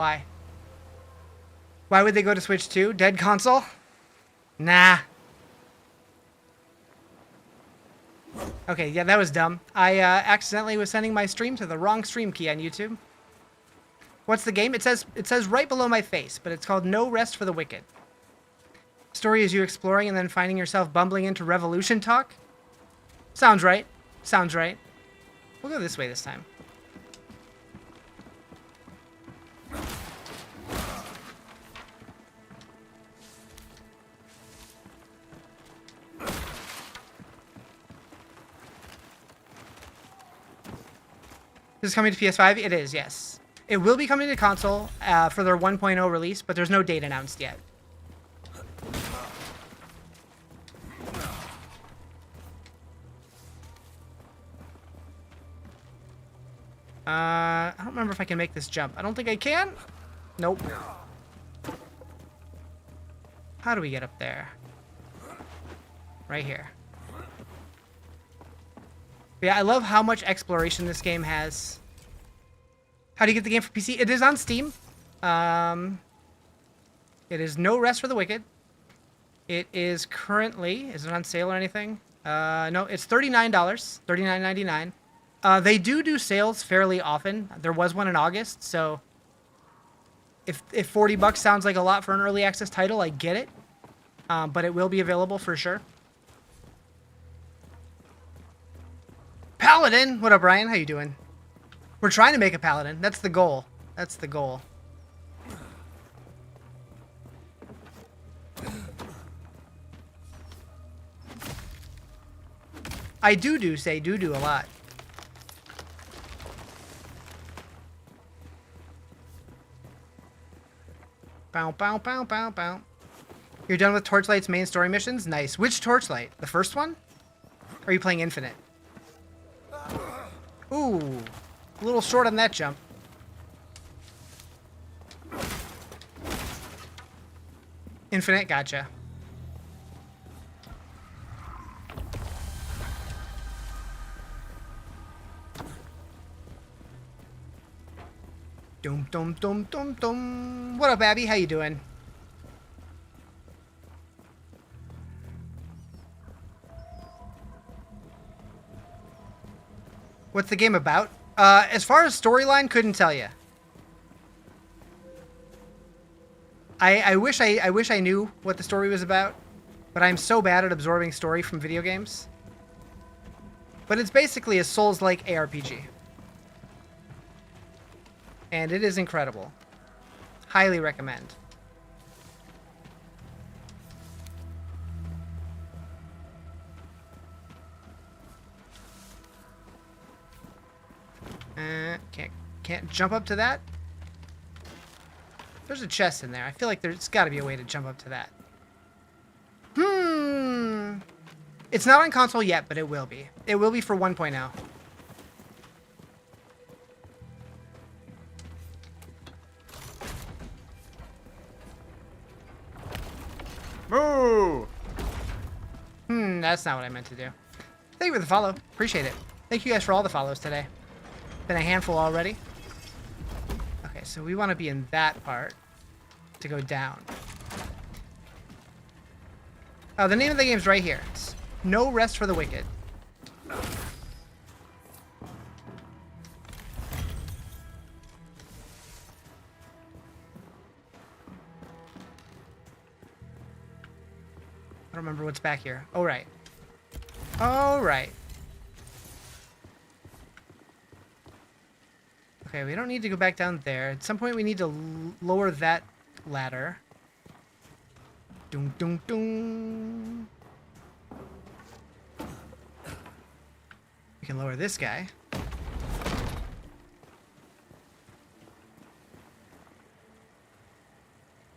Why? Why would they go to Switch 2? Dead console? Nah. Okay, yeah, that was dumb. I accidentally was sending my stream to the wrong stream key on YouTube. What's the game? It says right below my face, but it's called No Rest for the Wicked. Story is you exploring and then finding yourself bumbling into revolution talk? Sounds right. Sounds right. We'll go this way this time. This is coming to PS5? It is, yes. It will be coming to console for their 1.0 release, but there's no date announced yet. I don't remember if I can make this jump. I don't think I can. Nope. How do we get up there? Right here. Yeah, I love how much exploration this game has. How do you get the game for PC? It is on Steam. It is No Rest for the Wicked. It is currently... Is it on sale or anything? No, it's $39. $39.99. They do sales fairly often. There was one in August, so... If $40 sounds like a lot for an early access title, I get it. But it will be available for sure. Paladin! What up, Ryan? How you doing? We're trying to make a Paladin. That's the goal. That's the goal. I say do a lot. Bow, bow, bow, bow, bow. You're done with Torchlight's main story missions? Nice. Which Torchlight? The first one? Or are you playing Infinite? Ooh, a little short on that jump. Infinite, gotcha. Dum dum dum dum dum. What up, Abby? How you doing? What's the game about? As far as storyline, couldn't tell you. I wish I knew what the story was about, but I'm so bad at absorbing story from video games. But it's basically a Souls-like ARPG. And it is incredible. Highly recommend. Can't jump up to that. There's a chest in there. I feel like there's got to be a way to jump up to that. It's not on console yet, but it will be. It will be for 1.0. Moo! That's not what I meant to do. Thank you for the follow. Appreciate it. Thank you guys for all the follows today. Been a handful already. Okay, so we want to be in that part to go down. Oh, the name of the game's right here. It's No Rest for the Wicked. I don't remember what's back here. Oh, right. Oh, right. Okay, we don't need to go back down there. At some point, we need to lower that ladder. Dun, dun, dun. We can lower this guy.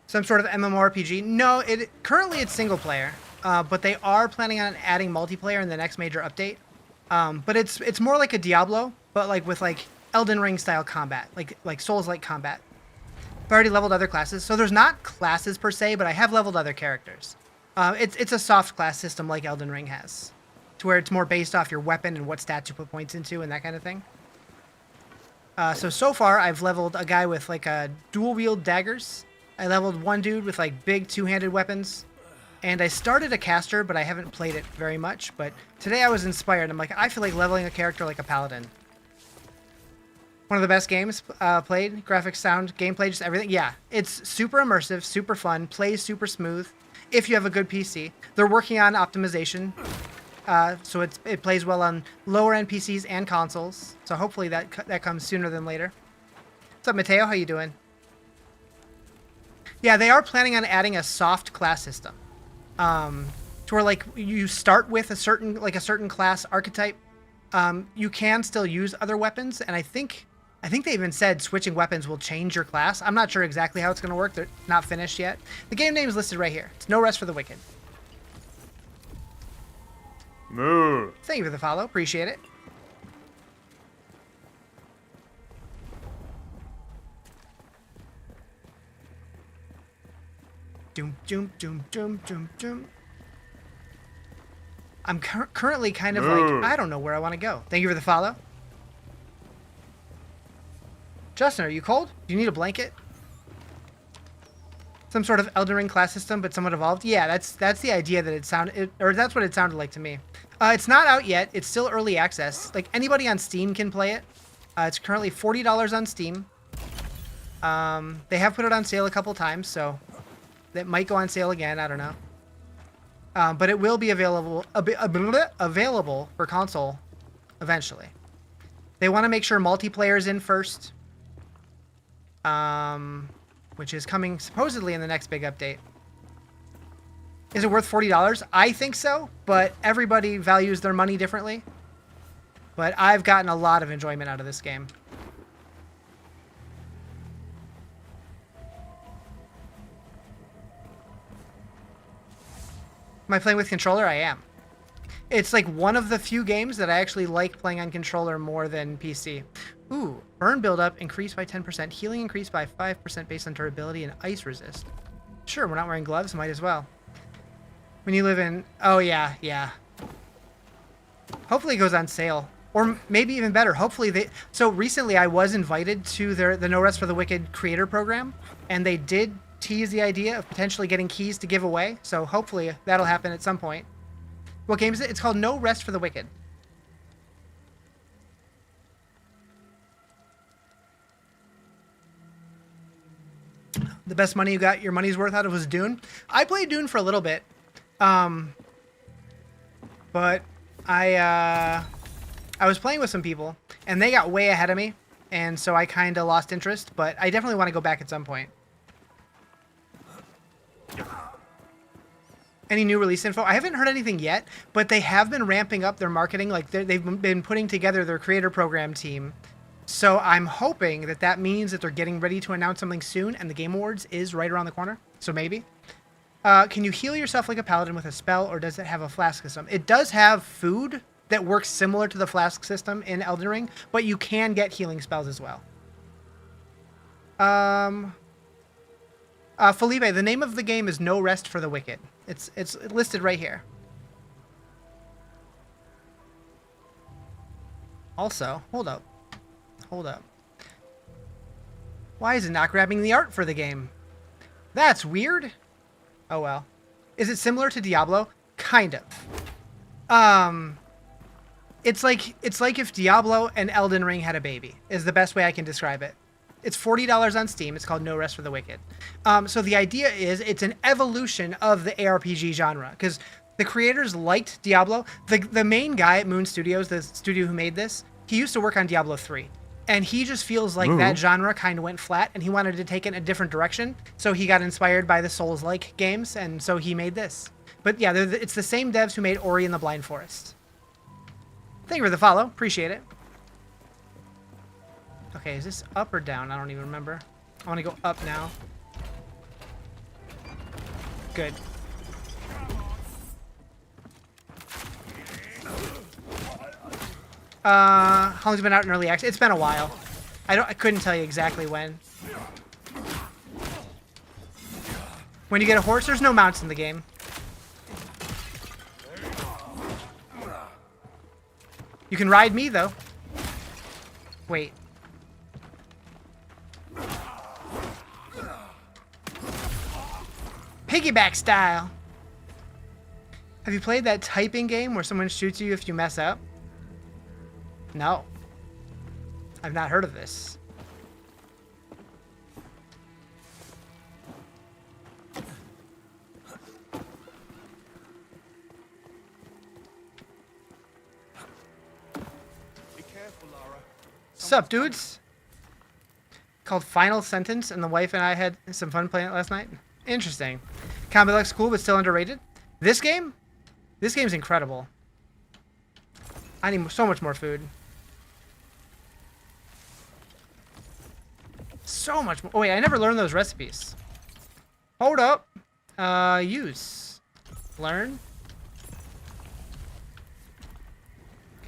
Some sort of MMORPG? No, currently it's single player, but they are planning on adding multiplayer in the next major update. But it's more like a Diablo, but like with like Elden Ring style combat, like Souls-like combat. I've already leveled other classes, so there's not classes per se, but I have leveled other characters. It's a soft class system like Elden Ring has, to where it's more based off your weapon and what stats you put points into and that kind of thing. So far, I've leveled a guy with like a dual wield daggers. I leveled one dude with like big two-handed weapons. And I started a caster, but I haven't played it very much. But today I was inspired. I'm like, I feel like leveling a character like a paladin. One of the best games played. Graphics, sound, gameplay, just everything. Yeah, it's super immersive, super fun, plays super smooth. If you have a good PC. They're working on optimization. So it plays well on lower-end PCs and consoles. So hopefully that comes sooner than later. What's up, Mateo? How you doing? Yeah, they are planning on adding a soft class system. To where like you start with a certain class archetype. You can still use other weapons, and I think they even said switching weapons will change your class. I'm not sure exactly how it's going to work. They're not finished yet. The game name is listed right here. It's No Rest for the Wicked. Moo. Thank you for the follow. Appreciate it. Doom, doom, doom, doom, doom, doom. I'm currently kind of like, I don't know where I want to go. Thank you for the follow. Justin, are you cold? Do you need a blanket? Some sort of Elden Ring class system, but somewhat evolved. Yeah, that's the idea that it sounded, or that's what it sounded like to me. It's not out yet. It's still early access. Like anybody on Steam can play it. It's currently $40 on Steam. They have put it on sale a couple times, so that might go on sale again. I don't know. But it will be available for console eventually. They want to make sure multiplayer is in first, which is coming supposedly in the next big update. Is it worth $40? I think so, but everybody values their money differently. But I've gotten a lot of enjoyment out of this game. Am I playing with controller? I am. It's like one of the few games that I actually like playing on controller more than PC. Ooh, burn buildup increased by 10%, healing increased by 5% based on durability and ice resist. Sure, we're not wearing gloves, might as well. When you live in... Oh, yeah, yeah. Hopefully it goes on sale. Or maybe even better, hopefully they... So recently I was invited to the No Rest for the Wicked creator program, and they did tease the idea of potentially getting keys to give away, so hopefully that'll happen at some point. What game is it? It's called No Rest for the Wicked. The best money you got your money's worth out of was Dune. I played Dune for a little bit, but I was playing with some people, and they got way ahead of me, and so I kind of lost interest, but I definitely want to go back at some point. Any new release info? I haven't heard anything yet, but they have been ramping up their marketing. Like they've been putting together their creator program team. So I'm hoping that that means that they're getting ready to announce something soon, and the Game Awards is right around the corner. So maybe. Can you heal yourself like a paladin with a spell, or does it have a flask system? It does have food that works similar to the flask system in Elden Ring, but you can get healing spells as well. Felipe, the name of the game is No Rest for the Wicked. It's listed right here. Also, hold up. Why is it not grabbing the art for the game? That's weird. Oh well. Is it similar to Diablo? Kind of. It's like if Diablo and Elden Ring had a baby, is the best way I can describe it. It's $40 on Steam. It's called No Rest for the Wicked. So the idea is it's an evolution of the ARPG genre, because the creators liked Diablo. The main guy at Moon Studios, the studio who made this, he used to work on Diablo 3. And he just feels like that genre kind of went flat, and he wanted to take it in a different direction. So he got inspired by the Souls-like games, and so he made this. But yeah, it's the same devs who made Ori and the Blind Forest. Thank you for the follow. Appreciate it. Okay, is this up or down? I don't even remember. I want to go up now. Good. How long's it been out in early access? It's been a while. I couldn't tell you exactly when. When you get a horse, there's no mounts in the game. You can ride me though. Wait. Piggyback style. Have you played that typing game where someone shoots you if you mess up? No. I've not heard of this. Sup, dudes? Called Final Sentence, and the wife and I had some fun playing it last night. Interesting. Combat looks cool, but still underrated. This game? This game's incredible. I need so much more food. So much more. Oh, wait, I never learned those recipes. Hold up. Use. Learn.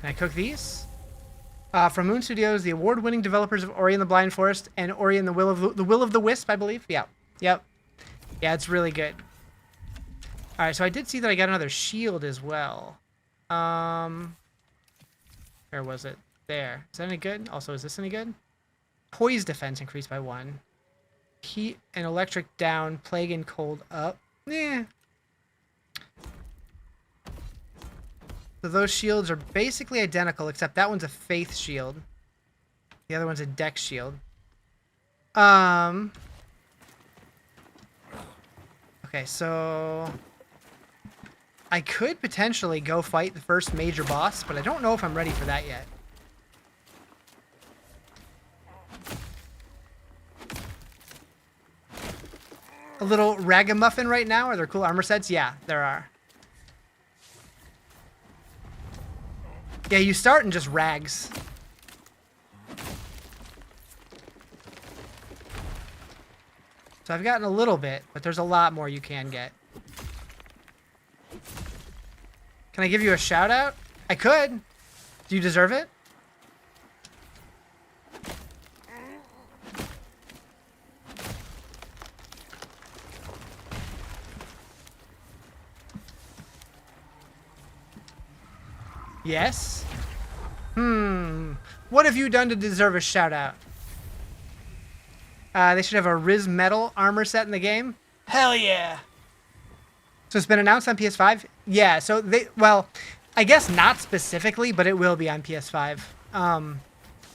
Can I cook these? From Moon Studios, the award-winning developers of Ori and the Blind Forest and Ori and the Will of the Wisp, I believe. Yeah. Yep. Yeah, it's really good. All right, so I did see that I got another shield as well. Where was it? There. Is that any good? Also, is this any good? Poise defense increased by 1. Heat and electric down. Plague and cold up. Yeah. So those shields are basically identical, except that one's a faith shield. The other one's a dex shield. Okay, so I could potentially go fight the first major boss, but I don't know if I'm ready for that yet. A little ragamuffin right now? Are there cool armor sets? Yeah, there are. Yeah, you start in just rags. So I've gotten a little bit, but there's a lot more you can get. Can I give you a shout out? I could. Do you deserve it? Yes? What have you done to deserve a shout out? They should have a Riz Metal armor set in the game. Hell yeah! So it's been announced on PS5? Yeah, so well, I guess not specifically, but it will be on PS5.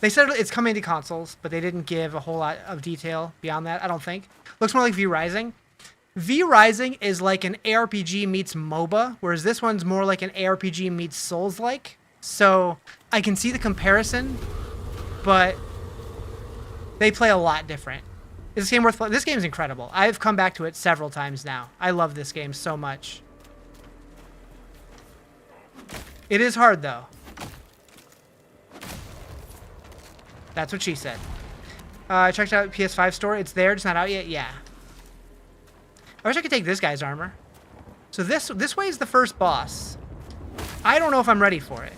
They said it's coming to consoles, but they didn't give a whole lot of detail beyond that, I don't think. Looks more like V Rising. V Rising is like an ARPG meets MOBA, whereas this one's more like an ARPG meets Souls-like. So I can see the comparison, but they play a lot different. Is this game worth playing? This game's incredible. I've come back to it several times now. I love this game so much. It is hard, though. That's what she said. I checked out PS5 store. It's there. It's not out yet. Yeah. I wish I could take this guy's armor. So this way is the first boss. I don't know if I'm ready for it.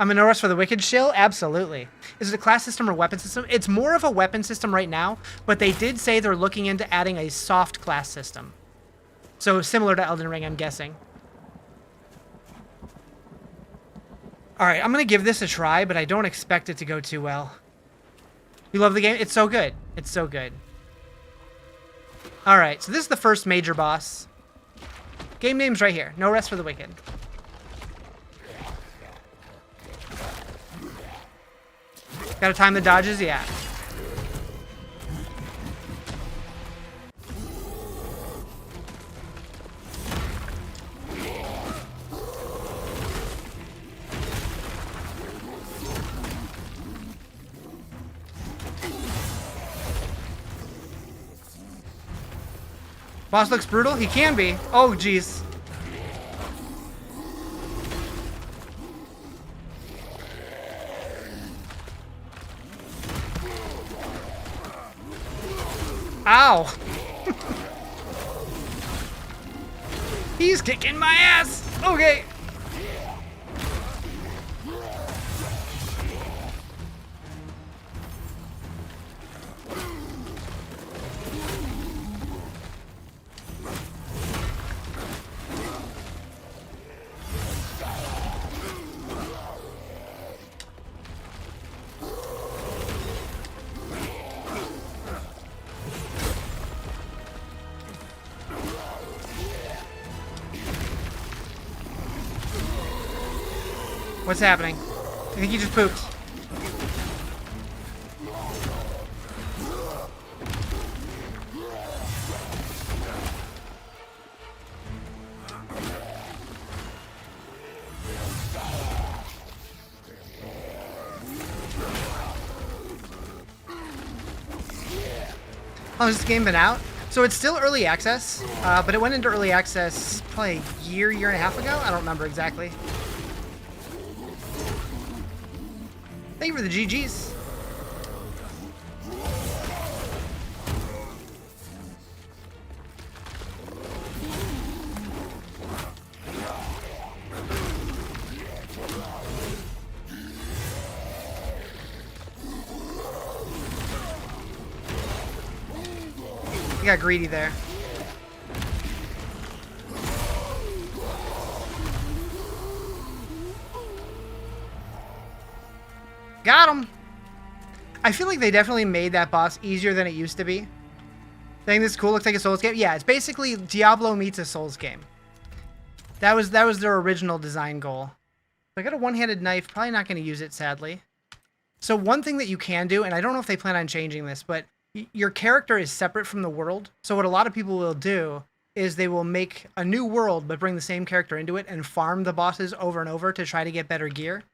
I'm a no rest for the Wicked shill? Absolutely. Is it a class system or weapon system? It's more of a weapon system right now, but they did say they're looking into adding a soft class system. So similar to Elden Ring, I'm guessing. Alright, I'm going to give this a try, but I don't expect it to go too well. You love the game? It's so good. It's so good. Alright, so this is the first major boss. Game name's right here. No Rest for the Wicked. Gotta time the dodges? Yeah. Boss looks brutal? He can be. Oh, jeez. Ow! He's kicking my ass! Okay. What's happening? I think he just pooped. Oh, has this game been out? So it's still early access, but it went into early access probably a year and a half ago? I don't remember exactly. Thank you for the GGs. You got greedy there. Got him. I feel like they definitely made that boss easier than it used to be. Think this is cool? Looks like a Souls game. Yeah, it's basically Diablo meets a Souls game. That was their original design goal. I got a one-handed knife. Probably not going to use it, sadly. So one thing that you can do, and I don't know if they plan on changing this, but your character is separate from the world. So what a lot of people will do is they will make a new world, but bring the same character into it and farm the bosses over and over to try to get better gear.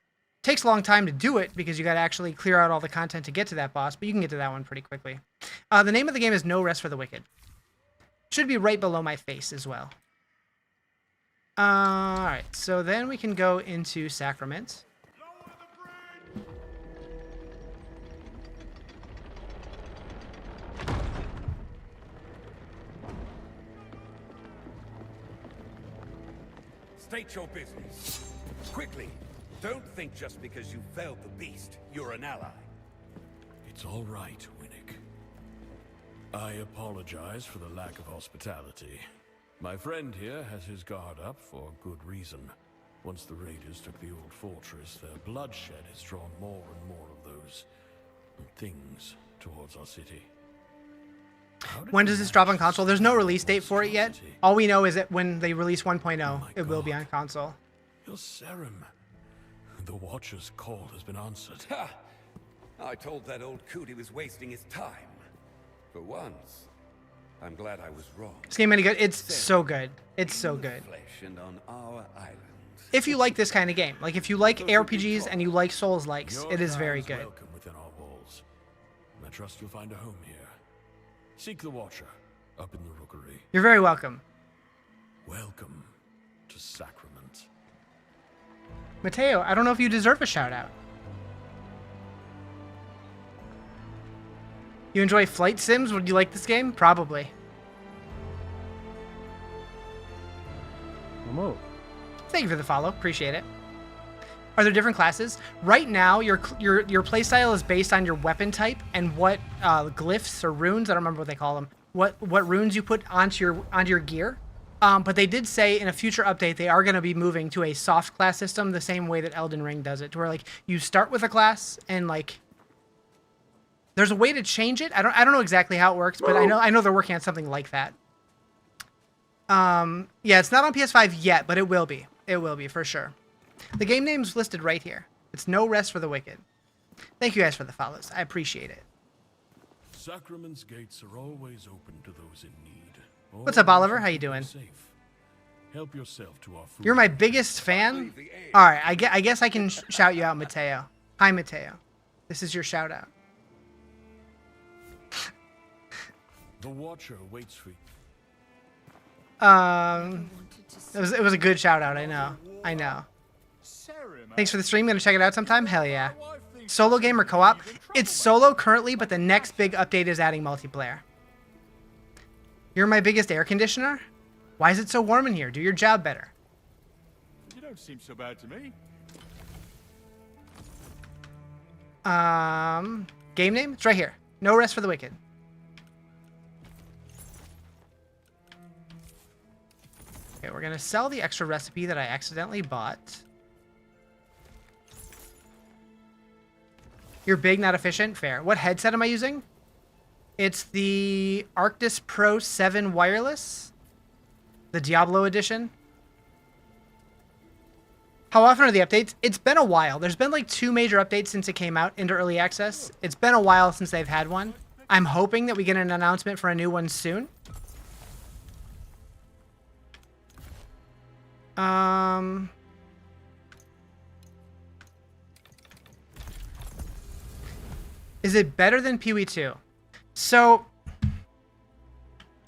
Takes a long time to do it because you got to actually clear out all the content to get to that boss, but you can get to that one pretty quickly. The name of the game is No Rest for the Wicked. Should be right below my face as well. Alright, so then we can go into Sacrament. State your business. Quickly. Don't think just because you felled the beast, you're an ally. It's all right, Winnick. I apologize for the lack of hospitality. My friend here has his guard up for good reason. Once the raiders took the old fortress, their bloodshed has drawn more and more of those things towards our city. When does this drop on console? There's no release date for it yet. All we know is that when they release 1.0, it will be on console. Your serum. The Watcher's call has been answered. Ha! I told that old coot he was wasting his time. For once, I'm glad I was wrong. This game any good? It's so good. It's so good. Flesh and on our island. If you like this kind of game, like if you like RPGs and you like Souls-likes, it is very good. Welcome within our walls. I trust you'll find a home here. Seek the Watcher up in the Rookery. You're very welcome. Welcome to Sacrament. Mateo, I don't know if you deserve a shout out. You enjoy flight sims? Would you like this game? Probably. Thank you for the follow. Appreciate it. Are there different classes? Right now, your playstyle is based on your weapon type and what glyphs or runes, I don't remember what they call them, what runes you put onto your gear. But they did say in a future update they are going to be moving to a soft class system the same way that Elden Ring does it, to where like you start with a class and like there's a way to change it. I don't know exactly how it works, but I know they're working on something like that. Yeah, it's not on PS5 yet, but it will be. It will be for sure. The game name's listed right here. It's No Rest for the Wicked. Thank you guys for the follows. I appreciate it. Sacrament's gates are always open to those in need. What's up, Oliver? How you doing? Safe. Help yourself to our food. You're my biggest fan? All right, I guess I can shout you out, Mateo. Hi, Mateo. This is your shout out. The Watcher waits for you. It was a good shout out. I know. Thanks for the stream. Gonna check it out sometime. Hell yeah. Solo game or co-op? It's solo currently, but the next big update is adding multiplayer. You're my biggest air conditioner? Why is it so warm in here? Do your job better. You don't seem so bad to me. Game name? It's right here. No Rest for the Wicked. Okay, we're gonna sell the extra recipe that I accidentally bought. You're big, not efficient? Fair. What headset am I using? It's the Arctis Pro 7 wireless. The Diablo edition. How often are the updates? It's been a while. There's been like 2 major updates since it came out into early access. It's been a while since they've had one. I'm hoping that we get an announcement for a new one soon. Is it better than PoE 2? So,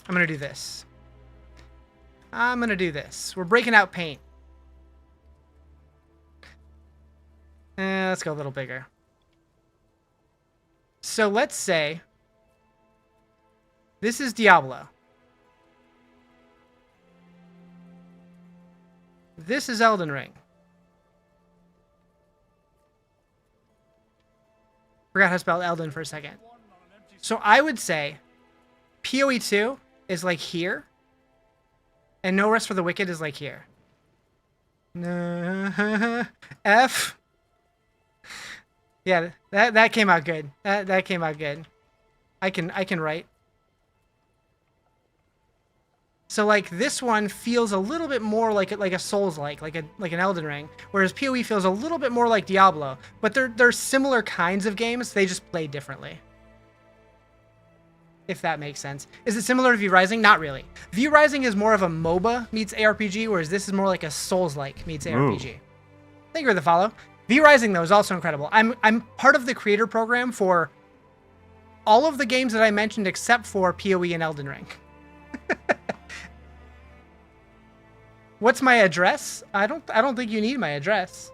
I'm going to do this. We're breaking out paint. Let's go a little bigger. So let's say this is Diablo. This is Elden Ring. Forgot how to spell Elden for a second. So I would say PoE 2 is like here, and No Rest for the Wicked is like here. F. Yeah, that came out good. That came out good. I can write. So like this one feels a little bit more like a Souls-like an Elden Ring, whereas PoE feels a little bit more like Diablo. But they're similar kinds of games. They just play differently. If that makes sense. Is it similar to V Rising? Not really. V Rising is more of a MOBA meets ARPG, whereas this is more like a Souls-like meets ARPG. Ooh. Thank you for the follow. V Rising though is also incredible. I'm part of the creator program for all of the games that I mentioned except for PoE and Elden Ring. What's my address? I don't think you need my address.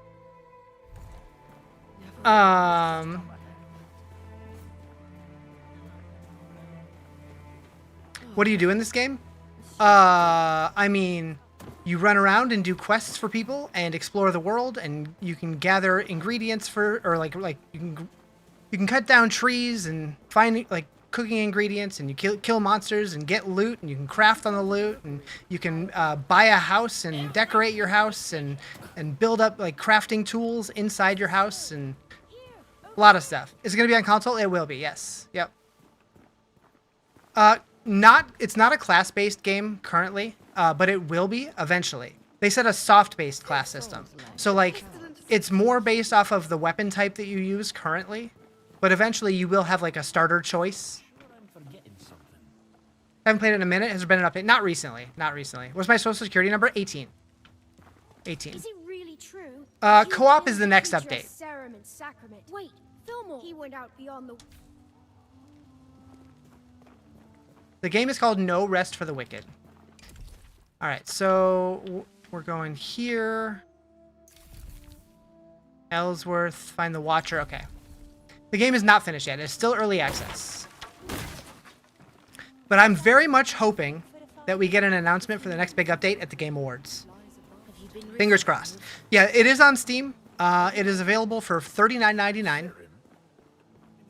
What do you do in this game? I mean, you run around and do quests for people and explore the world, and you can gather ingredients for, or like you can cut down trees and find like cooking ingredients, and you kill monsters and get loot, and you can craft on the loot, and you can buy a house and decorate your house and build up like crafting tools inside your house and a lot of stuff. Is it going to be on console? It will be. Yes. Yep. It's not a class-based game currently, but it will be eventually. They said a soft-based class system. So like it's more based off of the weapon type that you use currently, but eventually you will have like a starter choice. Haven't played it in a minute. Has there been an update? Not recently. Not recently. What's my social security number? 18. 18. Is it really true? Co-op is the next update. Wait, Fillmore. He went out beyond the... The game is called No Rest for the Wicked. All right, so we're going here. Ellsworth, find the Watcher. Okay. The game is not finished yet. It's still early access. But I'm very much hoping that we get an announcement for the next big update at the Game Awards. Fingers crossed. Yeah, it is on Steam. It is available for $39.99.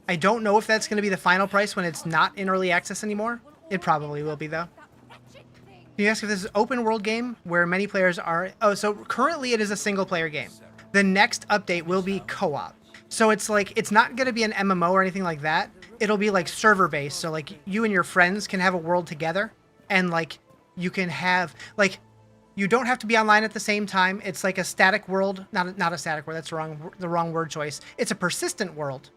I don't know if that's going to be the final price when it's not in early access anymore. It probably will be, though. Can you ask if this is an open world game where many players are... Oh, so currently it is a single player game. The next update will be co-op. So it's like, it's not going to be an MMO or anything like that. It'll be like server based. So like you and your friends can have a world together, and like you can have like, you don't have to be online at the same time. It's like a static world, not a static world. That's the wrong word choice. It's a persistent world.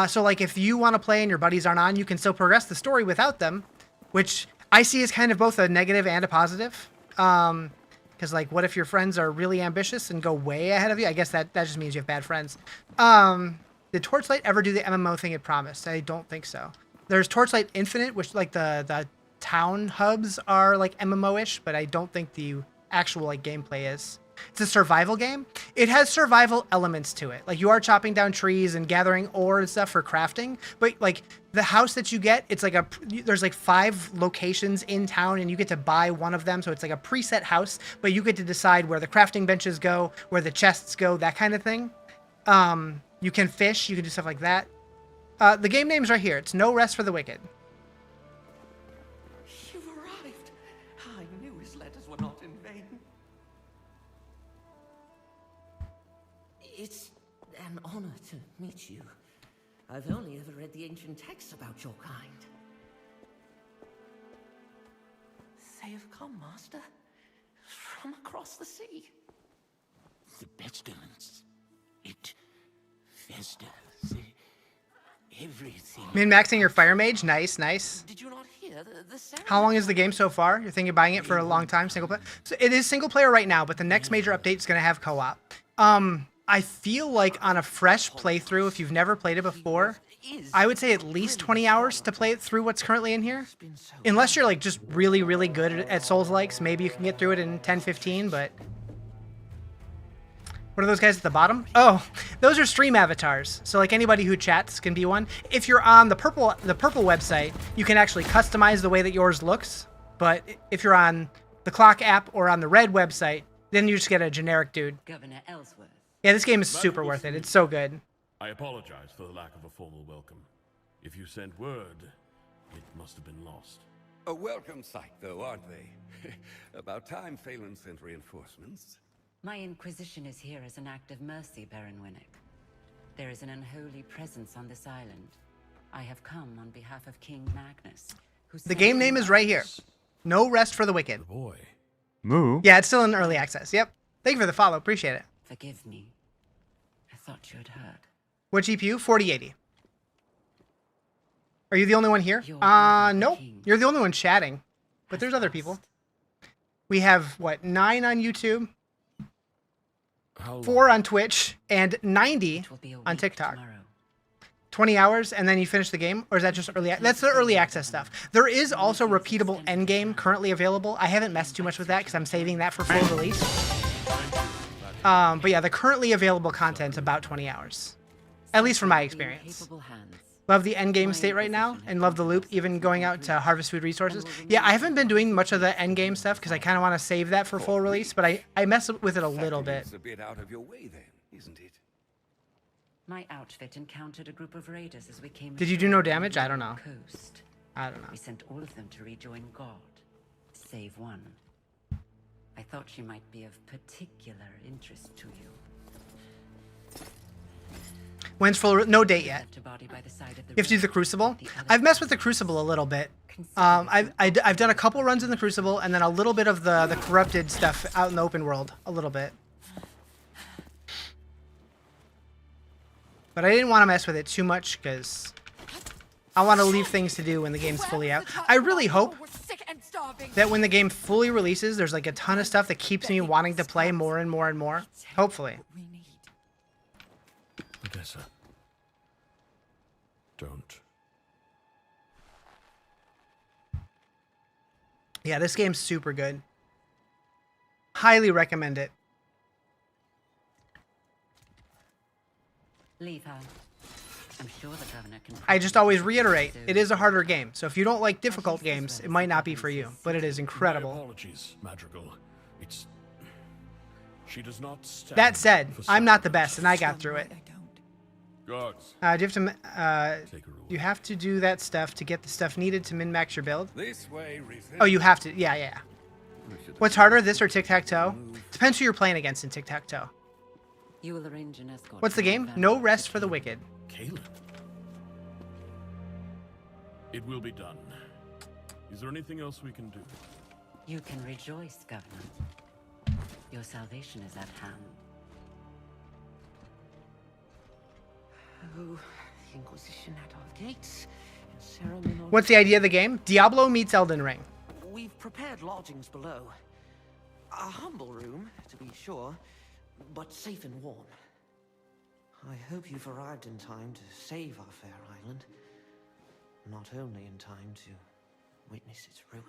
So like if you want to play and your buddies aren't on, you can still progress the story without them, which I see as kind of both a negative and a positive. Because like, what if your friends are really ambitious and go way ahead of you? I guess that just means you have bad friends. Did Torchlight ever do the MMO thing it promised? I don't think so. There's Torchlight Infinite, which like the town hubs are like MMO-ish, but I don't think the actual like gameplay is. It's a survival game. It has survival elements to it. Like you are chopping down trees and gathering ore and stuff for crafting, but like the house that you get, it's like there's like 5 locations in town and you get to buy one of them. So it's like a preset house, but you get to decide where the crafting benches go, where the chests go, that kind of thing. You can fish, you can do stuff like that. The game name's right here. It's No Rest for the Wicked. You've arrived. I knew his letters were not in vain. It's an honor to meet you. I've only ever read the ancient texts about your kind. They have come, Master, from across the sea. The pestilence. It festers. Everything. Min-maxing your fire mage. Nice, nice. Did you not hear the sound? How long is the game so far? You're thinking of buying it for a long time, single player? So it is single player right now, but the next major update is going to have co-op. I feel like on a fresh playthrough, if you've never played it before, I would say at least 20 hours to play it through what's currently in here. Unless you're like just really, really good at Souls-likes, maybe you can get through it in 10, 15, but... What are those guys at the bottom? Oh, those are stream avatars. So like anybody who chats can be one. If you're on the purple website, you can actually customize the way that yours looks. But if you're on the Clock app or on the red website, then you just get a generic dude. Governor Ellsworth. Yeah, this game is super worth it. It's so good. I apologize for the lack of a formal welcome. If you sent word, it must have been lost. A welcome sight, though, aren't they? About time Phelan sent reinforcements. My inquisition is here as an act of mercy, Baron Winnick. There is an unholy presence on this island. I have come on behalf of King Magnus, who The game name is right here. No Rest for the Wicked. The boy. Moo. Yeah, it's still in early access. Yep. Thank you for the follow. Appreciate it. Forgive me. I thought you had heard. What GPU? 4080. Are you the only one here? You're Nope. king. You're the only one chatting. But there's other people. We have, what, 9 on YouTube, How 4 on Twitch, and 90 It will be a on week TikTok. tomorrow. 20 hours, and then you finish the game? Or is that just early? That's the early access stuff. There is also repeatable endgame currently available. I haven't messed too much with that because I'm saving that for full release. But yeah, the currently available content's about 20 hours. At least from my In experience. capable hands. Love the endgame state right now, and love the loop, even going out to harvest food resources. Yeah, I haven't been doing much of the endgame stuff because I kind of want to save that for full release, but I mess with it a little bit. It's a bit out of your way, then, isn't it? My outfit encountered a group of raiders as we came. Did you do no damage? I don't know. Coast. I don't know. We sent all of them to rejoin God, save one. I thought she might be of particular interest to you. When's full? No date yet. Left a body by the side of the You have to do the river. Crucible. The other I've messed with the Crucible a little bit. I've done a couple runs in the Crucible, and then a little bit of the corrupted stuff out in the open world. A little bit. But I didn't want to mess with it too much because I want to leave things to do when the game's fully out. I really hope that when the game fully releases, there's like a ton of stuff that keeps me wanting to play more and more and more. Hopefully. Odessa. Don't. Yeah, this game's super good. Highly recommend it. Leave her. I'm sure the governor can. I just always reiterate, it is a harder game. So if you don't like difficult games, it might not be for you, but it is My incredible. apologies, Madrigal. It's. She does not stand That said, for I'm not the best, and I got through it. Guards, Do you have to, take a rule. you have to do that stuff to get the stuff needed to min-max your build? This way, Rizarjay. Oh, you have to, yeah. What's harder, this or tic-tac-toe? Depends who you're playing against in tic-tac-toe. You will arrange an escort. What's the for my game? family. No Rest for the Wicked. Caleb. It will be done. Is there anything else we can do? You can rejoice, Governor. Your salvation is at hand. Oh, the Inquisition at our gates. And ceremonial. What's the idea of the game? Diablo meets Elden Ring. We've prepared lodgings below. A humble room, to be sure, but safe and warm. I hope you've arrived in time to save our fair island. Not only in time to witness its ruin.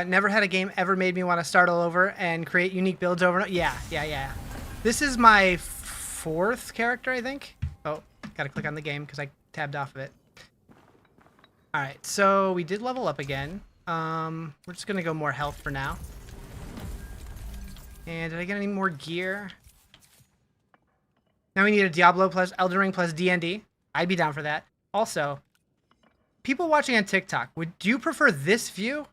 Never had a game ever made me want to start all over and create unique builds over and over. Yeah. This is my 4th character, I think. Oh, gotta click on the game because I tabbed off of it. Alright, so we did level up again. We're just gonna go more health for now. And did I get any more gear? Now we need a Diablo plus Elden Ring plus D&D. I'd be down for that. Also, people watching on TikTok, do you prefer this view?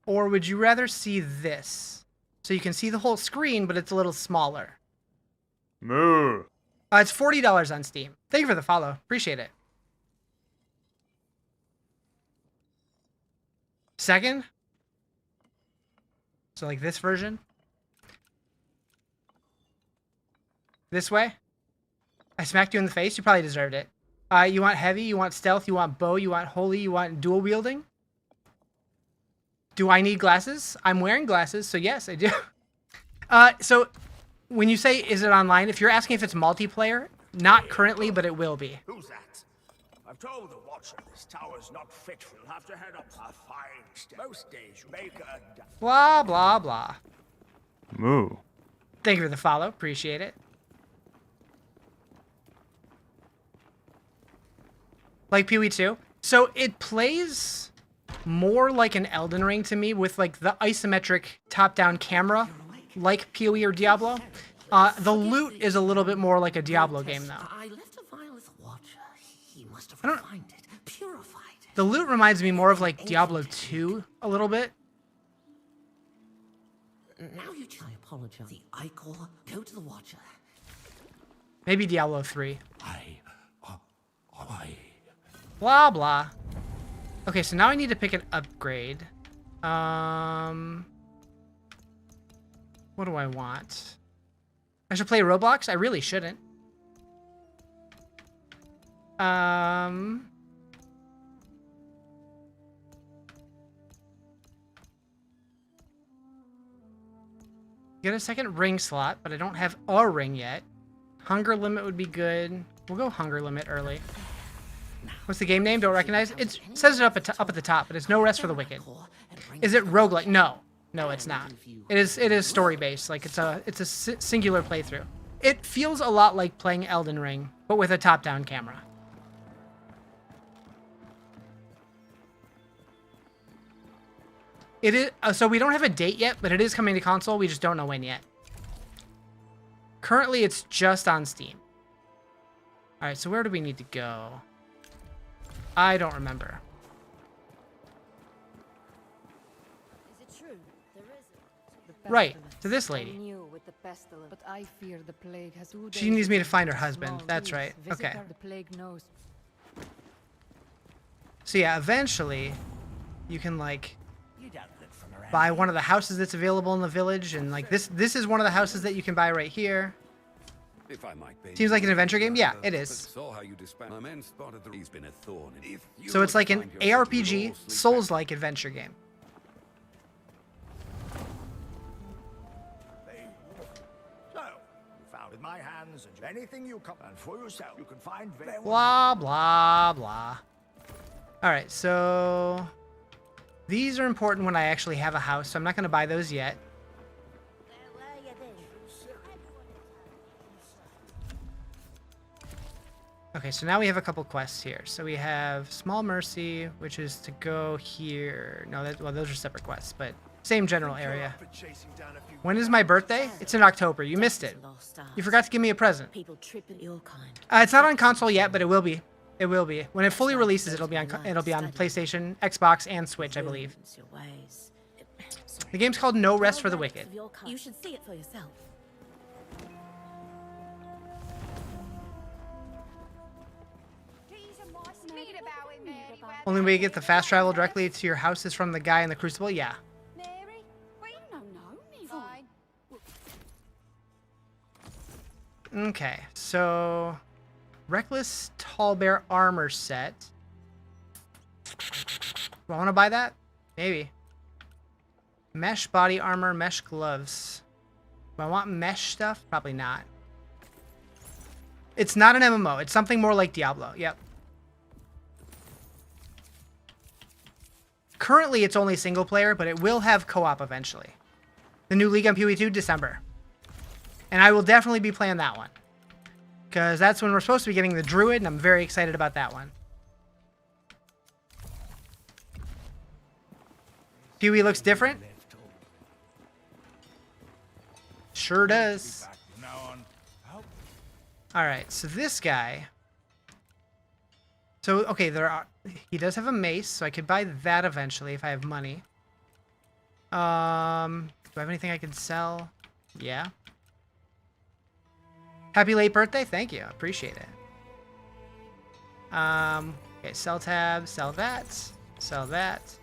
Or would you rather see this? So you can see the whole screen, but it's a little smaller. Moo. It's $40 on Steam. Thank you for the follow. Appreciate it. second. So like this version. This way. I smacked you in the face. You probably deserved it. You want heavy, you want stealth, you want bow, you want holy, you want dual wielding? Do I need glasses? I'm wearing glasses, so yes, I do. So when you say, is it online? If you're asking if it's multiplayer, not currently, but it will be. Who's that? I've told the Watcher this tower's not fit. We'll have to head up a fine step. Most days you make a... Blah, blah, blah. Moo. Thank you for the follow. Appreciate it. Like PoE 2. So it plays more like an Elden Ring to me with like the isometric top-down camera like PoE or Diablo. The loot is a little bit more like a Diablo game though. I left a vial with the Watcher. He must have refined it, purified it. The loot reminds me more of like Diablo 2 a little bit. Now you I apologize. The Icor, go to the Watcher. Maybe Diablo 3. I... Blah, blah. Okay, so now I need to pick an upgrade. What do I want? I should play Roblox? I really shouldn't. Get a second ring slot, but I don't have a ring yet. Hunger limit would be good. We'll go hunger limit early. What's the game name? Don't recognize. It says it up at the top, but it's No Rest for the Wicked. Is it roguelike? No. No, it's not. It is story based. Like it's a singular playthrough. It feels a lot like playing Elden Ring, but with a top-down camera. It is so we don't have a date yet, but it is coming to console. We just don't know when yet. Currently, it's just on Steam. All right, so where do we need to go? I don't remember. Is it true? There isn't. Right, to this lady. But I fear the plague has She needs me to find her husband. That's right. Okay. The plague knows. So yeah, eventually, you can like buy one of the houses that's available in the village, and like this is one of the houses that you can buy right here. If I might be. Seems like an adventure game. Yeah, it is. Saw how you dispatched. My men spotted that he's been a thorn. If you So it's like an find yourself ARPG, lost, Souls-like adventure game. So, you found with my hands, and anything you come and for yourself, you can find very Blah, blah, blah. All right, so these are important when I actually have a house, so I'm not going to buy those yet. Okay, so now we have a couple quests here. So we have Small Mercy, which is to go here. No, well, those are separate quests, but same general area. When is my birthday? It's in October. You missed it. You forgot to give me a present. People trip at your kind. It's not on console yet, but it will be. It will be. When it fully releases, it'll be on PlayStation, Xbox, and Switch, I believe. Your ways. The game's called No Rest for the Wicked. You should see it for yourself. Only way you get the fast travel directly to your house is from the guy in the Crucible? Yeah. Mary? Well, you don't know me. Fine. Okay, so Reckless Tall Bear armor set. Do I want to buy that? Maybe. Mesh body armor, mesh gloves. Do I want mesh stuff? Probably not. It's not an MMO. It's something more like Diablo. Yep. Currently, it's only single player, but it will have co-op eventually. The new League on PoE 2, December. And I will definitely be playing that one. Because that's when we're supposed to be getting the Druid, and I'm very excited about that one. PoE looks different. Sure does. Alright, so this guy... So, okay, he does have a mace, so I could buy that eventually if I have money. Do I have anything I can sell? Yeah. Happy late birthday. Thank you. Appreciate it. Okay, sell tab, sell that, sell that.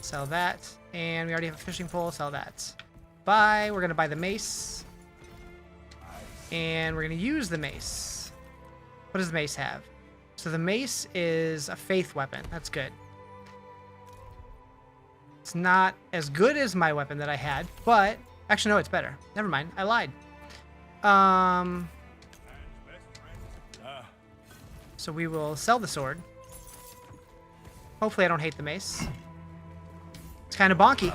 Sell that. And we already have a fishing pole. Sell that. Buy. We're going to buy the mace. And we're going to use the mace. What does the mace have? So the mace is a faith weapon. That's good. It's not as good as my weapon that I had, but... Actually, no, it's better. Never mind. I lied. So we will sell the sword. Hopefully I don't hate the mace. It's kind of bonky.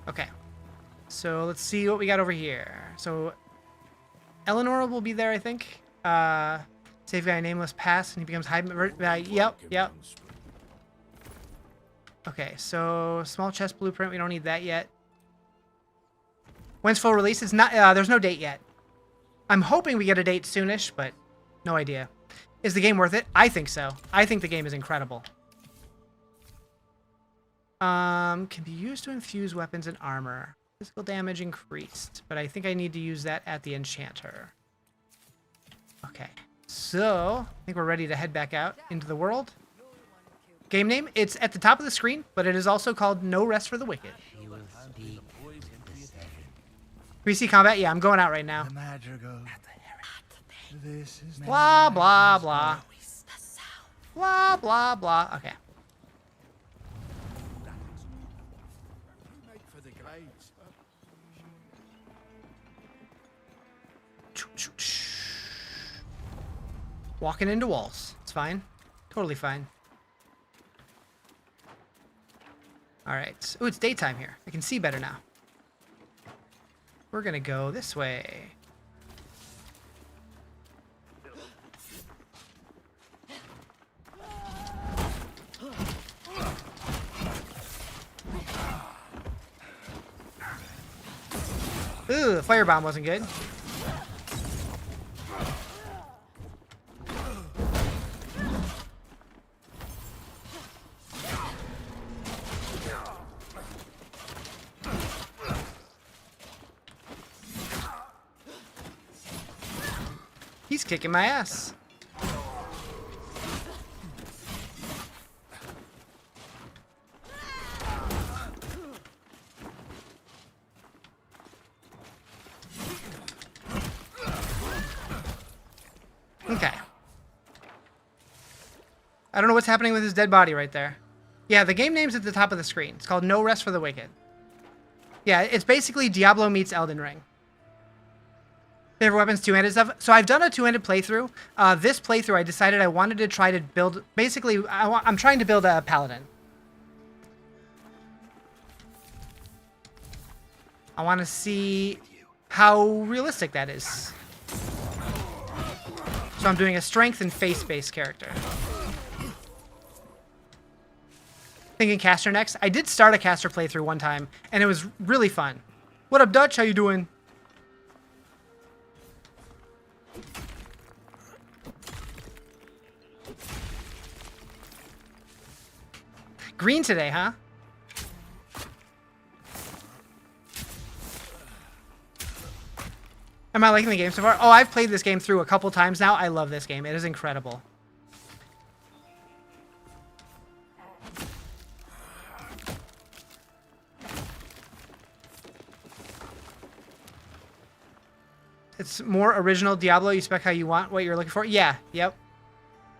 Okay. So let's see what we got over here. So Eleanor will be there, I think. Save guy nameless pass and he becomes high. Yep. Okay, so small chest blueprint. We don't need that yet. When's full release? It's not. There's no date yet. I'm hoping we get a date soonish, but no idea. Is the game worth it? I think so. I think the game is incredible. Can be used to infuse weapons and armor. Physical damage increased, but I think I need to use that at the enchanter. Okay, so I think we're ready to head back out into the world. Game name, it's at the top of the screen, but it is also called No Rest for the Wicked. We see combat? Yeah, I'm going out right now. Blah, blah, blah. Blah, blah, blah. Okay. Walking into walls. It's fine. Totally fine. Alright. Oh, it's daytime here. I can see better now. We're gonna go this way. Ooh, the firebomb wasn't good. He's kicking my ass. Okay. I don't know what's happening with his dead body right there. Yeah, the game name's at the top of the screen. It's called No Rest for the Wicked. Yeah, it's basically Diablo meets Elden Ring. Favorite weapons, two-handed stuff. So I've done a two-handed playthrough. This playthrough, I decided I wanted to try to build... Basically, I'm trying to build a Paladin. I want to see how realistic that is. So I'm doing a strength and face-based character. Thinking caster next. I did start a caster playthrough one time, and it was really fun. What up, Dutch? How you doing? Green today, huh? Am I liking the game so far? Oh, I've played this game through a couple times now. I love this game. It is incredible. It's more original Diablo. You spec how you want, what you're looking for. Yeah, yep.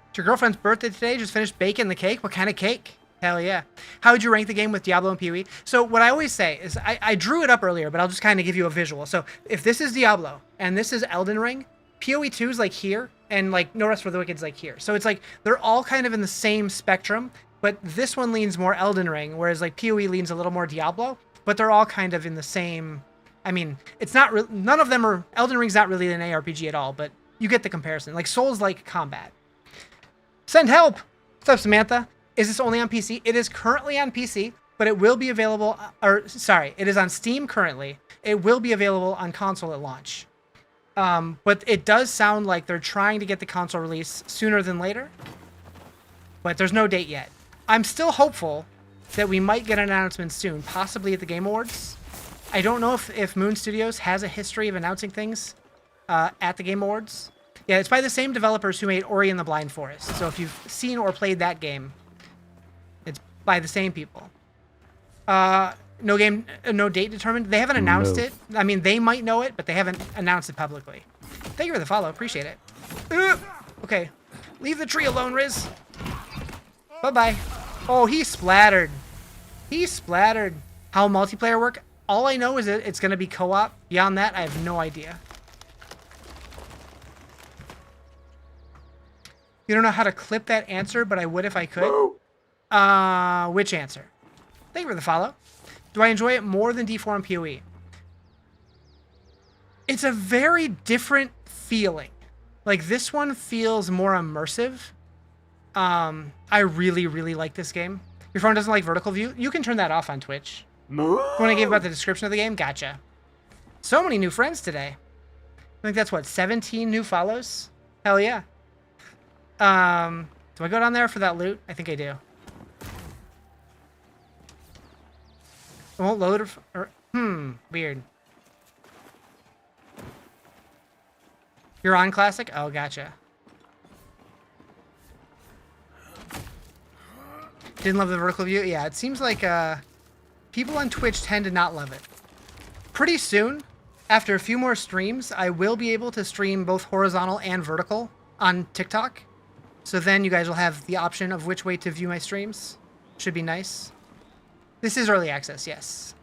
It's your girlfriend's birthday today. Just finished baking the cake. What kind of cake? Hell yeah. How would you rank the game with Diablo and PoE? So what I always say is, I drew it up earlier, but I'll just kind of give you a visual. So if this is Diablo and this is Elden Ring, PoE 2 is like here, and like No Rest for the Wicked's like here. So it's like they're all kind of in the same spectrum, but this one leans more Elden Ring, whereas like PoE leans a little more Diablo, but they're all kind of in the same... I mean, it's not... none of them are... Elden Ring's not really an ARPG at all, but you get the comparison. Like Souls-like combat. Send help! What's up, Samantha? Is this only on PC? It is currently on PC, but it will be available... Or, sorry, it is on Steam currently. It will be available on console at launch. But it does sound like they're trying to get the console release sooner than later. But there's no date yet. I'm still hopeful that we might get an announcement soon, possibly at the Game Awards. I don't know if Moon Studios has a history of announcing things at the Game Awards. Yeah, it's by the same developers who made Ori and the Blind Forest. So if you've seen or played that game, it's by the same people. No game, no date determined. They haven't announced it. I mean, they might know it, but they haven't announced it publicly. Thank you for the follow. Appreciate it. Okay. Leave the tree alone, Riz. Bye-bye. Oh, he splattered. He splattered. How will multiplayer work? All I know is that it's going to be co-op. Beyond that, I have no idea. You don't know how to clip that answer, but I would if I could. Which answer? Thank you for the follow. Do I enjoy it more than D4 and PoE? It's a very different feeling. Like, this one feels more immersive. I really, really like this game. Your phone doesn't like vertical view? You can turn that off on Twitch. When I gave about the description of the game? Gotcha. So many new friends today. I think that's, what, 17 new follows? Hell yeah. Do I go down there for that loot? I think I do. It won't load or weird. You're on Classic? Oh, gotcha. Didn't love the vertical view? Yeah, it seems like people on Twitch tend to not love it. Pretty soon, after a few more streams, I will be able to stream both horizontal and vertical on TikTok. So then you guys will have the option of which way to view my streams. Should be nice. This is early access, yes.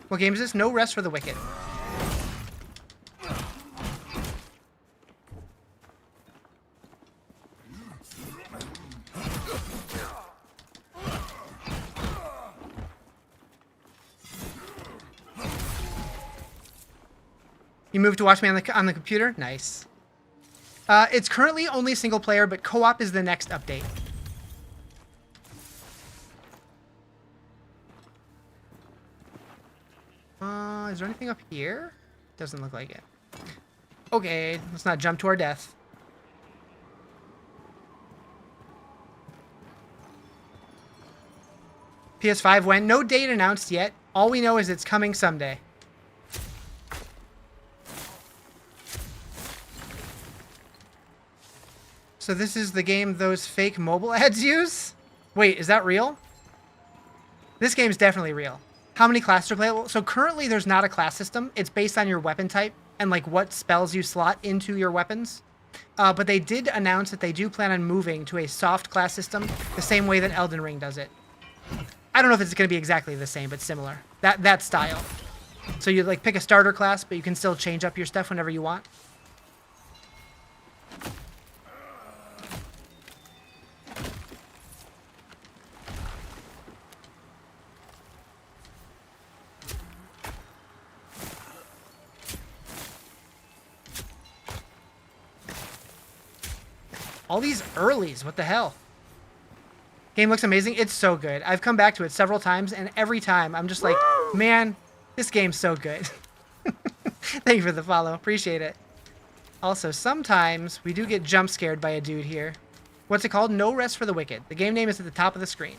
What game is this? No Rest for the Wicked. You moved to watch me on the computer? Nice. It's currently only single player, but co-op is the next update. Is there anything up here? Doesn't look like it. Okay, let's not jump to our death. PS5 when? No date announced yet. All we know is it's coming someday. So this is the game those fake mobile ads use? Wait, is that real? This game's definitely real. How many classes are playable? So currently there's not a class system. It's based on your weapon type and like what spells you slot into your weapons. But they did announce that they do plan on moving to a soft class system the same way that Elden Ring does it. I don't know if it's going to be exactly the same, but similar. That style. So you like pick a starter class, but you can still change up your stuff whenever you want. All these earlies, what the hell? Game looks amazing. It's so good. I've come back to it several times, and every time I'm just like, man, this game's so good. Thank you for the follow. Appreciate it. Also, sometimes we do get jump scared by a dude here. What's it called? No Rest for the Wicked. The game name is at the top of the screen.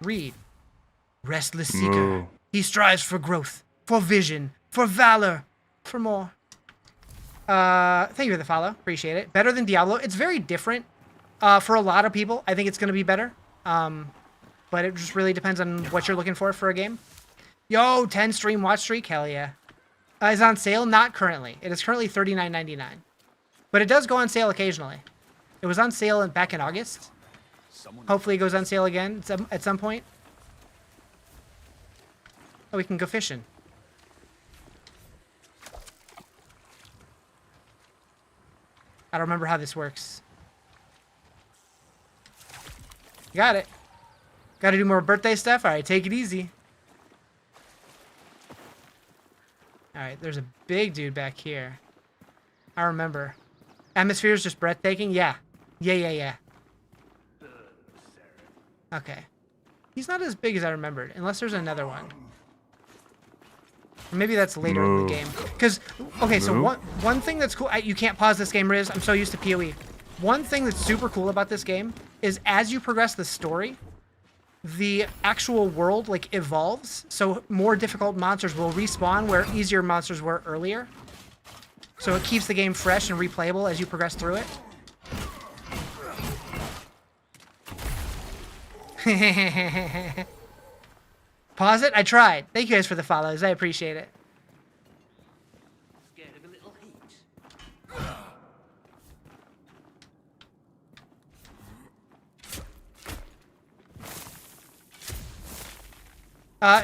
Read. Restless seeker. He strives for growth, for vision, for valor, for more. Thank you for the follow. Appreciate it. Better than Diablo. It's very different. For a lot of people, I think it's going to be better. But it just really depends on what you're looking for a game. Yo, 10 stream watch streak. Hell yeah. Is it on sale? Not currently. It is currently $39.99. But it does go on sale occasionally. It was on sale back in August. Hopefully it goes on sale again at some point. Oh, we can go fishing. I don't remember how this works. Got it. Got to do more birthday stuff? All right, take it easy. All right, there's a big dude back here. I remember. Atmosphere is just breathtaking? Yeah. Yeah. Okay. He's not as big as I remembered, unless there's another one. Or maybe that's later in the game. Because, okay, so one thing that's cool... you can't pause this game, Riz. I'm so used to PoE. One thing that's super cool about this game is as you progress the story, the actual world, like, evolves. So more difficult monsters will respawn where easier monsters were earlier. So it keeps the game fresh and replayable as you progress through it. Pause it? I tried. Thank you guys for the follows. I appreciate it. Scared of a little heat.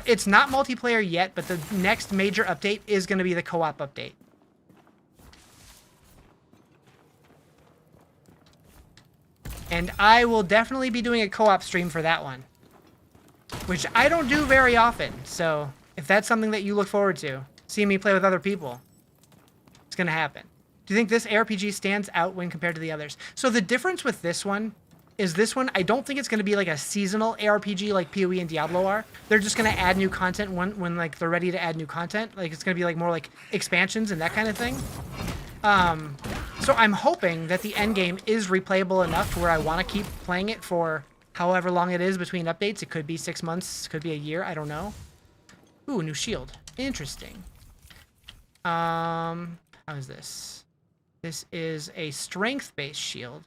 It's not multiplayer yet, but the next major update is going to be the co-op update. And I will definitely be doing a co-op stream for that one. Which I don't do very often, so if that's something that you look forward to, seeing me play with other people, it's going to happen. Do you think this ARPG stands out when compared to the others? So the difference with this one is I don't think it's going to be like a seasonal ARPG like PoE and Diablo are. They're just going to add new content when like they're ready to add new content. Like it's going to be like more like expansions and that kind of thing. So I'm hoping that the end game is replayable enough to where I want to keep playing it for however long it is between updates. It could be 6 months, could be a year, I don't know. Ooh, new shield. Interesting. How is this? This is a strength-based shield.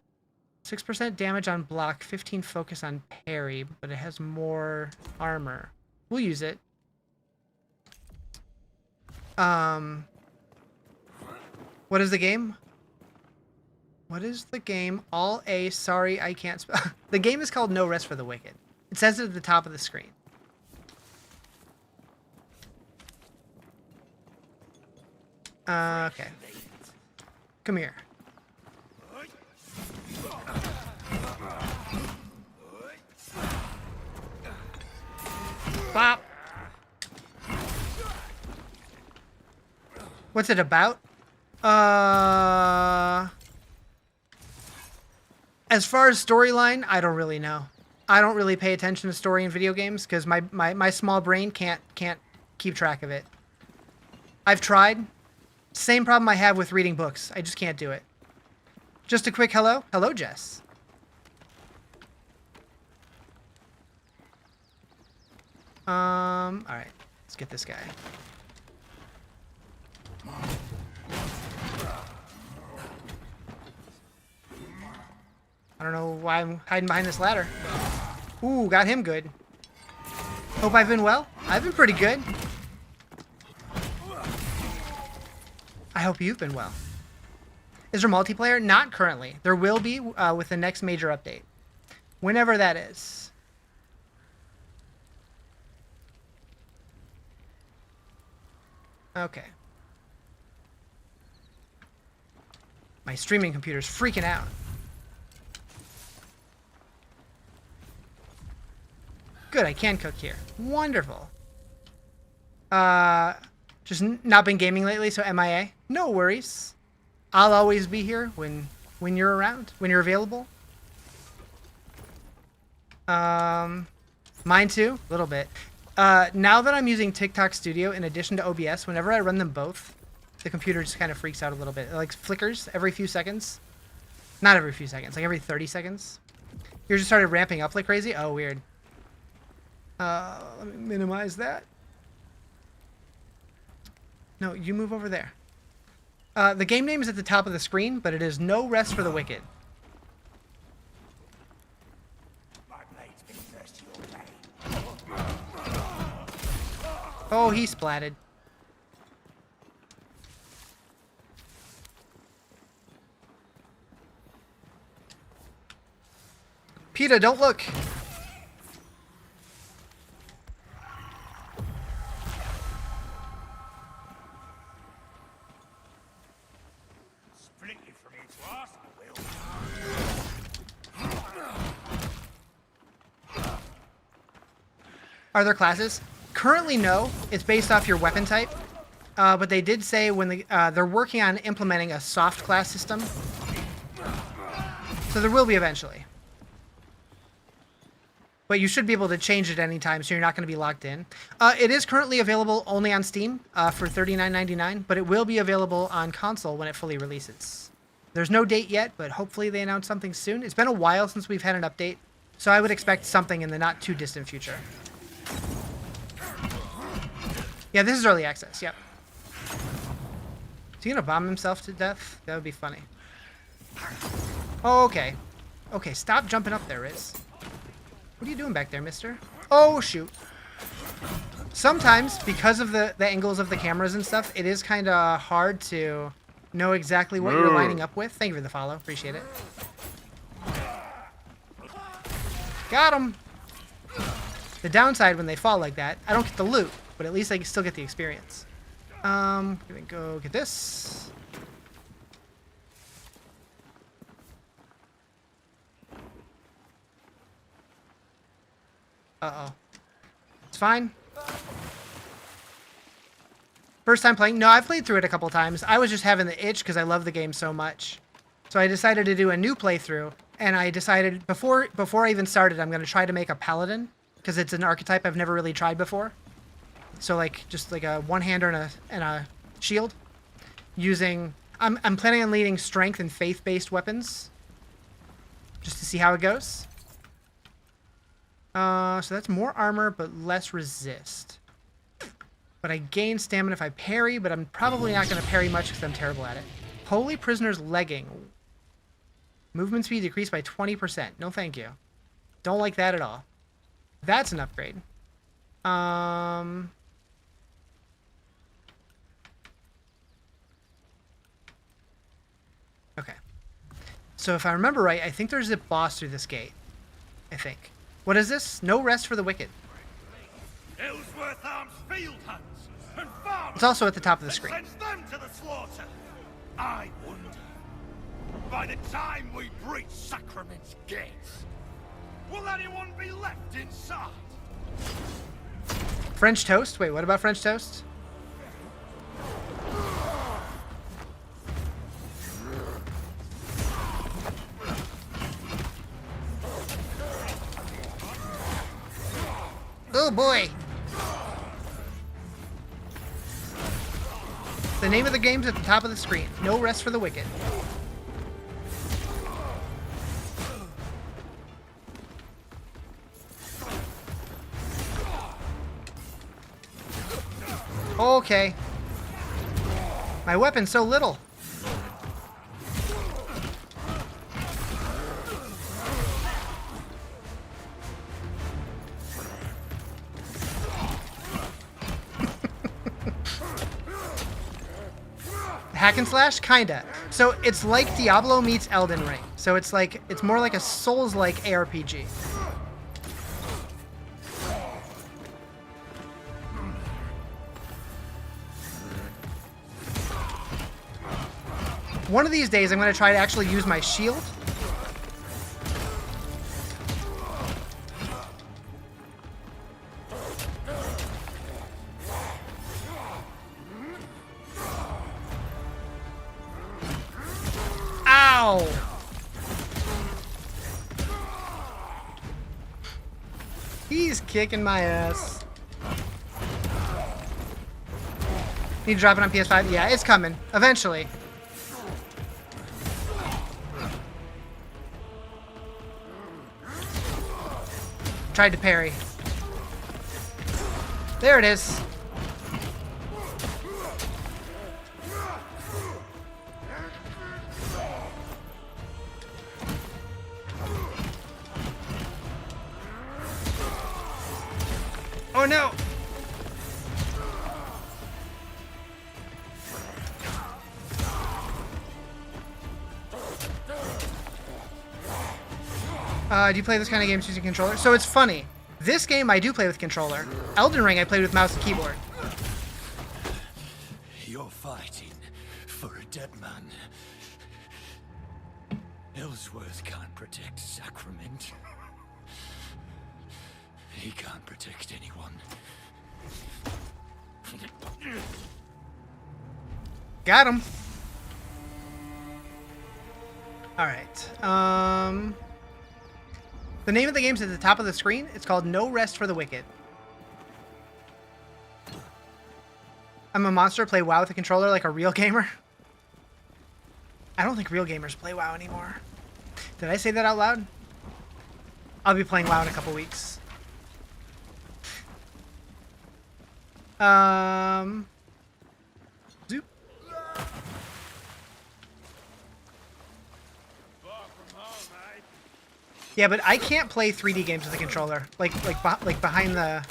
6% damage on block, 15 focus on parry, but it has more armor. We'll use it. What is the game? What is the game? All A, sorry, I can't spell. The game is called No Rest for the Wicked. It says it at the top of the screen. Okay. Come here. Bop. What's it about? As far as storyline, I don't really know. I don't really pay attention to story in video games because my small brain can't keep track of it. I've tried. Same problem I have with reading books. I just can't do it. Just a quick hello. Hello, Jess. All right. Let's get this guy. I don't know why I'm hiding behind this ladder. Ooh, got him good. Hope I've been well. I've been pretty good. I hope you've been well. Is there multiplayer? Not currently. There will be with the next major update. Whenever that is. Okay. My streaming computer's freaking out. Good, I can cook here. Wonderful. Just not been gaming lately, so MIA. No worries. I'll always be here when you're around, when you're available. Mine too, a little bit. Now that I'm using TikTok Studio in addition to OBS, whenever I run them both, the computer just kind of freaks out a little bit. It like flickers every few seconds. Not every few seconds, like every 30 seconds. Yours just started ramping up like crazy? Oh, weird. Let me minimize that. No, you move over there. The game name is at the top of the screen, but it is No Rest for the Wicked. Oh, he splatted. PETA, don't look. Split you from its last, I will. Are there classes? Currently, no. It's based off your weapon type. But they did say when they're working on implementing a soft class system. So there will be eventually. but you should be able to change it anytime, so you're not going to be locked in. It is currently available only on Steam for $39.99, but it will be available on console when it fully releases. There's no date yet, but hopefully they announce something soon. It's been a while since we've had an update, so I would expect something in the not too distant future. Yeah, this is early access, yep. Is he gonna bomb himself to death? That would be funny. Oh, okay. Okay, stop jumping up there, Riz. What are you doing back there, mister? Oh, shoot. Sometimes, because of the angles of the cameras and stuff, it is kind of hard to know exactly what you're lining up with. Thank you for the follow. Appreciate it. Got him. The downside when they fall like that, I don't get the loot, but at least I still get the experience. Gonna go get this. Uh-oh. It's fine. First time playing? No, I've played through it a couple times. I was just having the itch because I love the game so much. So I decided to do a new playthrough, and I decided before I even started, I'm going to try to make a Paladin because it's an archetype I've never really tried before. So like just like a one-hander and a shield. I'm planning on leading strength and faith-based weapons just to see how it goes. So that's more armor but less resist. But I gain stamina if I parry, but I'm probably not going to parry much because I'm terrible at it. Holy Prisoner's Legging. Movement speed decreased by 20%. No thank you. Don't like that at all. That's an upgrade. Okay. So if I remember right, I think there's a boss through this gate. I think. What is this? No rest for the wicked. Ellsworth arms field hunts and farmers. It's also at the top of the screen. Sends them to the slaughter. I wonder, by the time we breach Sacrament's gates, will anyone be left inside? French toast? Wait, what about French toast? Oh boy! The name of the game's at the top of the screen. No rest for the wicked. Okay. My weapon's so little. Hack and slash? Kinda. So it's like Diablo meets Elden Ring. So it's more like a Souls-like ARPG. One of these days I'm going to try to actually use my shield. Ow! He's kicking my ass. Need to drop it on PS5? Yeah, it's coming. Eventually. Tried to parry. There it is. Oh no! Do you play this kind of games using controller? So it's funny. This game I do play with controller. Elden Ring I played with mouse and keyboard. You're fighting for a dead man. Ellsworth can't protect Sacrament. He can't protect anyone. Got him. All right. The name of the game's at the top of the screen. It's called No Rest for the Wicked. I'm a monster. Play WoW with a controller like a real gamer. I don't think real gamers play WoW anymore. Did I say that out loud? I'll be playing WoW in a couple weeks. Zoop. Yeah, but I can't play 3D games with a controller. Like behind the,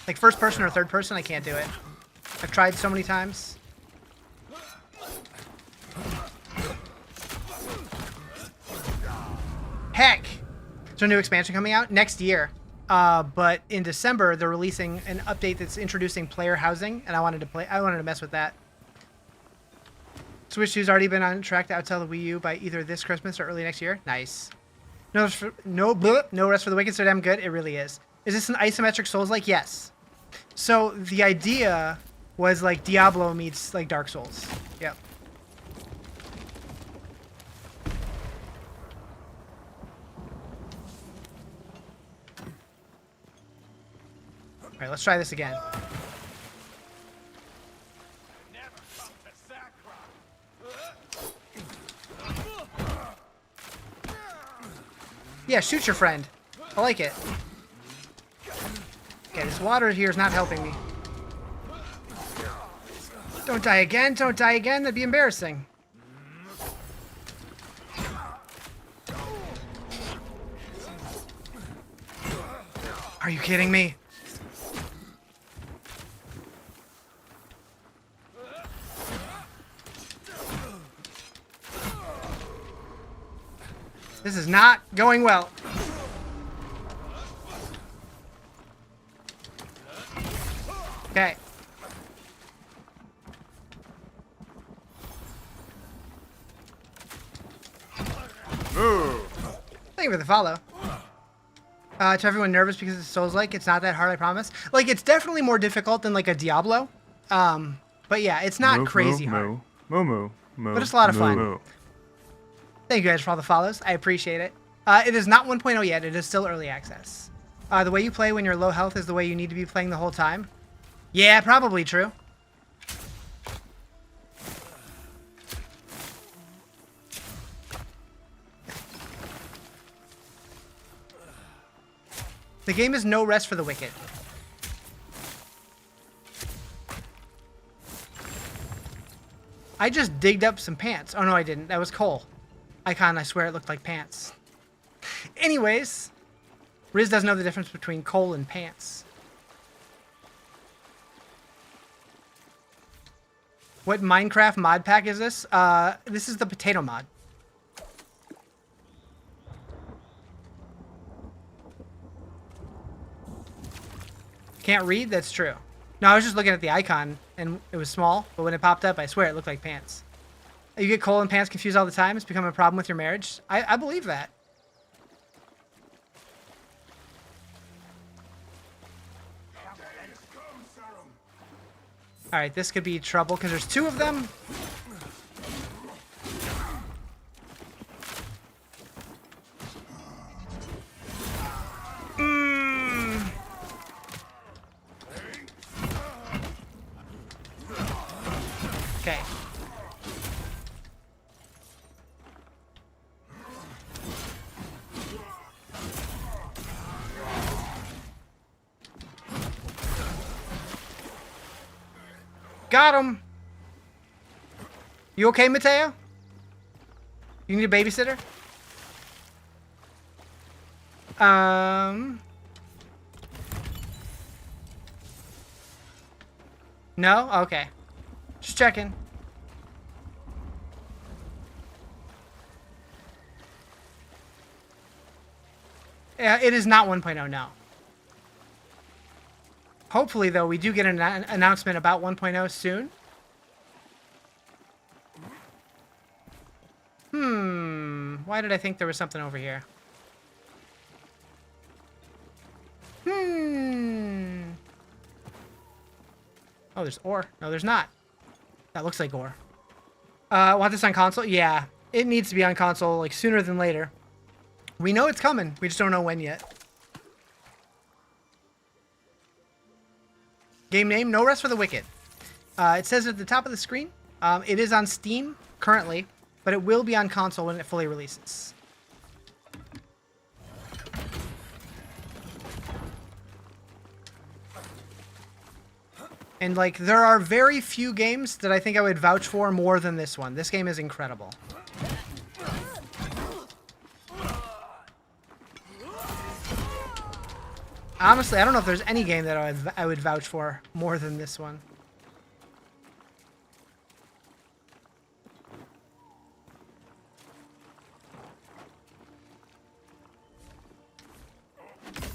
like first person or third person, I can't do it. I've tried so many times. Heck! There's a new expansion coming out next year. But in December, they're releasing an update that's introducing player housing, and I wanted to mess with that. Switch 2's already been on track to outsell the Wii U by either this Christmas or early next year. Nice. No Rest for the Wicked, so damn good. It really is. Is this an isometric Souls-like? Yes. So the idea was like Diablo meets like Dark Souls. Yep. All right, let's try this again. Yeah, shoot your friend. I like it. Okay, this water here is not helping me. Don't die again. Don't die again. That'd be embarrassing. Are you kidding me? This is not going well. Okay. Thank you for the follow. To everyone nervous because it's Souls-like, it's not that hard, I promise. Like, it's definitely more difficult than like a Diablo. But yeah, it's not crazy hard. But it's a lot of fun. Thank you guys for all the follows. I appreciate it. It is not 1.0 yet. It is still early access. The way you play when you're low health is the way you need to be playing the whole time. Yeah, probably true. The game is No Rest for the Wicked. I just digged up some pants. Oh no, I didn't. That was coal. Icon, I swear it looked like pants. Anyways, Riz doesn't know the difference between coal and pants. What Minecraft mod pack is this? This is the potato mod. Can't read? That's true. No, I was just looking at the icon, and it was small, but when it popped up, I swear it looked like pants. You get coal and pants confused all the time? It's become a problem with your marriage? I believe that. Alright, this could be trouble, because there's two of them. Okay. Got him. You okay, Mateo? You need a babysitter? No? Okay. Just checking. Yeah, it is not 1.0 now. Hopefully, though, we do get an announcement about 1.0 soon. Why did I think there was something over here? Oh, there's ore. No, there's not. That looks like ore. Want this on console? Yeah, it needs to be on console like sooner than later. We know it's coming. We just don't know when yet. Game name, No Rest for the Wicked. It says at the top of the screen. It is on Steam currently, but it will be on console when it fully releases. And like, there are very few games that I think I would vouch for more than this one. This game is incredible. Honestly, I don't know if there's any game that I would vouch for more than this one.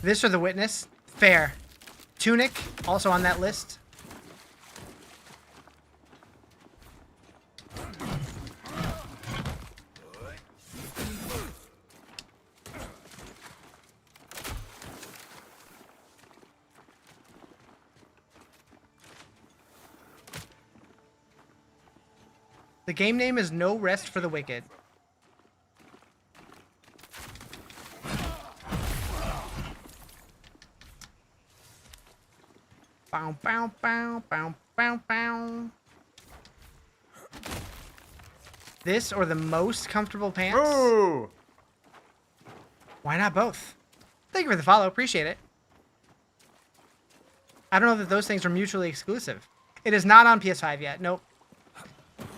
This or The Witness? Fair. Tunic, also on that list. The game name is No Rest for the Wicked. Bow, bow, bow, bow, bow, bow. This or the most comfortable pants? Ooh. Why not both? Thank you for the follow. Appreciate it. I don't know that those things are mutually exclusive. It is not on PS5 yet. Nope.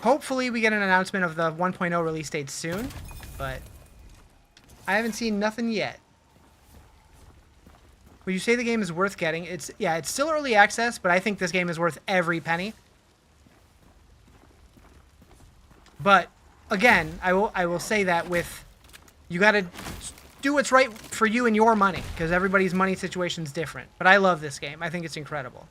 Hopefully we get an announcement of the 1.0 release date soon, but I haven't seen nothing yet. Would you say the game is worth getting? It's still early access, but I think this game is worth every penny. But again, I will say that with you got to do what's right for you and your money, because everybody's money situation is different. But I love this game. I think it's incredible.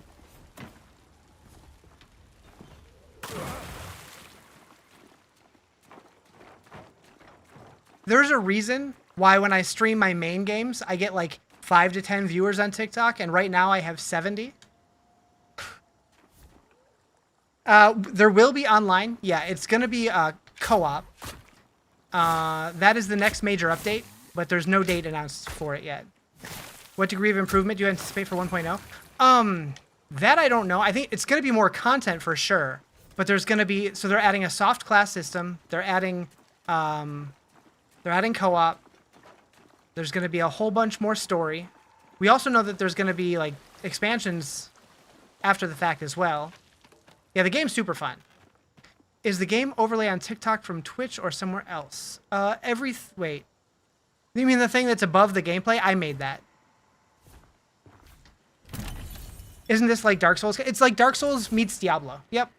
There's a reason why when I stream my main games, I get like 5 to 10 viewers on TikTok, and right now I have 70. There will be online. Yeah, it's going to be co-op. That is the next major update, but there's no date announced for it yet. What degree of improvement do you anticipate for 1.0? That I don't know. I think it's going to be more content for sure, but there's going to be, so they're adding a soft class system. They're adding co-op. There's going to be a whole bunch more story. We also know that there's going to be like expansions after the fact as well. Yeah, the game's super fun. Is the game overlay on TikTok from Twitch or somewhere else? Wait. You mean the thing that's above the gameplay? I made that. Isn't this like Dark Souls? It's like Dark Souls meets Diablo. Yep.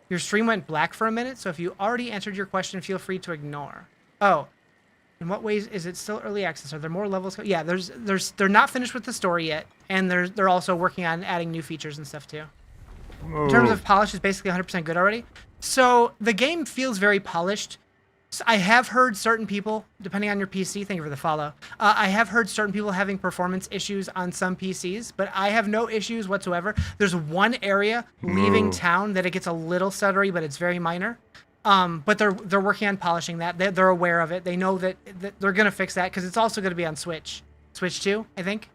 Your stream went black for a minute, so if you already answered your question, feel free to ignore. Oh. In what ways is it still early access? Are there more levels? Yeah, they're not finished with the story yet, and they're also working on adding new features and stuff too. In terms of polish, it's basically 100% good already. So the game feels very polished. So I have heard certain people, depending on your PC, thank you for the follow. I have heard certain people having performance issues on some PCs, but I have no issues whatsoever. There's one area leaving town that it gets a little stuttery, but it's very minor. But they're working on polishing that. They're aware of it. They know that they're gonna fix that because it's also gonna be on Switch 2, I think.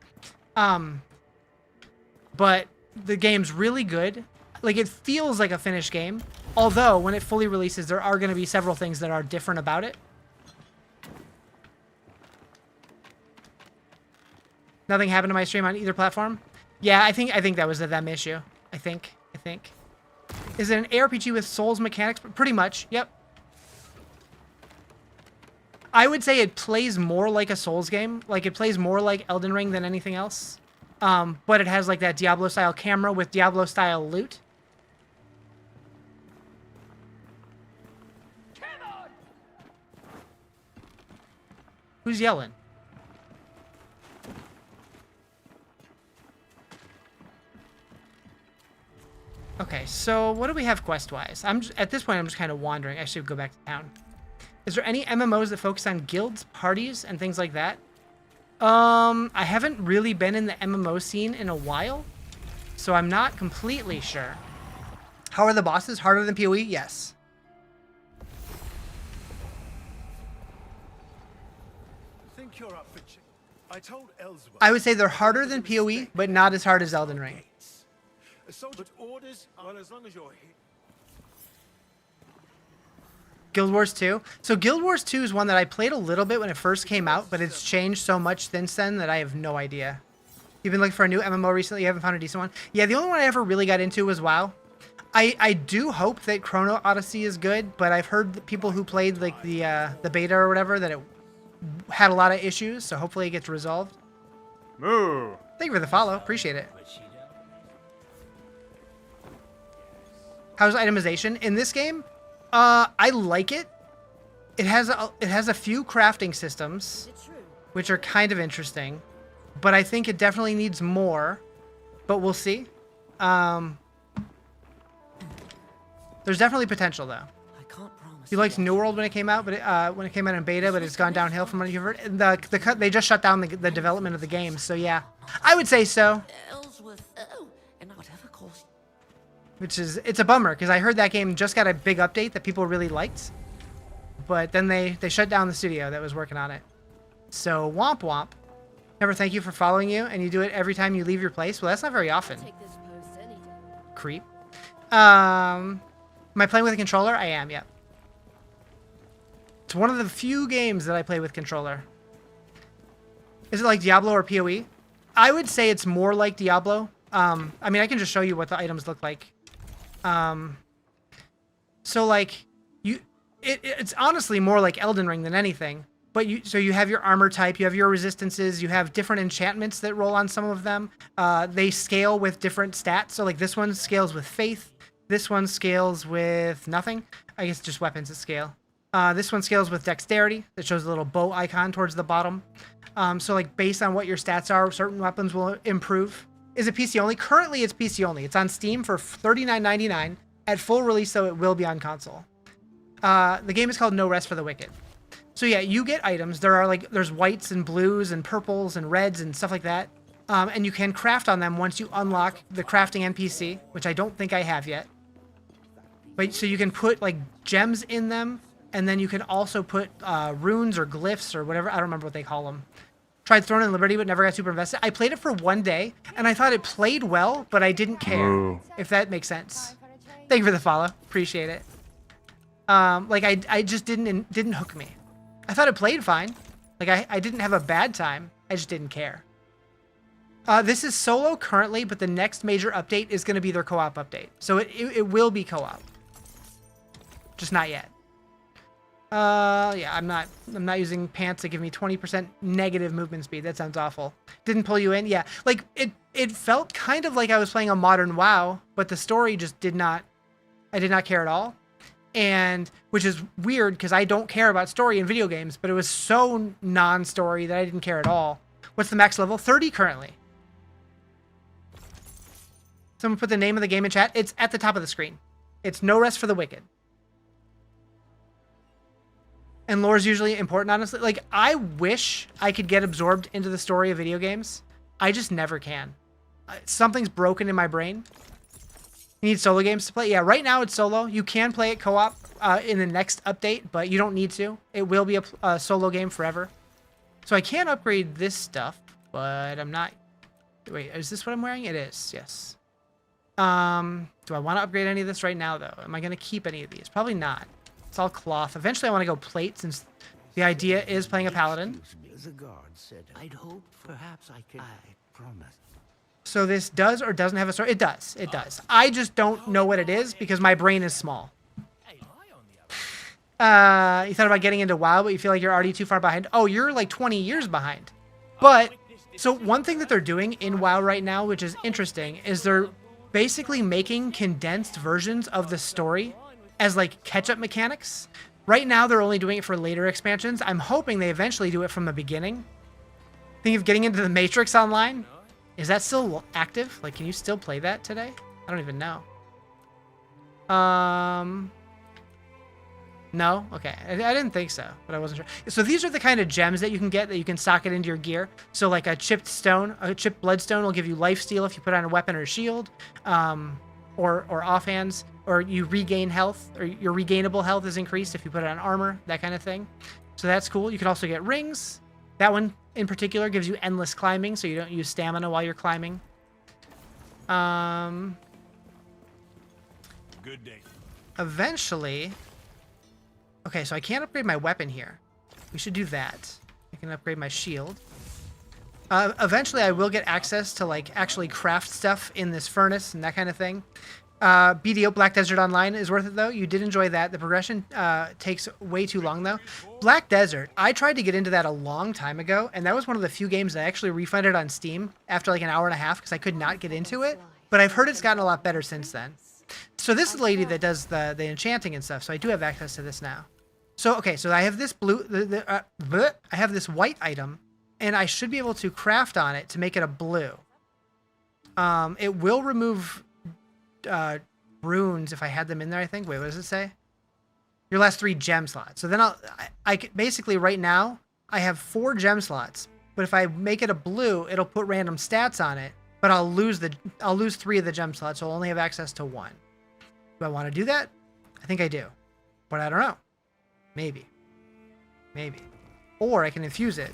But the game's really good. Like, it feels like a finished game. Although when it fully releases, there are gonna be several things that are different about it. Nothing happened to my stream on either platform. Yeah, I think that was a them issue. I think. Is it an ARPG with Souls mechanics? Pretty much, yep. I would say it plays more like a Souls game. Like, it plays more like Elden Ring than anything else. But it has, like, that Diablo-style camera with Diablo-style loot. Who's yelling? Okay, so what do we have quest-wise? At this point, I'm just kind of wandering. I should go back to town. Is there any MMOs that focus on guilds, parties, and things like that? I haven't really been in the MMO scene in a while, so I'm not completely sure. How are the bosses? Harder than PoE? Yes. think you're up for I told Ellsworth. I would say they're harder than PoE, but not as hard as Elden Ring. A soldier orders, well, as long as you're here. Guild Wars 2. So Guild Wars 2 is one that I played a little bit when it first came out, but it's changed so much since then that I have no idea. You've been looking for a new MMO recently? You haven't found a decent one? Yeah, the only one I ever really got into was WoW. I do hope that Chrono Odyssey is good, but I've heard that people who played like the beta or whatever that it had a lot of issues, so hopefully it gets resolved. Moo. Thank you for the follow. Appreciate it. How's itemization in this game? I like it. It has a few crafting systems, which are kind of interesting, but I think it definitely needs more. But we'll see. There's definitely potential though. I can't promise. You liked New World when it came out, but when it came out in beta, but it's gone downhill from what you've heard. They just shut down the development of the game, so yeah, I would say so. Ellsworth, oh, and whatever course. It's a bummer because I heard that game just got a big update that people really liked, but then they shut down the studio that was working on it. So womp womp. Never thank you for following you, and you do it every time you leave your place. Well, that's not very often. Creep. Am I playing with a controller? I am, yeah. It's one of the few games that I play with controller. Is it like Diablo or PoE? I would say it's more like Diablo. I mean, I can just show you what the items look like. So like it's honestly more like Elden Ring than anything. But you have your armor type, you have your resistances, you have different enchantments that roll on some of them. They scale with different stats. So like this one scales with faith. This one scales with nothing. I guess just weapons that scale. This one scales with dexterity. That shows a little bow icon towards the bottom. So like based on what your stats are, certain weapons will improve. Is it PC only? Currently it's PC only. It's on Steam for $39.99. At full release though, it will be on console. The game is called No Rest for the Wicked. So yeah, you get items. There's whites and blues and purples and reds and stuff like that. And you can craft on them once you unlock the crafting NPC, which I don't think I have yet. But so you can put like gems in them, and then you can also put runes or glyphs or whatever. I don't remember what they call them. Tried Throne and Liberty, but never got super invested. I played it for one day, and I thought it played well, but I didn't care. If that makes sense. Thank you for the follow. Appreciate it. Like I just didn't hook me. I thought it played fine. Like I didn't have a bad time. I just didn't care. This is solo currently, but the next major update is going to be their co-op update. So it will be co-op. Just not yet. Yeah, I'm not using pants to give me 20% negative movement speed. That sounds awful. Didn't pull you in? Yeah. Like it felt kind of like I was playing a modern WoW, but the story just I did not care at all. And which is weird because I don't care about story in video games, but it was so non-story that I didn't care at all. What's the max level? 30 currently. Someone put the name of the game in chat. It's at the top of the screen. It's No Rest for the Wicked. And lore is usually important, honestly. Like, I wish I could get absorbed into the story of video games. I just never can. Something's broken in my brain. You need solo games to play? Yeah, right now it's solo. You can play it co-op in the next update, but you don't need to. It will be a solo game forever. So I can upgrade this stuff, but I'm not... Wait, is this what I'm wearing? It is, yes. Do I want to upgrade any of this right now, though? Am I going to keep any of these? Probably not. It's all cloth. Eventually I want to go plate, since the idea is playing a paladin. The guard said I'd hope perhaps I could. I promise. So this does or doesn't have a story? It does. It does. I just don't know what it is because my brain is small. You thought about getting into WoW, but you feel like you're already too far behind. Oh, you're like 20 years behind. But, so one thing that they're doing in WoW right now, which is interesting, is they're basically making condensed versions of the story as like catch-up mechanics. Right now, they're only doing it for later expansions. I'm hoping they eventually do it from the beginning. Think of getting into the Matrix Online? Is that still active? Like, can you still play that today? I don't even know. No? Okay. I didn't think so, but I wasn't sure. So these are the kind of gems that you can get that you can socket into your gear. So like a chipped stone, a chipped bloodstone will give you lifesteal if you put on a weapon or shield, or offhands, or you regain health, or your regainable health is increased if you put it on armor, that kind of thing. So that's cool. You can also get rings. That one in particular gives you endless climbing, so you don't use stamina while you're climbing. Good day. Eventually... Okay, so I can't upgrade my weapon here. We should do that. I can upgrade my shield. Eventually, I will get access to, like, actually craft stuff in this furnace and that kind of thing. BDO Black Desert Online is worth it, though. You did enjoy that. The progression takes way too long, though. Black Desert, I tried to get into that a long time ago, and that was one of the few games that I actually refunded on Steam after, like, an hour and a half because I could not get into it. But I've heard it's gotten a lot better since then. So this is the lady that does the enchanting and stuff, so I do have access to this now. So, okay, so I have this I have this white item, and I should be able to craft on it to make it a blue. It will remove runes if I had them in there, I think. Wait, what does it say? Your last 3 gem slots. So then basically right now, I have 4 gem slots, but if I make it a blue, it'll put random stats on it, but I'll lose 3 of the gem slots, so I'll only have access to 1. Do I want to do that? I think I do, but I don't know. Maybe. Or I can infuse it.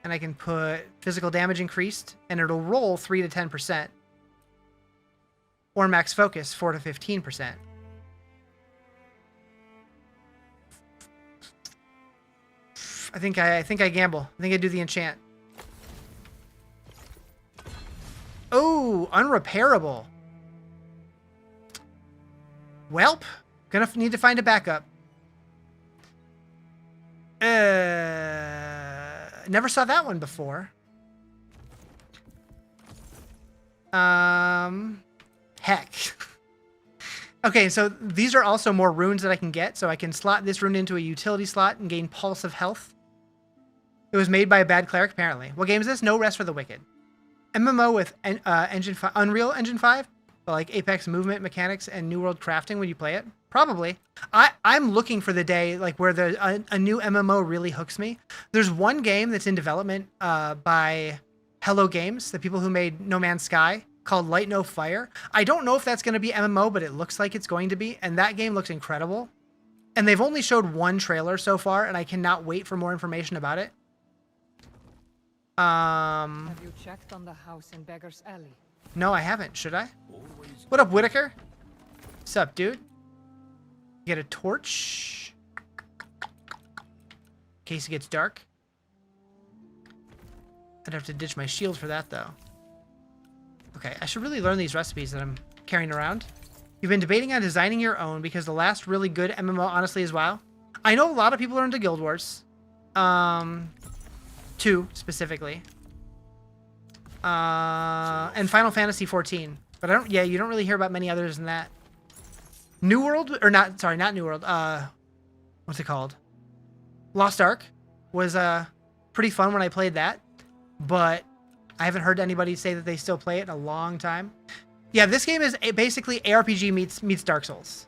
And I can put physical damage increased, and it'll roll 3 to 10%. Or max focus 4 to 15%. I think I gamble. I think I do the enchant. Oh, unrepairable. Welp. Gonna need to find a backup. Never saw that one before. Heck. Okay, so these are also more runes that I can get. So I can slot this rune into a utility slot and gain Pulse of Health. It was made by a bad cleric, apparently. What game is this? No Rest for the Wicked. MMO with Unreal Engine 5? Like Apex movement mechanics and New World crafting when you play it? Probably. I'm looking for the day like where a new MMO really hooks me. There's one game that's in development by Hello Games, the people who made No Man's Sky, called Light No Fire. I don't know if that's going to be MMO, but it looks like it's going to be, and that game looks incredible. And they've only showed 1 trailer so far, and I cannot wait for more information about it. Have you checked on the house in Beggar's Alley? No, I haven't. Should I? What up, Whitaker? What's up, dude? Get a torch. In case it gets dark. I'd have to ditch my shield for that, though. Okay, I should really learn these recipes that I'm carrying around. You've been debating on designing your own because the last really good MMO, honestly, is WoW. I know a lot of people are into Guild Wars. 2, specifically. And Final Fantasy 14. But you don't really hear about many others than that. New World, or not New World, what's it called? Lost Ark was, pretty fun when I played that, but I haven't heard anybody say that they still play it in a long time. Yeah, this game is basically ARPG meets Dark Souls.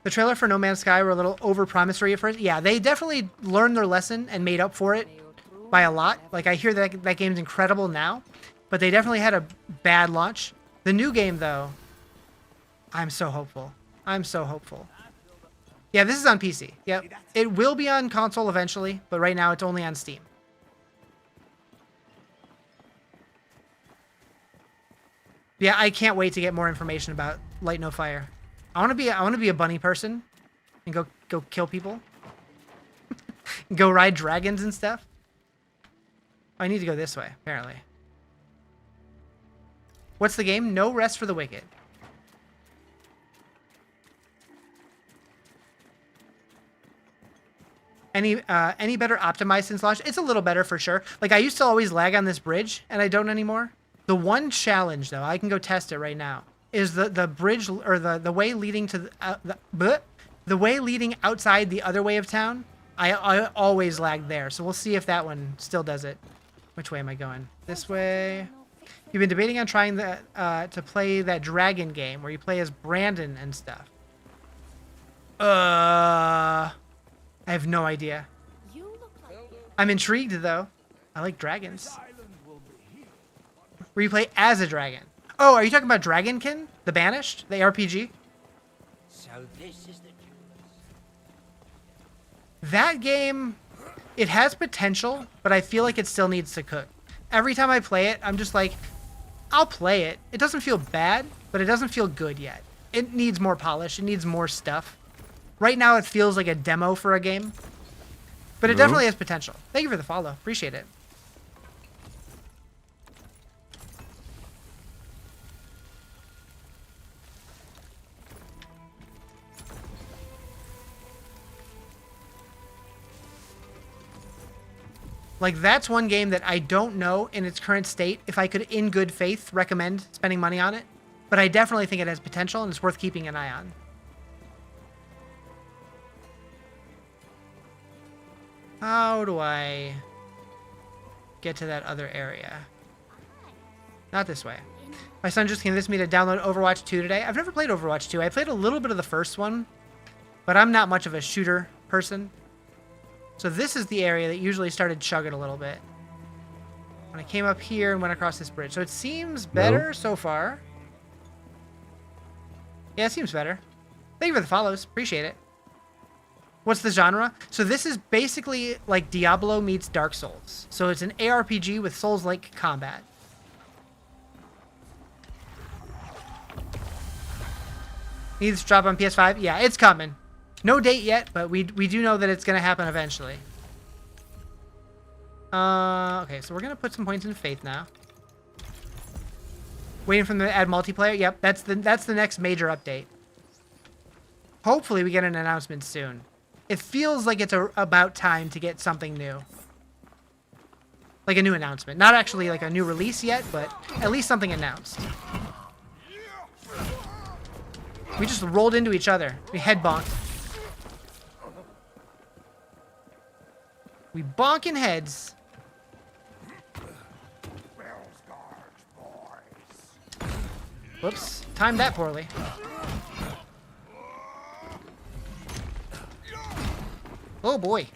The trailer for No Man's Sky were a little over-promissory at first. Yeah, they definitely learned their lesson and made up for it by a lot. Like, I hear that game's incredible now, but they definitely had a bad launch. The new game, though, I'm so hopeful. I'm so hopeful. Yeah, this is on PC. Yep. It will be on console eventually, but right now it's only on Steam. Yeah, I can't wait to get more information about Light No Fire. I want to be a bunny person and go kill people. Go ride dragons and stuff. I need to go this way, apparently. What's the game? No Rest for the Wicked. Any better optimized since launch? It's a little better for sure. Like, I used to always lag on this bridge, and I don't anymore. The one challenge, though, I can go test it right now, is the bridge, or the way leading to the way leading outside the other way of town. I always lagged there, so we'll see if that one still does it. Which way am I going? This way. You've been debating on trying to play that dragon game where you play as Brandon and stuff. I have no idea. I'm intrigued, though. I like dragons. Where you play as a dragon. Oh, are you talking about Dragonkin? The Banished? The RPG? So this is the That game... it has potential, but I feel like it still needs to cook. Every time I play it, I'm just like, I'll play it. It doesn't feel bad, but it doesn't feel good yet. It needs more polish. It needs more stuff. Right now, it feels like a demo for a game, but it definitely has potential. Thank you for the follow. Appreciate it. Like, that's one game that I don't know in its current state if I could, in good faith, recommend spending money on it. But I definitely think it has potential and it's worth keeping an eye on. How do I get to that other area? Not this way. My son just convinced me to download Overwatch 2 today. I've never played Overwatch 2. I played a little bit of the first one, but I'm not much of a shooter person. So this is the area that usually started chugging a little bit. When I came up here and went across this bridge. So it seems better so far. Yeah, it seems better. Thank you for the follows. Appreciate it. What's the genre? So this is basically like Diablo meets Dark Souls. So it's an ARPG with Souls-like combat. Needs to drop on PS5? Yeah, it's coming. No date yet, but we do know that it's going to happen eventually. Okay, so we're going to put some points in faith now. Waiting for them to add multiplayer? Yep, that's the next major update. Hopefully we get an announcement soon. It feels like it's about time to get something new. Like a new announcement. Not actually like a new release yet, but at least something announced. We just rolled into each other. We head bonked. We bonking heads. Whoops. Timed that poorly. Oh boy.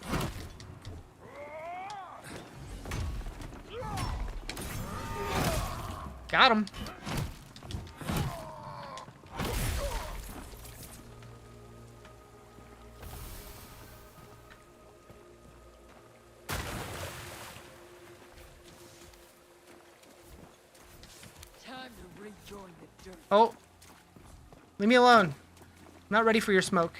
Got him. Oh. Leave me alone. I'm not ready for your smoke.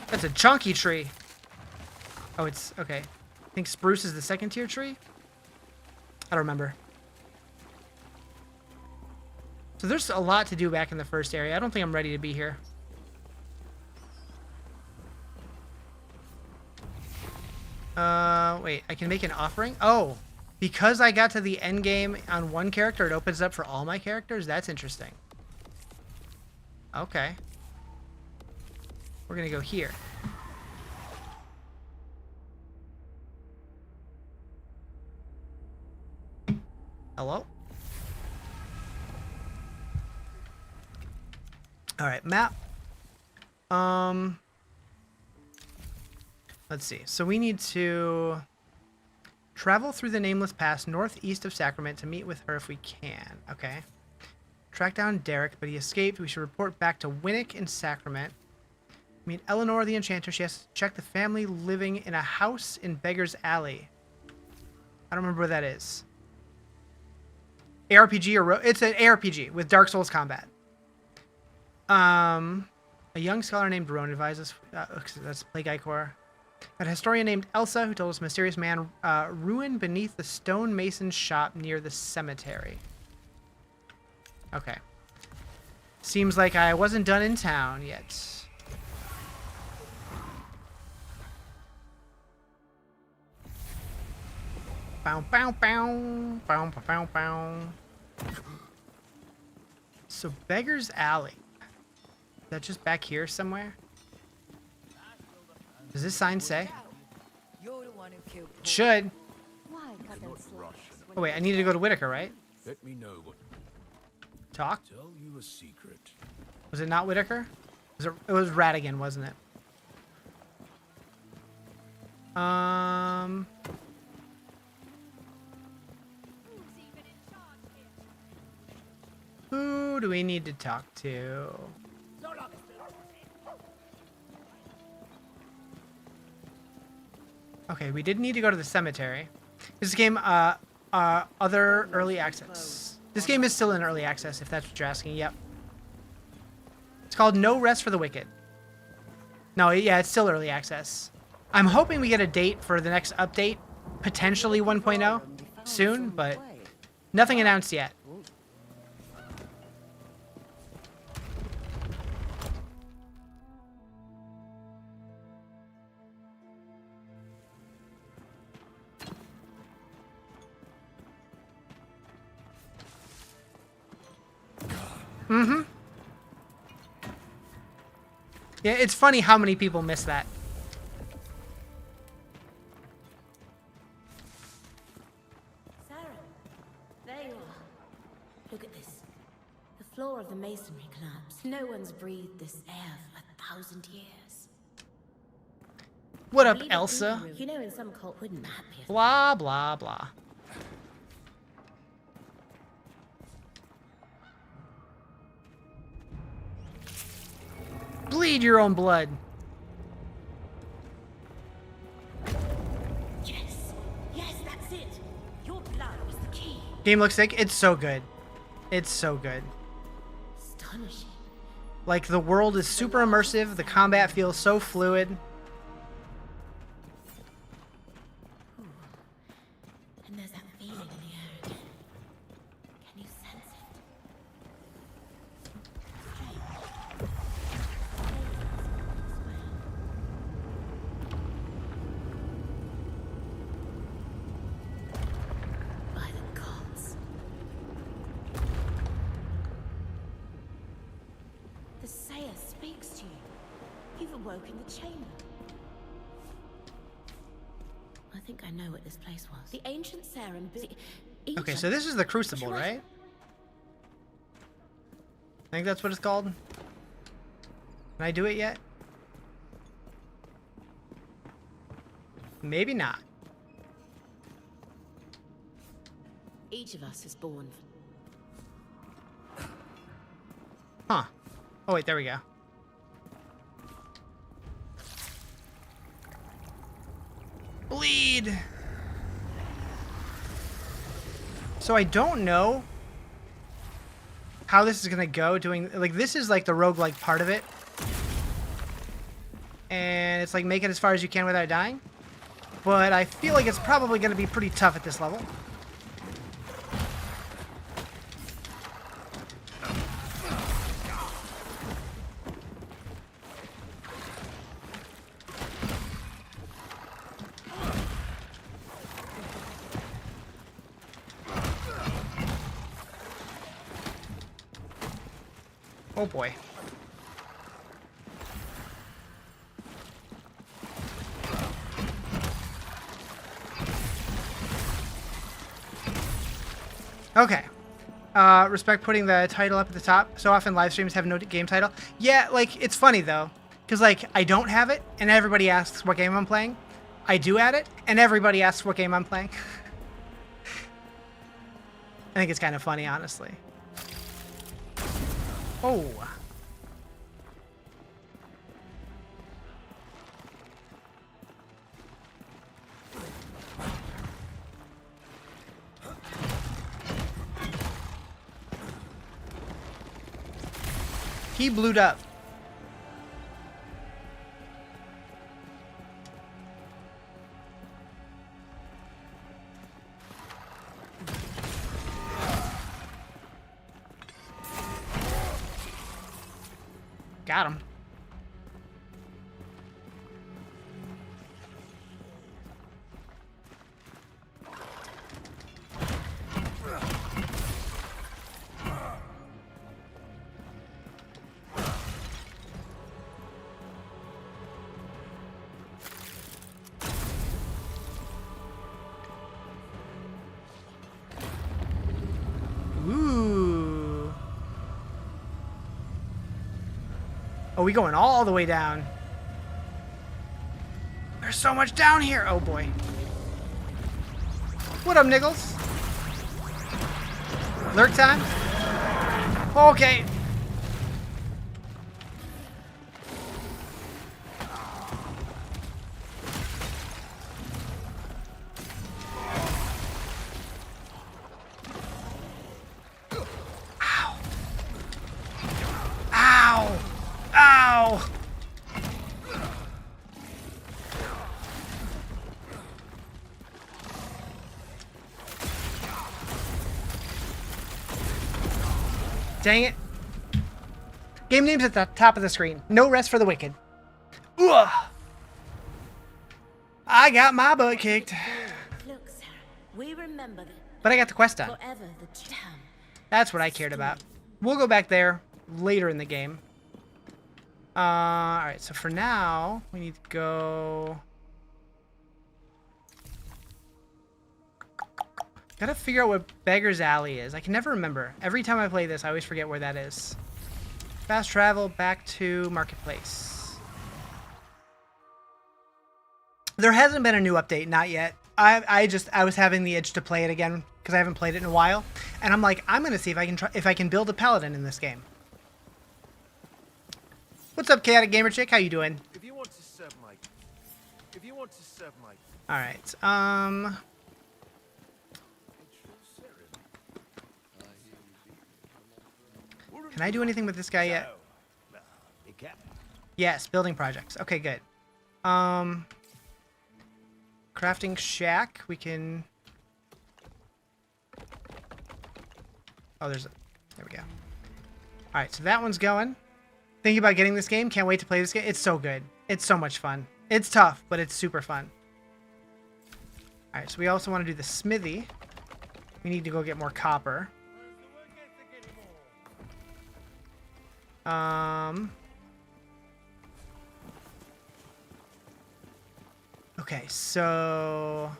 That's a chunky tree. Oh, it's... okay. I think spruce is the second tier tree? I don't remember. So there's a lot to do back in the first area. I don't think I'm ready to be here. Wait. I can make an offering? Oh. Because I got to the end game on one character, it opens up for all my characters? That's interesting. Okay. We're gonna go here. Hello? Alright, map. Let's see. So we need to travel through the Nameless Pass northeast of Sacrament to meet with her if we can. Okay. Track down Derek, but he escaped. We should report back to Winnick in Sacrament. Meet Eleanor the Enchanter. She has to check the family living in a house in Beggar's Alley. I don't remember where that is. ARPG or... it's an ARPG with Dark Souls combat. A young scholar named Rowan advises... that's Plague Icor. A historian named Elsa who told us a mysterious man ruined beneath the stonemason's shop near the cemetery. Okay. Seems like I wasn't done in town yet. Bow, bow, bow. Bow, bow, bow, bow. So, Beggar's Alley. Is that just back here somewhere? Does this sign say? It should. Oh, wait. I needed to go to Whitaker, right? Let me know what. Talk? Tell you a secret. Was it not Whitaker? It was Radigan, wasn't it? do we need to talk to? Okay, we did need to go to the cemetery. This game, other early access. This game is still in early access, if that's what you're asking. Yep. It's called No Rest for the Wicked. No, yeah, it's still early access. I'm hoping we get a date for the next update, potentially 1.0 soon, but nothing announced yet. Mm-hmm. Yeah, it's funny how many people miss that. Sarah, there you are. Look at this. The floor of the masonry collapsed. No one's breathed this air for 1,000 years. What up, Leave it Elsa? in the room. You know, in some cult wouldn't that be a Blah, blah, blah. Bleed your own blood. Yes! Yes, that's it! Your blood was the key. Game looks sick. It's so good. It's so good. Astonishing. Like, the world is super immersive. The combat feels so fluid. And there's that feeling in the air again. Can you sense it? By the gods. The Sayer speaks to you. You've awoken the chamber. I think I know what this place was. The ancient Saren Okay, so this is the Crucible, right? I think that's what it's called. Can I do it yet? Maybe not. Each of us is born. Huh. Oh, wait, there we go. Bleed! So I don't know how this is gonna go doing, like, this is like the roguelike part of it. And it's like, make it as far as you can without dying. But I feel like it's probably gonna be pretty tough at this level. Oh boy. Okay. Respect putting the title up at the top. So often live streams have no game title. Yeah, like, it's funny though. Because, like, I don't have it, and everybody asks what game I'm playing. I do add it, and everybody asks what game I'm playing. I think it's kind of funny, honestly. Oh. He blew up. Got him. Ooh. Oh, we going all the way down. There's so much down here. Oh boy. What up, Nichols? Lurk time? Okay. Ow. Ow. Ow. Dang it. Game name's at the top of the screen. No rest for the wicked. Ugh. I got my butt kicked. Look, Sarah, we remember that But I got the quest done. forever the town. That's what I cared about. We'll go back there later in the game. Alright, so for now, we need to go... Gotta figure out what Beggar's Alley is. I can never remember. Every time I play this, I always forget where that is. Fast travel back to Marketplace. There hasn't been a new update, not yet. I was having the itch to play it again because I haven't played it in a while, and I'm like, I'm gonna see if I can build a Paladin in this game. What's up, Chaotic Gamer Chick? How you doing? If you want to serve my... If you want to serve my... All right. Can I do anything with this guy yet? Yes, building projects. Okay, good. Crafting shack. We can... Oh, there we go. All right, so that one's going. Thinking about getting this game. Can't wait to play this game. It's so good. It's so much fun. It's tough, but it's super fun. All right, so we also want to do the smithy. We need to go get more copper. Okay, so...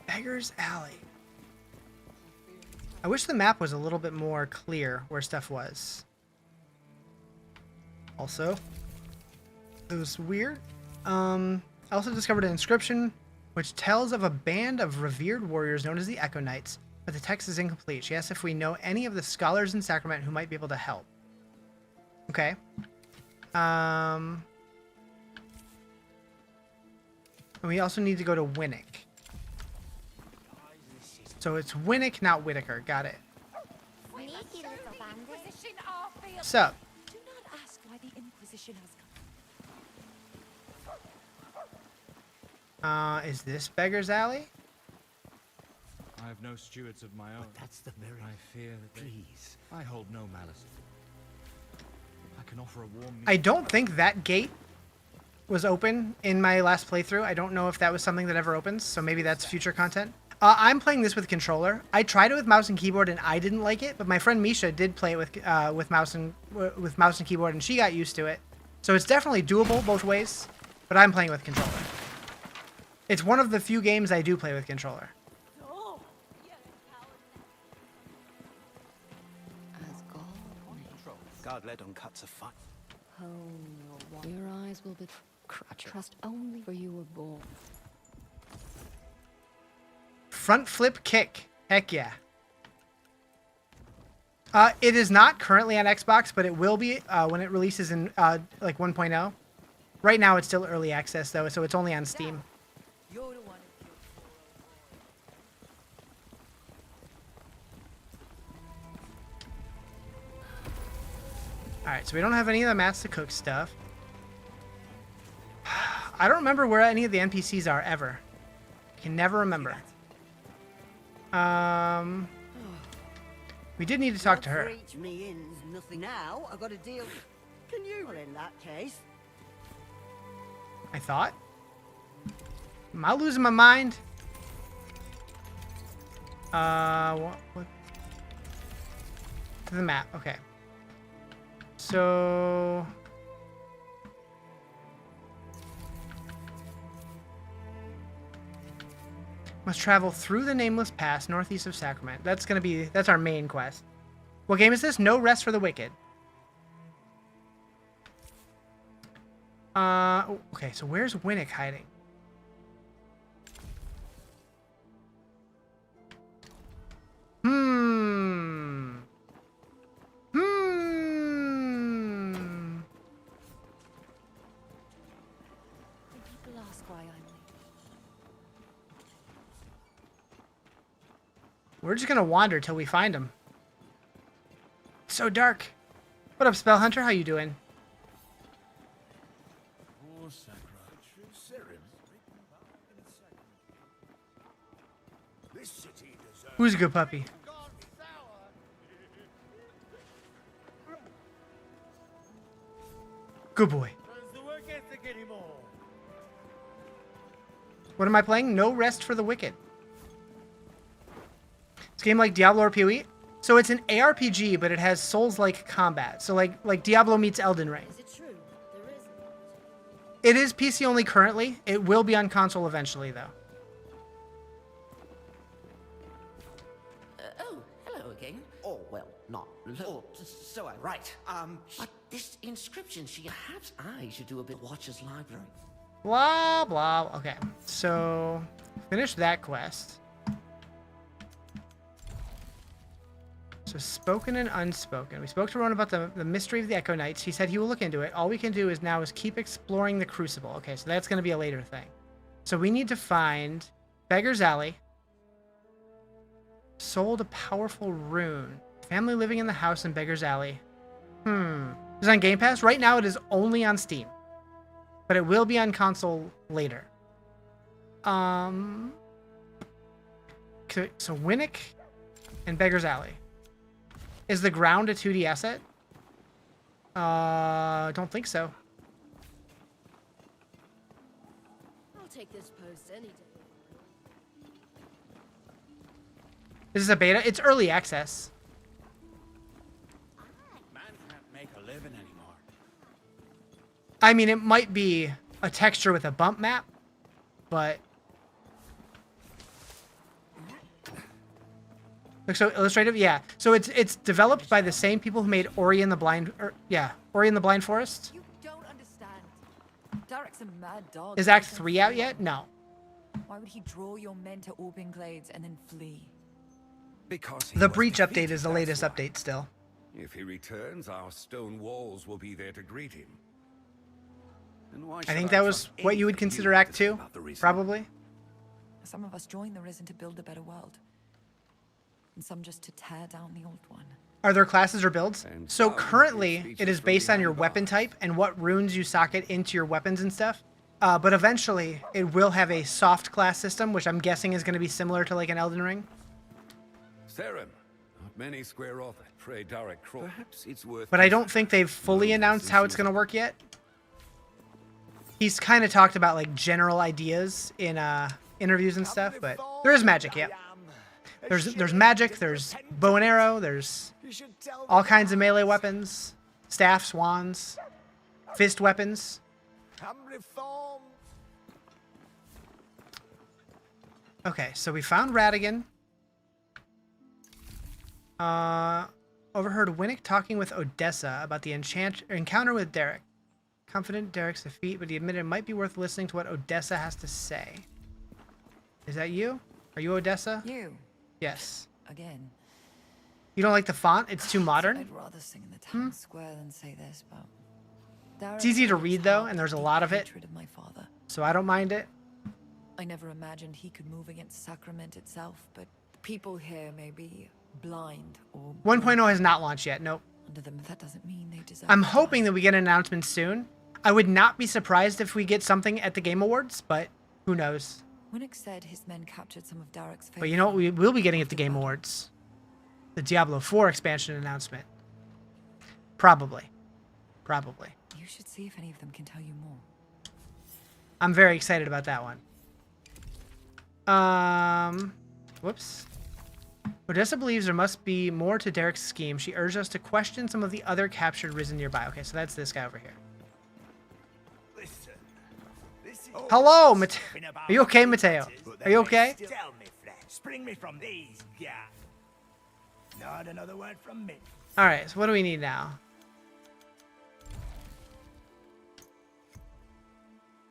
Beggar's Alley. I wish the map was a little bit more clear where stuff was. Also, it was weird. I also discovered an inscription which tells of a band of revered warriors known as the Echo Knights, but the text is incomplete. She asks if we know any of the scholars in Sacrament who might be able to help. Okay. And we also need to go to Winnick. So it's Winnick, not Whitaker. Got it. Sup? Do not ask why the Inquisition has come. Is this Beggar's Alley? I have no stewards of my own. But that's the very... I fear that Please. I hold no malice. I can offer a warm meal. I don't think that gate was open in my last playthrough. I don't know if that was something that ever opens, so maybe that's future content. I'm playing this with controller. I tried it with mouse and keyboard and I didn't like it, but my friend Misha did play it with mouse and keyboard and she got used to it. So it's definitely doable both ways, but I'm playing with controller. It's one of the few games I do play with controller. God led on cuts of fun. Your eyes will be trust only for you were born. Front flip kick. Heck yeah. It is not currently on Xbox, but it will be when it releases in like 1.0. Right now it's still early access though, so it's only on Steam. Alright, so we don't have any of the mats to cook stuff. I don't remember where any of the NPCs are ever. I can never remember. We did need to talk to her. Reach me in's nothing now. I've got a deal. Can you? Well, in that case. I thought. Am I losing my mind? What? To the map. Okay. So... Must travel through the Nameless Pass northeast of Sacrament. That's our main quest. What game is this? No Rest for the Wicked. Okay, so where's Winnick hiding? We're just gonna wander till we find him. It's so dark. What up, Spell Hunter? How you doing? Who's a good puppy? Good boy. What am I playing? No Rest for the Wicked. It's a game like Diablo or PoE. So it's an ARPG, but it has Souls-like combat. So like Diablo meets Elden Ring. Is it true? There is. It is PC only currently. It will be on console eventually, though. Oh, hello again. Oh, well, not. Oh, so I right. But this inscription, perhaps I should do a bit Watcher's Library. Blah, blah. Okay, so finish that quest. So spoken and unspoken. We spoke to Rowan about the mystery of the Echo Knights. He said he will look into it. All we can do now is keep exploring the Crucible. Okay, so that's going to be a later thing. So we need to find Beggar's Alley. Sold a powerful rune. Family living in the house in Beggar's Alley. It's on Game Pass. Right now it is only on Steam. But it will be on console later. So Winnick and Beggar's Alley. Is the ground a 2D asset? Don't think so. I'll take this post any day. This is a beta. It's early access. Man can't make a living anymore. I mean, it might be a texture with a bump map, but looks so illustrative. Yeah. So it's developed by the same people who made Ori and the Blind. Ori and the Blind Forest. You don't understand. Derek's a mad dog. Is Act 3 out yet? No. Why would he draw your men to open glades and then flee? Because The Breach update is the latest update still. if he returns, our stone walls will be there to greet him. And why I should think that was trust what you would anything consider have Act to say 2, about the Risen? probably. Some of us join the Risen to build a better world. And some just to tear down the old one. Are there classes or builds? And So some currently, is it is features based from on your behind weapon bars. type and what runes you socket into your weapons and stuff. But eventually, it will have a soft class system, which I'm guessing is going to be similar to like an Elden Ring. Saren, not many square off. Pray Darek Crawl. Perhaps it's worth. But I don't think they've fully announced how it's going to work yet. He's kind of talked about like general ideas in interviews and stuff, but there is magic, yeah. There's magic, there's bow and arrow, there's all kinds of melee weapons, staffs, wands, fist weapons. Okay, so we found Radigan. Overheard Winnick talking with Odessa about the encounter with Derek. Confident Derek's defeat, but he admitted it might be worth listening to what Odessa has to say. Is that you? Are you Odessa? You. Yes. Again. You don't like the font? It's too modern? I'd rather sing in the town square than say this, but It's easy to read, though, and there's a lot of it. Hatred of my father. So I don't mind it. I never imagined he could move against Sacrament itself, but people here may be blind or 1.0 has not launched yet. Nope. under them. That doesn't mean they deserve. I'm to hoping die. that we get an announcement soon. I would not be surprised if we get something at the Game Awards, but who knows? Winnick said his men captured some of Derek's. But you know what we will be getting at the Game Awards? The Diablo 4 expansion announcement. Probably. Probably. You should see if any of them can tell you more. I'm very excited about that one. Whoops. Odessa believes there must be more to Derek's scheme. She urged us to question some of the other captured Risen nearby. Okay, so that's this guy over here. Hello, Mateo. Are you okay, Mateo? Are you okay? Tell me, Flex. Spring me from these, yeah. Not another word from me. All right, so what do we need now?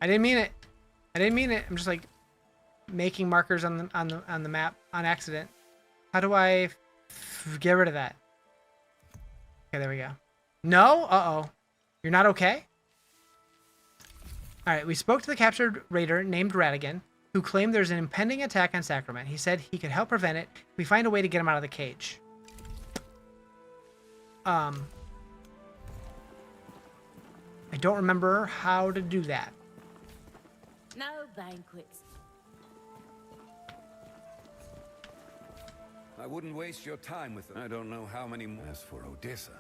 I didn't mean it. I didn't mean it. I'm just like making markers on the map on accident. How do I get rid of that? Okay, there we go. No? Uh-oh. You're not okay? All right, we spoke to the captured raider named Radigan. who claimed there's an impending attack on Sacrament. He said he could help prevent it if we find a way to get him out of the cage. I don't remember how to do that. No banquets. I wouldn't waste your time with them. I don't know how many more. As for Odessa.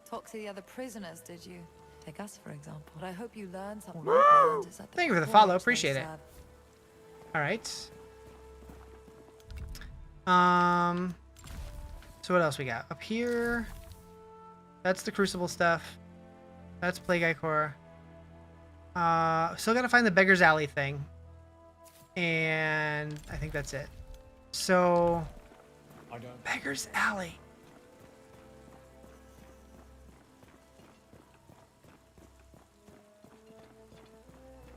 Talk to the other prisoners, did you? Take us, for example. But I hope you learned something. Thank you for the follow. Appreciate it. All right. So what else we got? Up here. That's the Crucible stuff. That's Plague Core. Still gotta find the Beggar's Alley thing. And I think that's it. So... Beggar's Alley.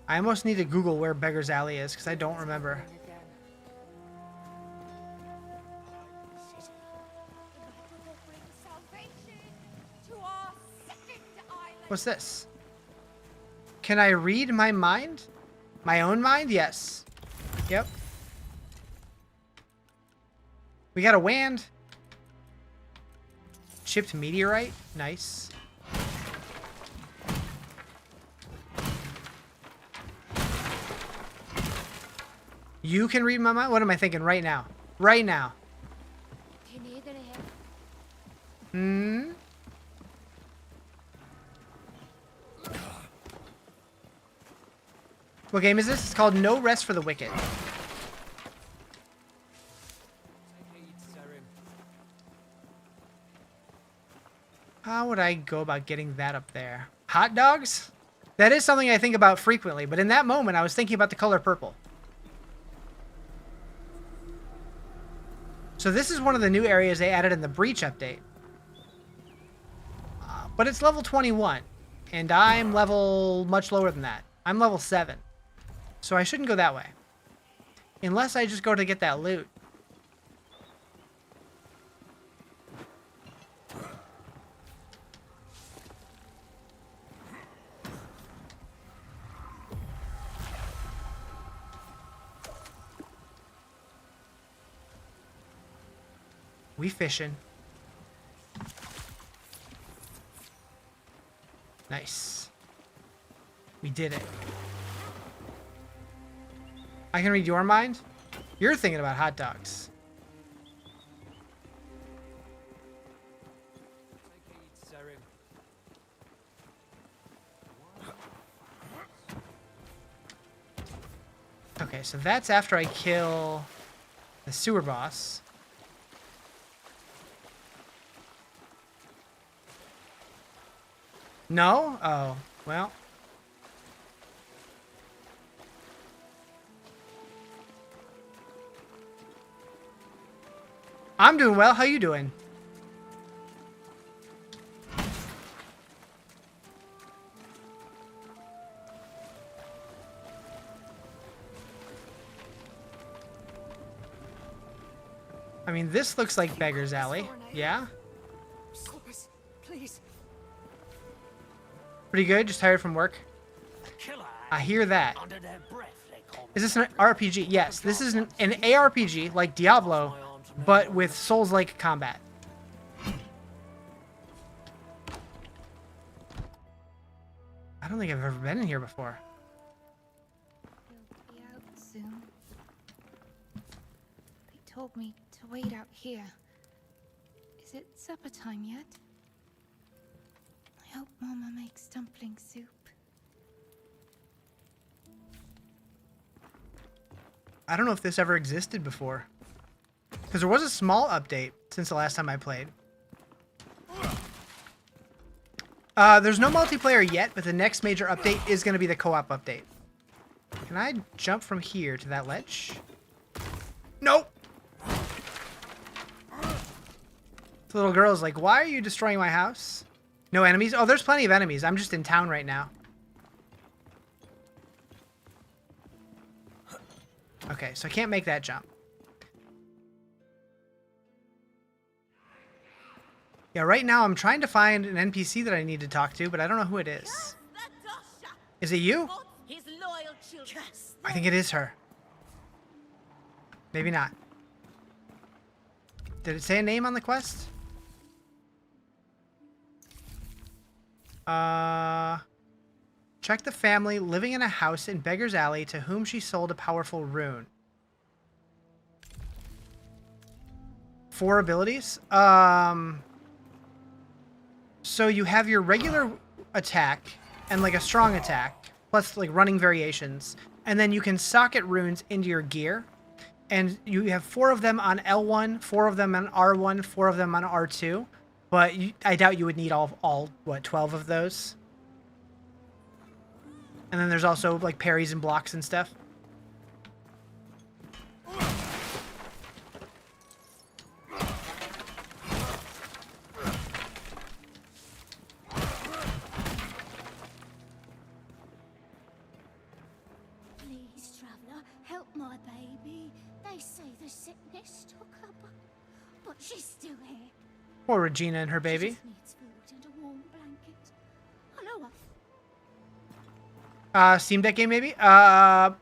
I almost need to Google where Beggar's Alley is, because I don't remember. What's this? Can I read my mind? My own mind? Yes. Yep. We got a wand. Chipped meteorite. Nice. You can read my mind? What am I thinking right now? Right now. Hmm? What game is this? It's called No Rest for the Wicked. How would I go about getting that up there? Hot dogs? That is something I think about frequently, but in that moment I was thinking about the color purple. So this is one of the new areas they added in the Breach update. But it's level 21, and I'm level much lower than that. I'm level 7. So I shouldn't go that way. Unless I just go to get that loot. We fishing. Nice. We did it. I can read your mind? You're thinking about hot dogs. Okay, so that's after I kill the sewer boss. No? Oh, well. I'm doing well. How you doing? I mean, this looks like Beggar's Alley. Yeah? Please. Pretty good? Just tired from work? I hear that. Is this an RPG? Yes, this is an ARPG like Diablo, but with Souls-like combat. I don't think I've ever been in here before. He'll be out soon. They told me to wait out here. Is it supper time yet? I hope Mama makes dumpling soup. I don't know if this ever existed before. Because there was a small update since the last time I played. There's no multiplayer yet, but the next major update is going to be the co-op update. Can I jump from here to that ledge? Nope! The little girl's like, why are you destroying my house? No enemies? Oh, there's plenty of enemies. I'm just in town right now. Okay, so I can't make that jump. Yeah, right now I'm trying to find an NPC that I need to talk to, but I don't know who it is. Is it you? vile children. I think it is her. Maybe not. Did it say a name on the quest? Check the family living in a house in Beggar's Alley to whom she sold a powerful rune. 4 abilities. So you have your regular attack and like a strong attack, plus like running variations, and then you can socket runes into your gear. And you have 4 of them on L1, 4 of them on R1, 4 of them on R2. But I doubt you would need all, what, 12 of those? And then there's also, like, parries and blocks and stuff. Please, traveler, help my baby. They say the sickness took her, but she's still here. Poor Regina and her baby. She just needs food and a warm blanket. I know Steam Deck game, maybe?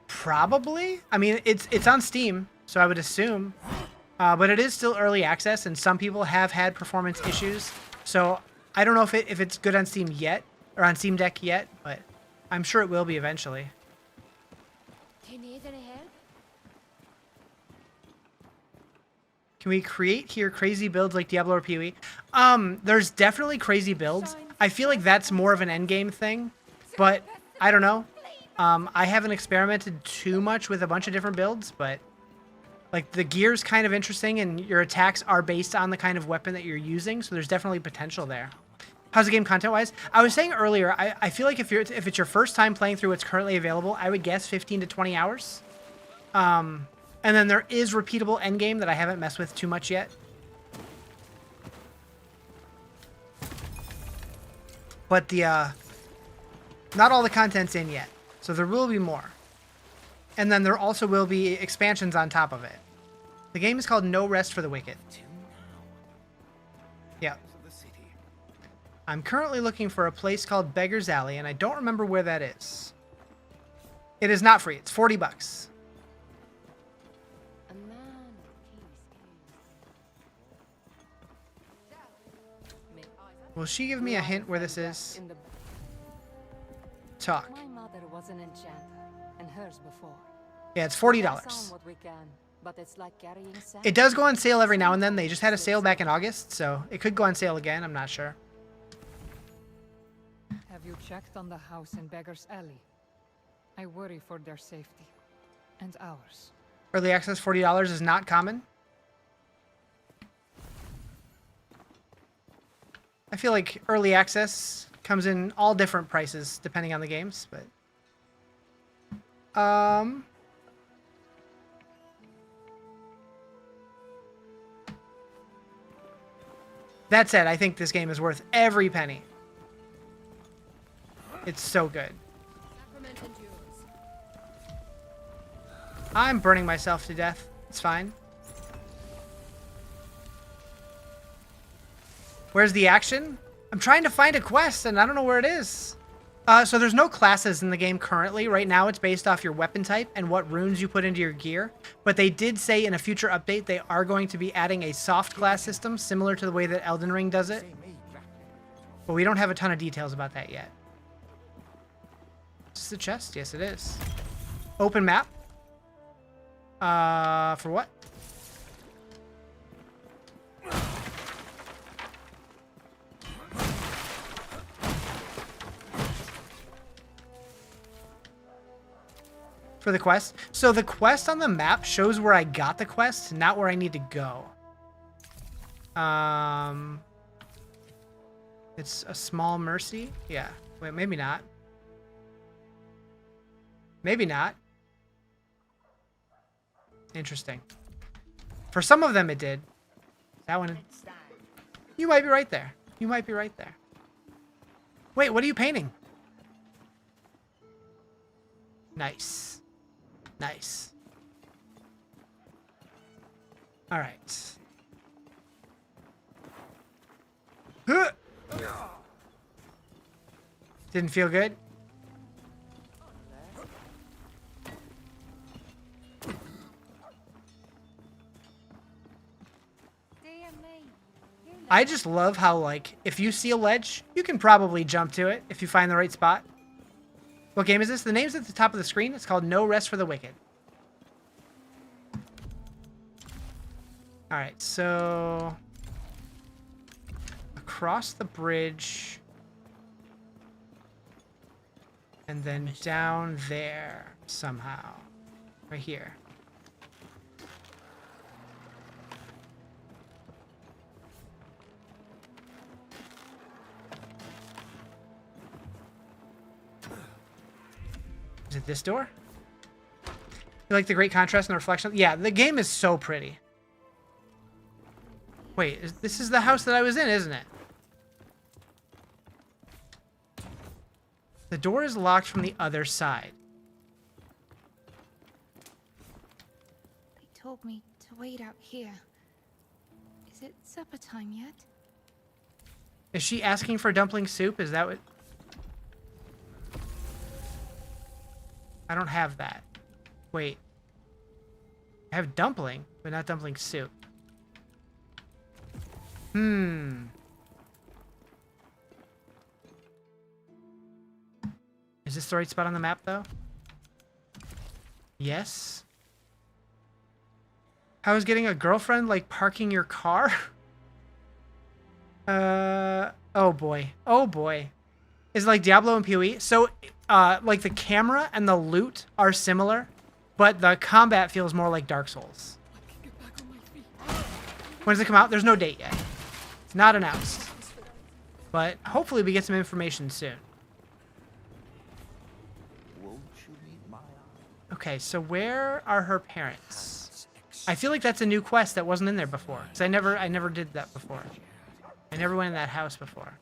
Probably. I mean, it's on Steam, so I would assume. But it is still early access, and some people have had performance issues. So I don't know if it's good on Steam yet, or on Steam Deck yet, but I'm sure it will be eventually. Do you need any help? Can we create here crazy builds like Diablo or PoE? There's definitely crazy builds. I feel like that's more of an endgame thing, but I don't know. I haven't experimented too much with a bunch of different builds, but like the gear's kind of interesting and your attacks are based on the kind of weapon that you're using, so there's definitely potential there. How's the game content-wise? I was saying earlier, I feel like if it's your first time playing through what's currently available, I would guess 15 to 20 hours. And then there is repeatable endgame that I haven't messed with too much yet. But not all the content's in yet, so there will be more. And then there also will be expansions on top of it. The game is called No Rest for the Wicked. Yeah. I'm currently looking for a place called Beggar's Alley, and I don't remember where that is. It is not free. It's $40. Will she give me a hint where this is? Talk. My mother was an enchanter, and hers before. Yeah, it's $40. What we can, but it's like carrying sand. It does go on sale every now and then. They just had a sale back in August, so it could go on sale again. I'm not sure. Have you checked on the house in Beggar's Alley? I worry for their safety. And ours. Early access $40 is not common. I feel like early access comes in all different prices depending on the games, but that said, I think this game is worth every penny. It's so good. I'm burning myself to death. It's fine. Where's the action? I'm trying to find a quest, and I don't know where it is. So there's no classes in the game currently. Right now, it's based off your weapon type and what runes you put into your gear. But they did say in a future update they are going to be adding a soft class system, similar to the way that Elden Ring does it. But we don't have a ton of details about that yet. Is this a chest? Yes, it is. Open map. For what? For the quest. So the quest on the map shows where I got the quest, not where I need to go. It's a small mercy. Yeah. Wait, maybe not. Maybe not. Interesting. For some of them it did. That one. You might be right there. You might be right there. Wait, what are you painting? Nice. Nice. All right. Didn't feel good? I just love how, like, if you see a ledge, you can probably jump to it if you find the right spot. What game is this? The name's at the top of the screen. It's called No Rest for the Wicked. Alright, so... across the bridge... and then down there, somehow. Right here. Is it this door? You like the great contrast and the reflection? Yeah, the game is so pretty. Wait, this is the house that I was in, isn't it? The door is locked from the other side. They told me to wait out here. Is it supper time yet? Is she asking for dumpling soup? Is that what... I don't have that. Wait. I have dumpling, but not dumpling soup. Is this the right spot on the map, though? Yes. How is getting a girlfriend like parking your car? Oh boy. Oh boy. Is it like Diablo and PoE? So, like the camera and the loot are similar, but the combat feels more like Dark Souls. When does it come out? There's no date yet. It's not announced. But hopefully we get some information soon. Okay, so where are her parents? I feel like that's a new quest that wasn't in there before. Because I never did that before. I never went in that house before.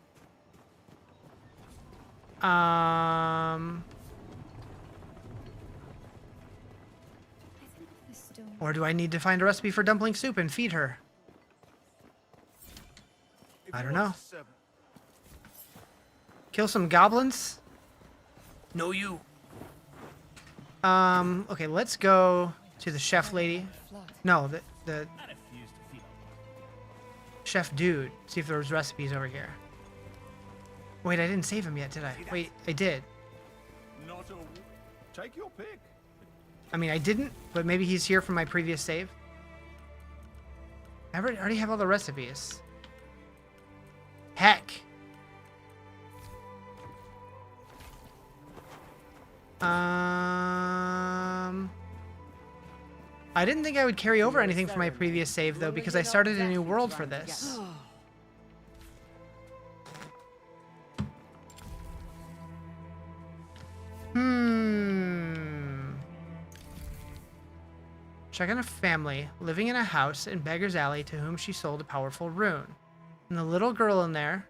Or do I need to find a recipe for dumpling soup and feed her? I don't know. Kill some goblins? No, you. Okay, let's go to the chef lady. No, the chef dude. See if there's recipes over here. Wait, I didn't save him yet, did I? Wait, I did. Take your pick. I mean, I didn't, but maybe he's here from my previous save. I already have all the recipes. Heck. I didn't think I would carry over anything from my previous save, though, because I started a new world for this. Check on a family living in a house in Beggar's Alley to whom she sold a powerful rune. And the little girl in there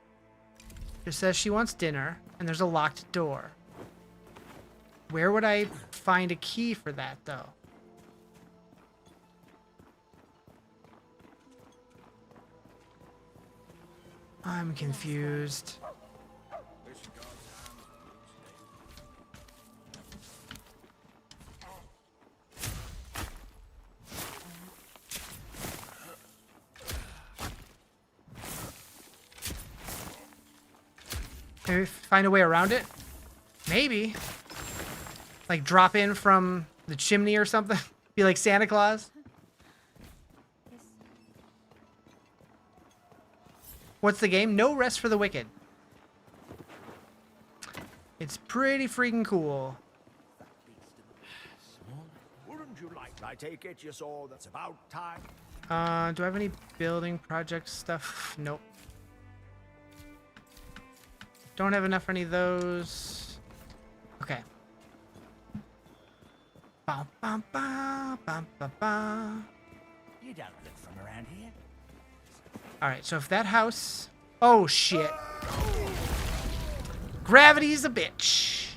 just says she wants dinner, and there's a locked door. Where would I find a key for that, though? I'm confused. Maybe find a way around it? Maybe. Like drop in from the chimney or something? Be like Santa Claus? What's the game? No Rest for the Wicked. It's pretty freaking cool. Wouldn't you like? I take it you saw that's about time. Do I have any building project stuff? Nope. Don't have enough for any of those. Okay. Bum, bum, bum, bum, bum, bum. You don't look from around here. Alright, so if that house... Oh, shit. Gravity's a bitch.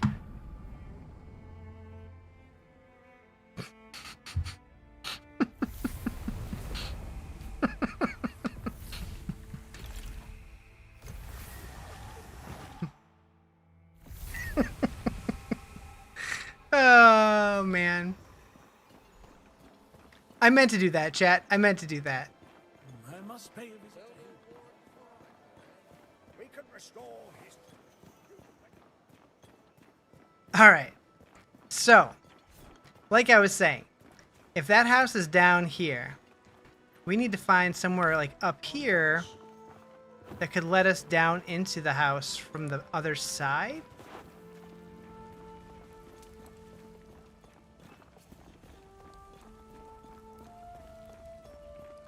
Oh, man. I meant to do that, chat. I meant to do that. I must pay a visit. Alright. So, like I was saying, if that house is down here, we need to find somewhere like up here that could let us down into the house from the other side.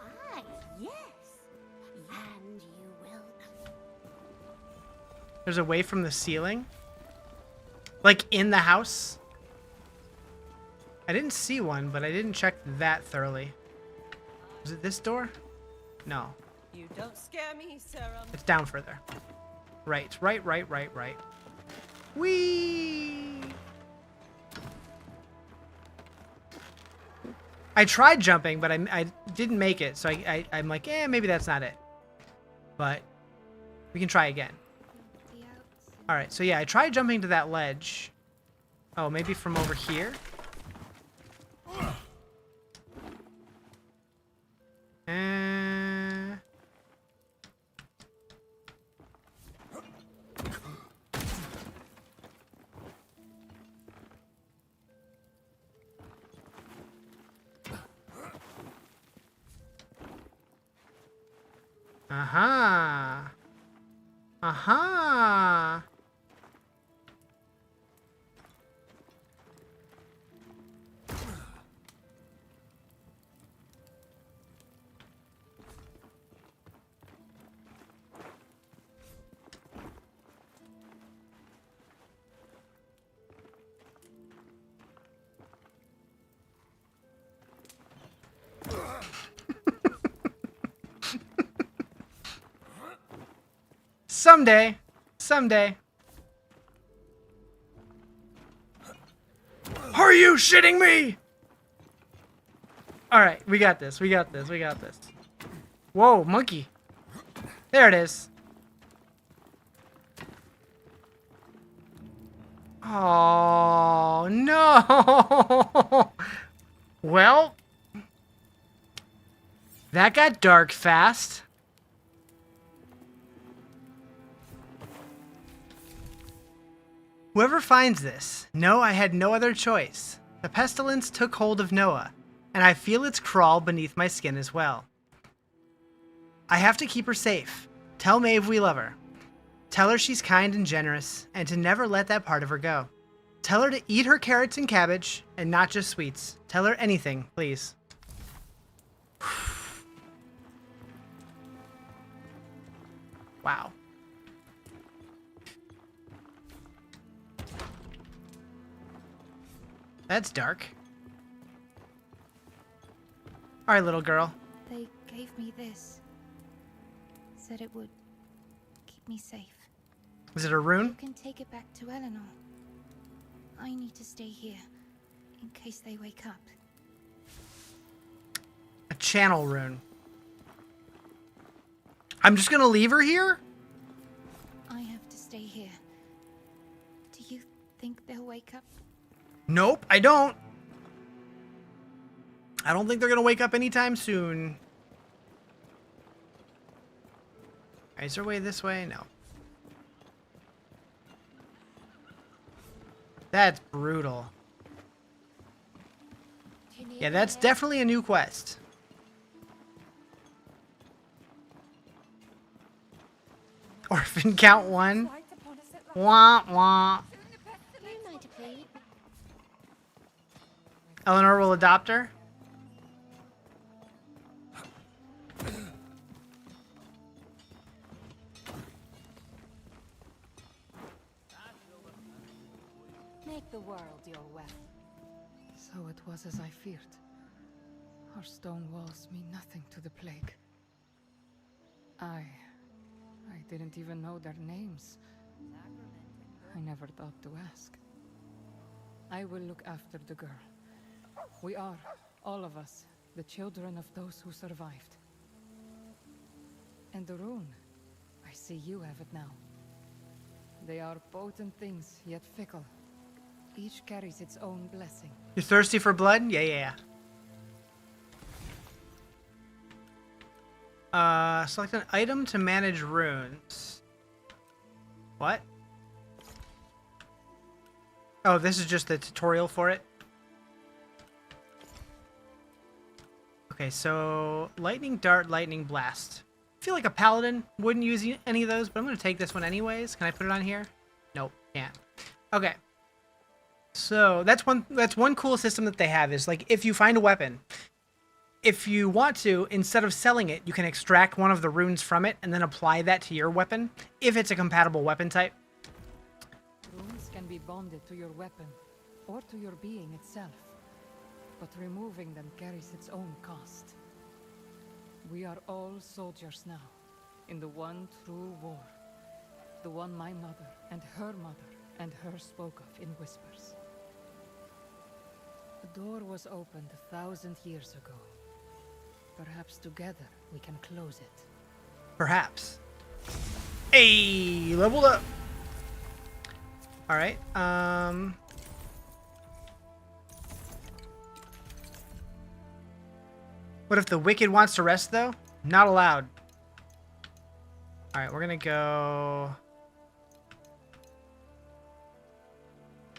Ah, yes. And you will. There's a way from the ceiling? Like in the house? I didn't see one, but I didn't check that thoroughly. Is it this door? No. You don't scare me, Sarah. It's down further. Right. Whee! I tried jumping, but I didn't make it, so I'm like, maybe that's not it. But we can try again. Alright, so yeah, I tried jumping to that ledge. Oh, maybe from over here? Aha. Aha. Someday. Someday. Are you shitting me? Alright, we got this. We got this. We got this. Whoa, monkey. There it is. Oh, no. Well, that got dark fast. Whoever finds this, know I had no other choice. The pestilence took hold of Noah, and I feel its crawl beneath my skin as well. I have to keep her safe. Tell Maeve we love her. Tell her she's kind and generous, and to never let that part of her go. Tell her to eat her carrots and cabbage, and not just sweets. Tell her anything, please. Wow. That's dark. All right, little girl. They gave me this. Said it would keep me safe. Is it a rune? You can take it back to Eleanor. I need to stay here in case they wake up. A channel rune. I'm just gonna leave her here? I have to stay here. Do you think they'll wake up? Nope, I don't. I don't think they're gonna wake up anytime soon. Is there a way this way? No. That's brutal. Yeah, that's definitely a new quest. Orphan count 1. Wah wah. Eleanor will adopt her. Make the world your wealth. So it was as I feared. Our stone walls mean nothing to the plague. I didn't even know their names. I never thought to ask. I will look after the girl. We are, all of us, the children of those who survived. And the rune, I see you have it now. They are potent things, yet fickle. Each carries its own blessing. You thirsty for blood? Yeah. Select an item to manage runes. What? Oh, this is just the tutorial for it. Okay, so lightning dart, lightning blast. I feel like a paladin wouldn't use any of those, but I'm going to take this one anyways. Can I put it on here? Nope, can't. Okay. So that's one cool system that they have is like if you find a weapon, if you want to, instead of selling it, you can extract one of the runes from it and then apply that to your weapon if it's a compatible weapon type. Runes can be bonded to your weapon or to your being itself, but removing them carries its own cost. We are all soldiers now, in the one true war. The one my mother and her spoke of in whispers. The door was opened 1,000 years ago. Perhaps together we can close it. Perhaps. Hey, leveled up. All right. What if the wicked wants to rest though? Not allowed. All right, we're gonna go.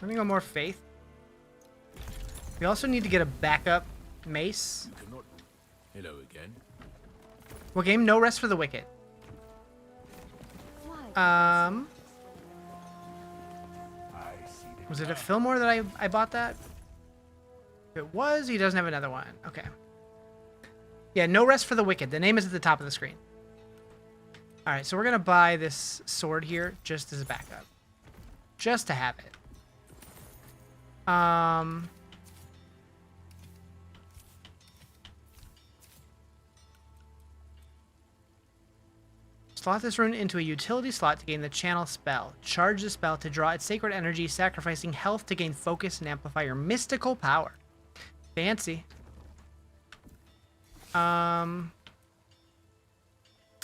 We're gonna go more faith. We also need to get a backup mace. Hello again. What game? No rest for the wicked. Was it at Fillmore that I bought that? If it was, he doesn't have another one. Okay. Yeah, no rest for the wicked. The name is at the top of the screen. All right, so we're gonna buy this sword here just as a backup, just to have it. Slot this rune into a utility slot to gain the channel spell. Charge the spell to draw its sacred energy, sacrificing health to gain focus and amplify your mystical power. Fancy. How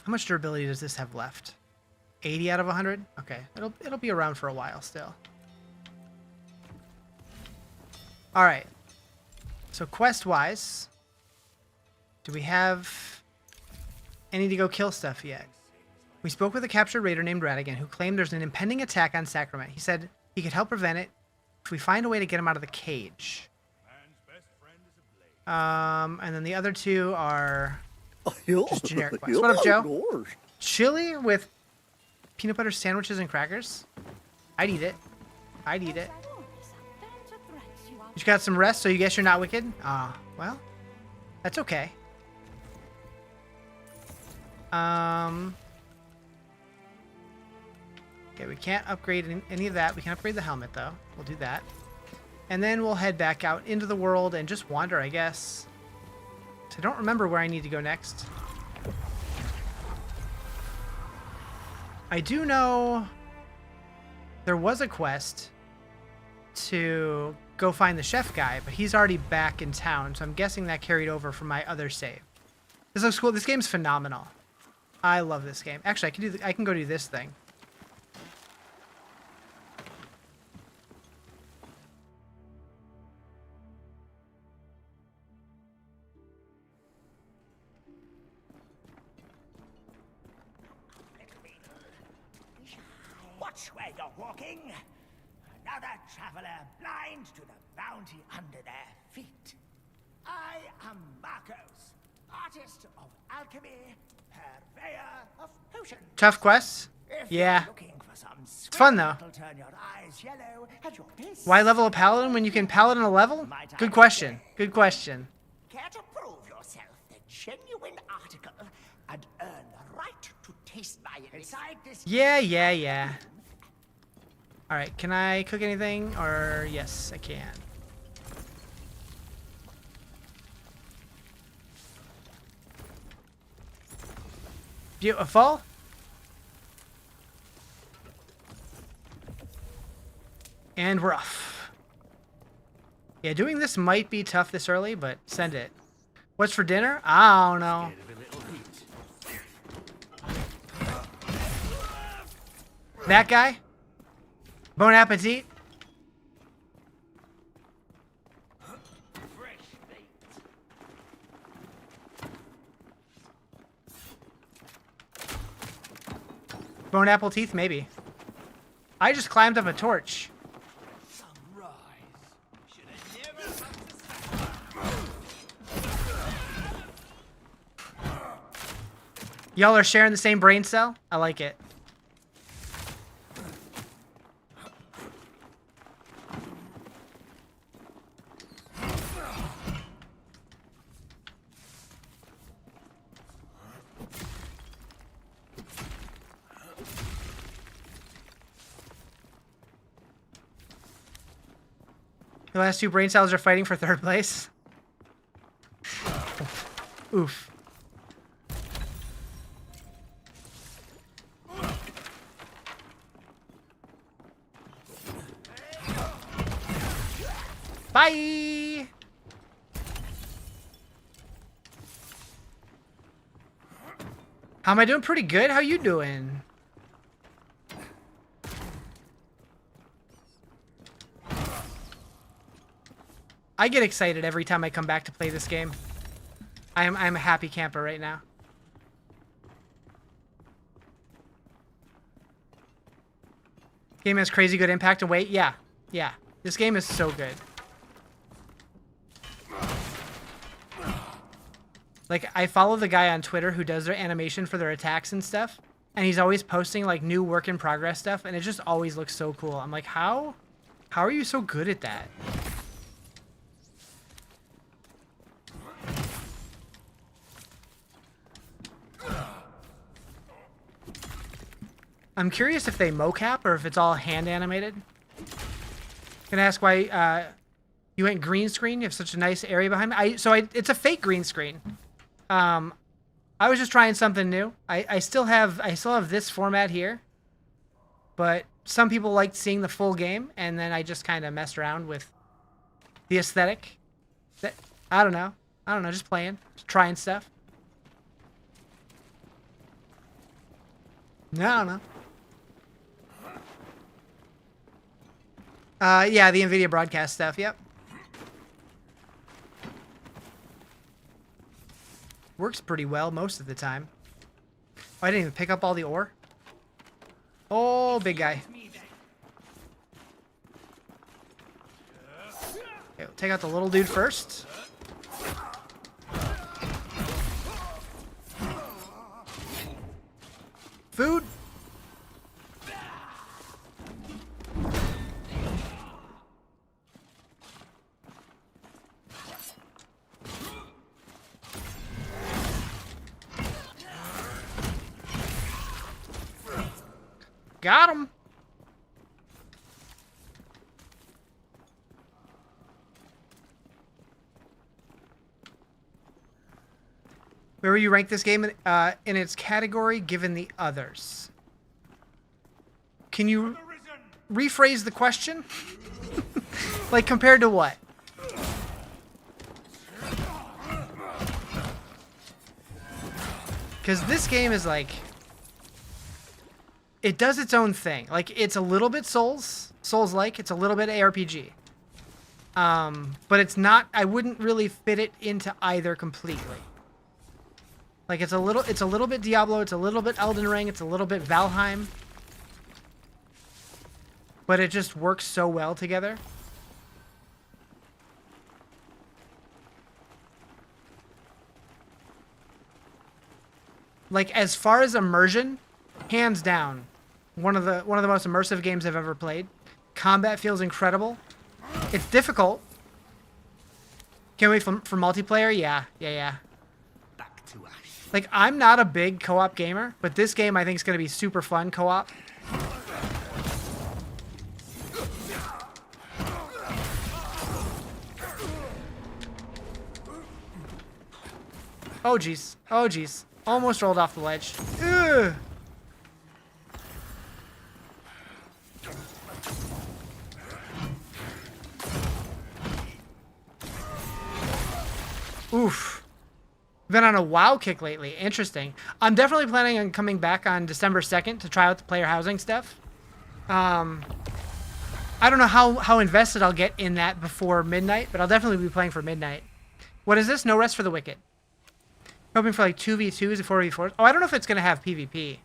much durability does this have left? 80 out of 100? Okay, it'll be around for a while still. All right. So quest-wise, do we have any to go kill stuff yet? We spoke with a captured raider named Radigan who claimed there's an impending attack on Sacrament. He said he could help prevent it if we find a way to get him out of the cage. And then the other two are just generic quests. What up, Joe? Chili with peanut butter sandwiches and crackers? I'd eat it. I'd eat it. You got some rest, so you guess you're not wicked? Ah, well, that's okay. Okay, we can't upgrade any of that. We can upgrade the helmet, though. We'll do that. And then we'll head back out into the world and just wander, I guess. So I don't remember where I need to go next. I do know there was a quest to go find the chef guy, but he's already back in town, so I'm guessing that carried over from my other save. This looks cool. This game's phenomenal. I love this game. Actually, I can go do this thing. Watch where you're walking. Another traveler blind to the bounty under their feet. I am Marcos, artist of alchemy, purveyor of potions. Tough quests? Yeah. It's fun, though. Why level a paladin when you can paladin a level? Good question. Good question. Care to prove yourself the genuine article and earn the right to taste my inside this? Yeah. Alright, can I cook anything? Or yes, I can. Beautiful. And we're off. Yeah, doing this might be tough this early, but send it. What's for dinner? I don't know. That guy? Bon appetit. Bone apple teeth, maybe. I just climbed up a torch. Y'all are sharing the same brain cell? I like it. The last two brain cells are fighting for third place. Oof. Bye! How am I doing? Pretty good. How you doing? I get excited every time I come back to play this game. I'm a happy camper right now. Game has crazy good impact and weight. Yeah. Yeah. This game is so good. Like, I follow the guy on Twitter who does their animation for their attacks and stuff. And he's always posting, like, new work in progress stuff. And it just always looks so cool. I'm like, how are you so good at that? I'm curious if they mocap or if it's all hand animated. Gonna ask why you went green screen. You have such a nice area behind me. It's a fake green screen. I was just trying something new. I still have this format here, but some people liked seeing the full game, and then I just kind of messed around with the aesthetic. I don't know, just playing, just trying stuff. I don't know. Yeah, the NVIDIA broadcast stuff, yep. Works pretty well most of the time. Oh, I didn't even pick up all the ore. Oh, big guy. Okay, we'll take out the little dude first. Food. Got him. Where will you rank this game in its category given the others? Can you rephrase the question? Like, compared to what? Because this game is like... It does its own thing. Like, it's a little bit Souls-like. It's a little bit ARPG. But it's not... I wouldn't really fit it into either completely. Like, it's a little bit Diablo. It's a little bit Elden Ring. It's a little bit Valheim. But it just works so well together. Like, as far as immersion, hands down, one of the most immersive games I've ever played. Combat feels incredible. It's difficult. Can't wait for multiplayer. Yeah. Back to Ash. Like, I'm not a big co-op gamer, but this game I think is going to be super fun co-op. Oh jeez. Oh jeez. Almost rolled off the ledge. Ugh. Oof. Been on a WoW kick lately. Interesting. I'm definitely planning on coming back on December 2nd to try out the player housing stuff. I don't know how invested I'll get in that before midnight, but I'll definitely be playing for midnight. What is this? No Rest for the Wicked. Hoping for like 2v2s and 4v4s. Oh, I don't know if it's going to have PvP.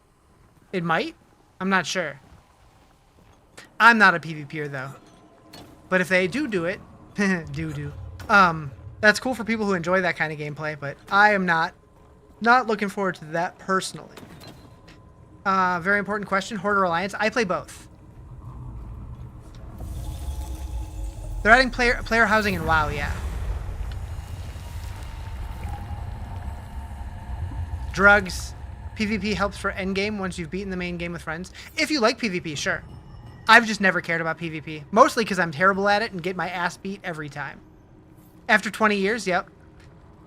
It might. I'm not sure. I'm not a PvPer though. But if they do it, that's cool for people who enjoy that kind of gameplay, but I am not looking forward to that personally. Very important question, Horde or Alliance? I play both. They're adding player housing in WoW, yeah. Drugs. PvP helps for endgame once you've beaten the main game with friends. If you like PvP, sure. I've just never cared about PvP. Mostly because I'm terrible at it and get my ass beat every time. After 20 years, yep.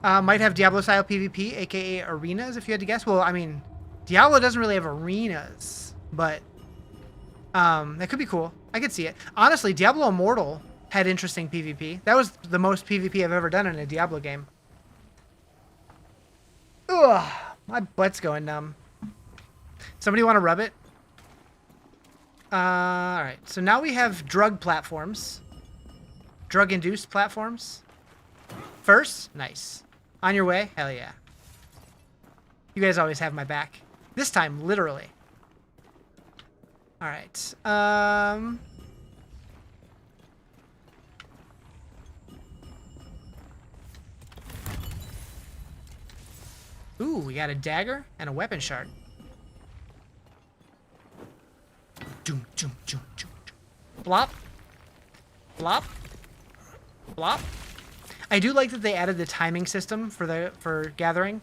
Might have Diablo-style PvP, aka arenas, if you had to guess. Well, I mean, Diablo doesn't really have arenas, but that could be cool. I could see it. Honestly, Diablo Immortal had interesting PvP. That was the most PvP I've ever done in a Diablo game. Ugh, my butt's going numb. Somebody want to rub it? Alright, so now we have drug platforms. Drug-induced platforms. First, nice. On your way? Hell yeah. You guys always have my back. This time, literally. Alright, ooh, we got a dagger and a weapon shard. Doom, doom, doom, doom, doom. Blop. Blop. Blop. I do like that they added the timing system for gathering.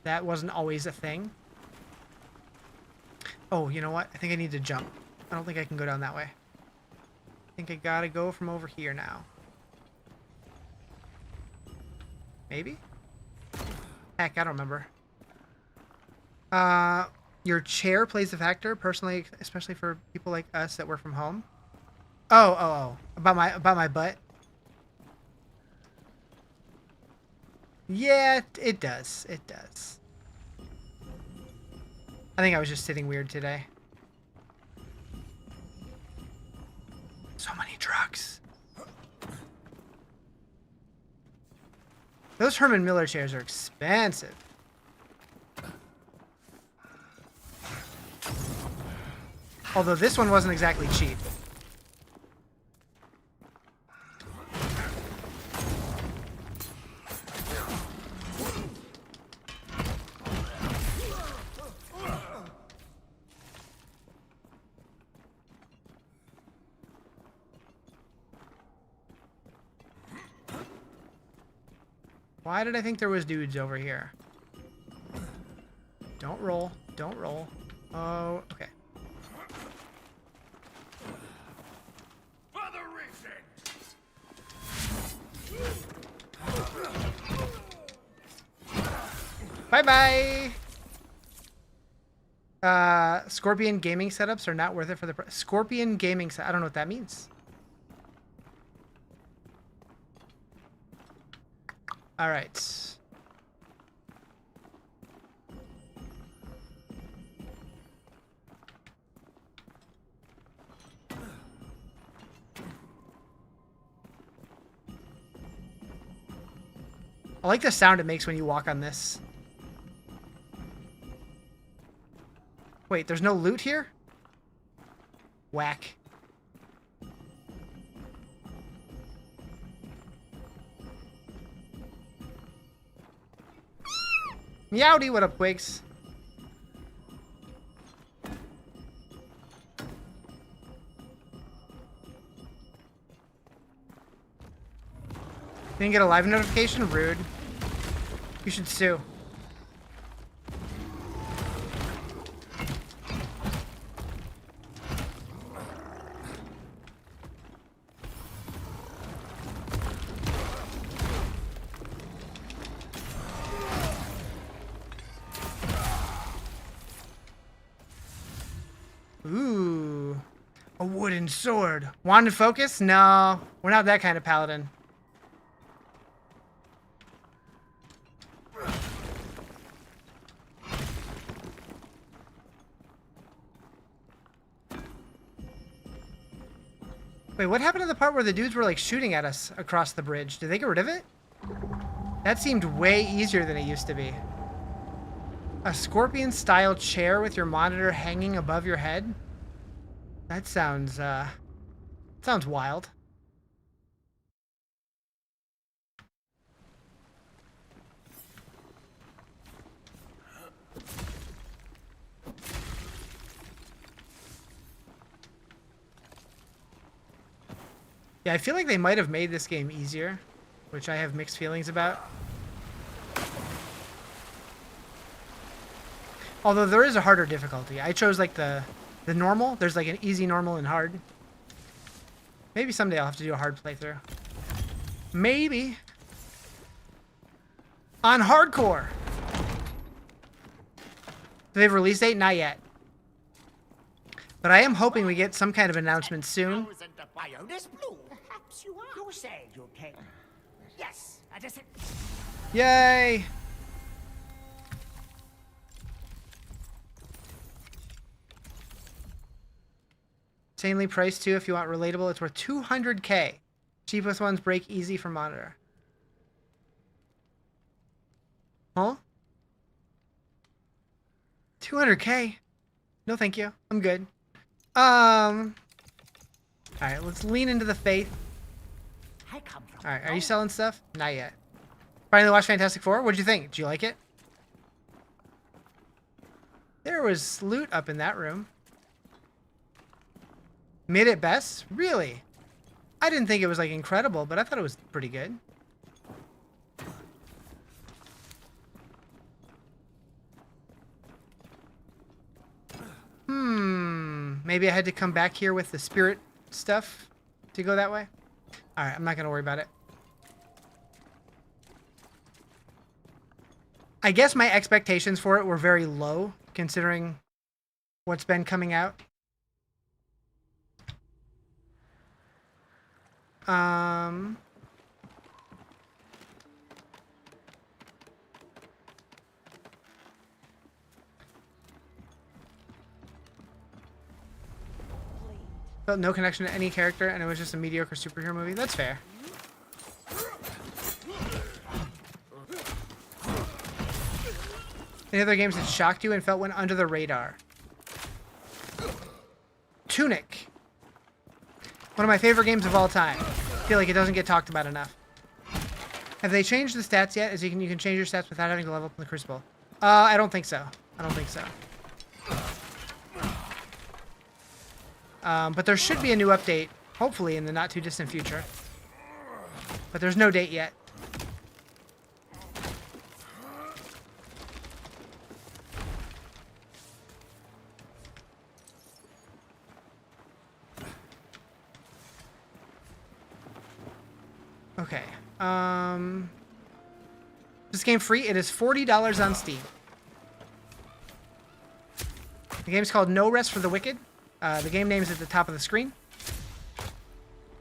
That wasn't always a thing. Oh, you know what? I think I need to jump. I don't think I can go down that way. I think I gotta go from over here now. Maybe? Heck, I don't remember. Your chair plays a factor, personally, especially for people like us that work from home. Oh. About my butt. Yeah, it does. It does. I think I was just sitting weird today. So many drugs. Those Herman Miller chairs are expensive. Although this one wasn't exactly cheap. Why did I think there was dudes over here? Don't roll. Don't roll. Oh, okay. Bye-bye! Scorpion gaming setups are not worth it for the... Scorpion gaming set... I don't know what that means. Alright. I like the sound it makes when you walk on this. Wait, there's no loot here? Whack. Meowdy, what up, Quigs? Didn't get a live notification? Rude. You should sue. Ooh. A wooden sword. Wand and focus? No, we're not that kind of paladin. Wait, what happened to the part where the dudes were like shooting at us across the bridge? Did they get rid of it? That seemed way easier than it used to be. A scorpion-style chair with your monitor hanging above your head? That sounds wild. Yeah, I feel like they might have made this game easier, which I have mixed feelings about. Although there is a harder difficulty. I chose like the normal. There's like an easy, normal, and hard. Maybe someday I'll have to do a hard playthrough. Maybe. On hardcore. Do they have a release date? Not yet. But I am hoping we get some kind of announcement soon. Ionis Blue. Perhaps you are. You said you came. Yes, I just said. Yay! Insanely priced too if you want relatable. It's worth 200K. Cheapest ones break easy for monitor. Huh? 200K? No, thank you. I'm good. Alright, let's lean into the faith. Alright, are you selling stuff? Not yet. Finally watched Fantastic Four? What'd you think? Did you like it? There was loot up in that room. Mid at best? Really? I didn't think it was like incredible, but I thought it was pretty good. Maybe I had to come back here with the spirit stuff to go that way. Alright, I'm not going to worry about it. I guess my expectations for it were very low, considering what's been coming out. Felt no connection to any character, and it was just a mediocre superhero movie. That's fair. Any other games that shocked you and felt went under the radar? Tunic. One of my favorite games of all time. I feel like it doesn't get talked about enough. Have they changed the stats yet? As you can change your stats without having to level up in the Crucible. I don't think so. I don't think so. But there should be a new update, hopefully in the not too distant future. But there's no date yet. Okay. This game free. It is $40 on Steam. The game's called No Rest for the Wicked. The game name is at the top of the screen.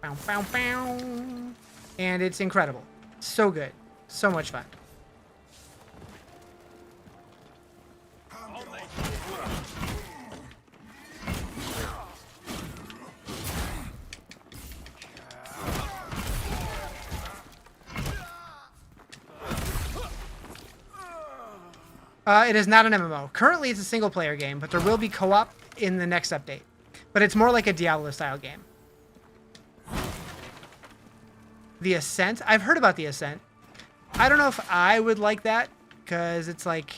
Bow, bow, bow. And it's incredible. So good. So much fun. It is not an MMO. Currently, it's a single-player game, but there will be co-op in the next update. But it's more like a Diablo-style game. The Ascent? I've heard about the Ascent. I don't know if I would like that, because it's like,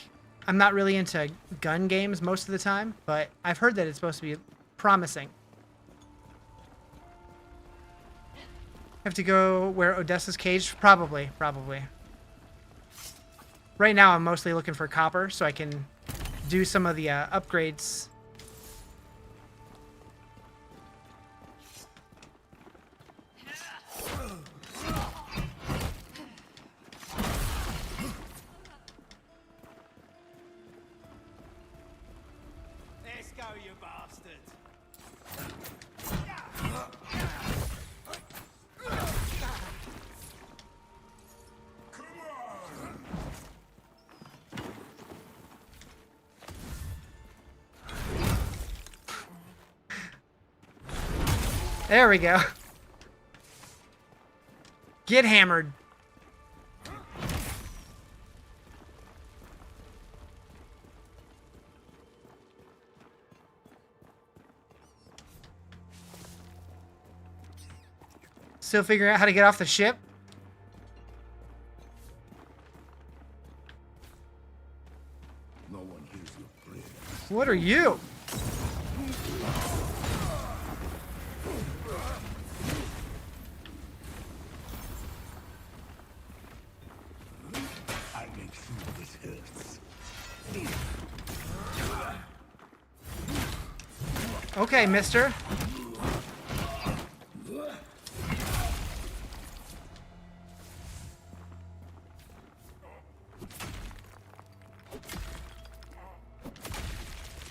I'm not really into gun games most of the time, but I've heard that it's supposed to be promising. Have to go where Odessa's caged? Probably. Right now, I'm mostly looking for copper, so I can do some of the upgrades. Let's go, you bastards. There we go. Get hammered. Still figuring out how to get off the ship. No one hears your prayer. What are you? I make sure this hurts. Okay, mister.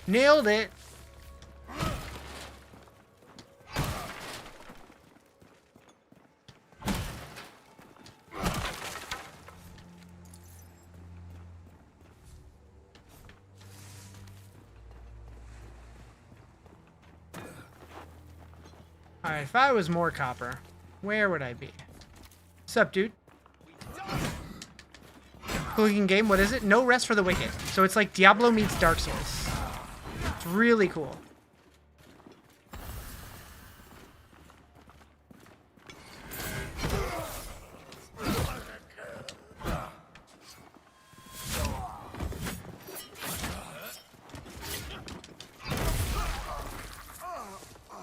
Nailed it. Alright, if I was more copper, where would I be? What's up, dude? Cool-looking game, what is it? No Rest for the Wicked. So it's like Diablo meets Dark Souls. It's really cool.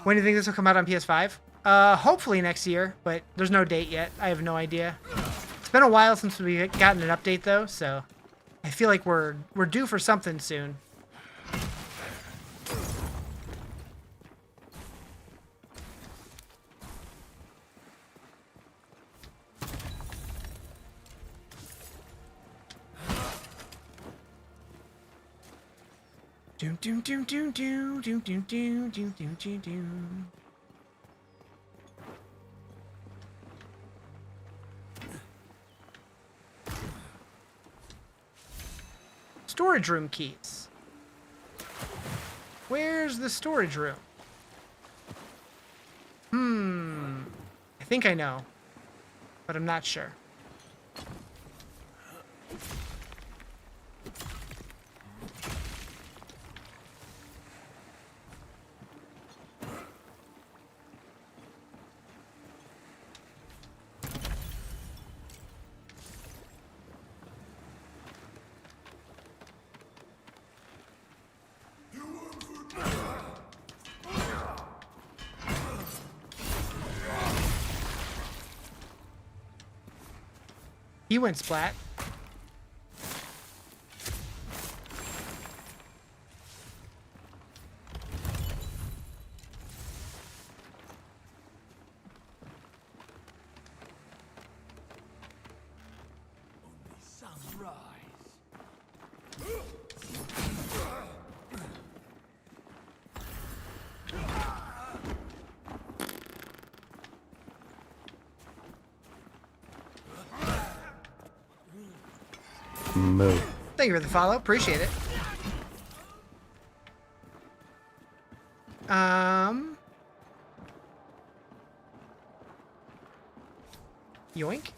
When do you think this will come out on PS5? Hopefully next year, but there's no date yet. I have no idea. It's been a while since we've gotten an update though, so I feel like we're due for something soon. Doom doom doom doom doom doom doom doom doom doom doom doom. Storage room keys. Where's the storage room? I think I know, but I'm not sure. He went splat. Move. Thank you for the follow. Appreciate it. Yoink.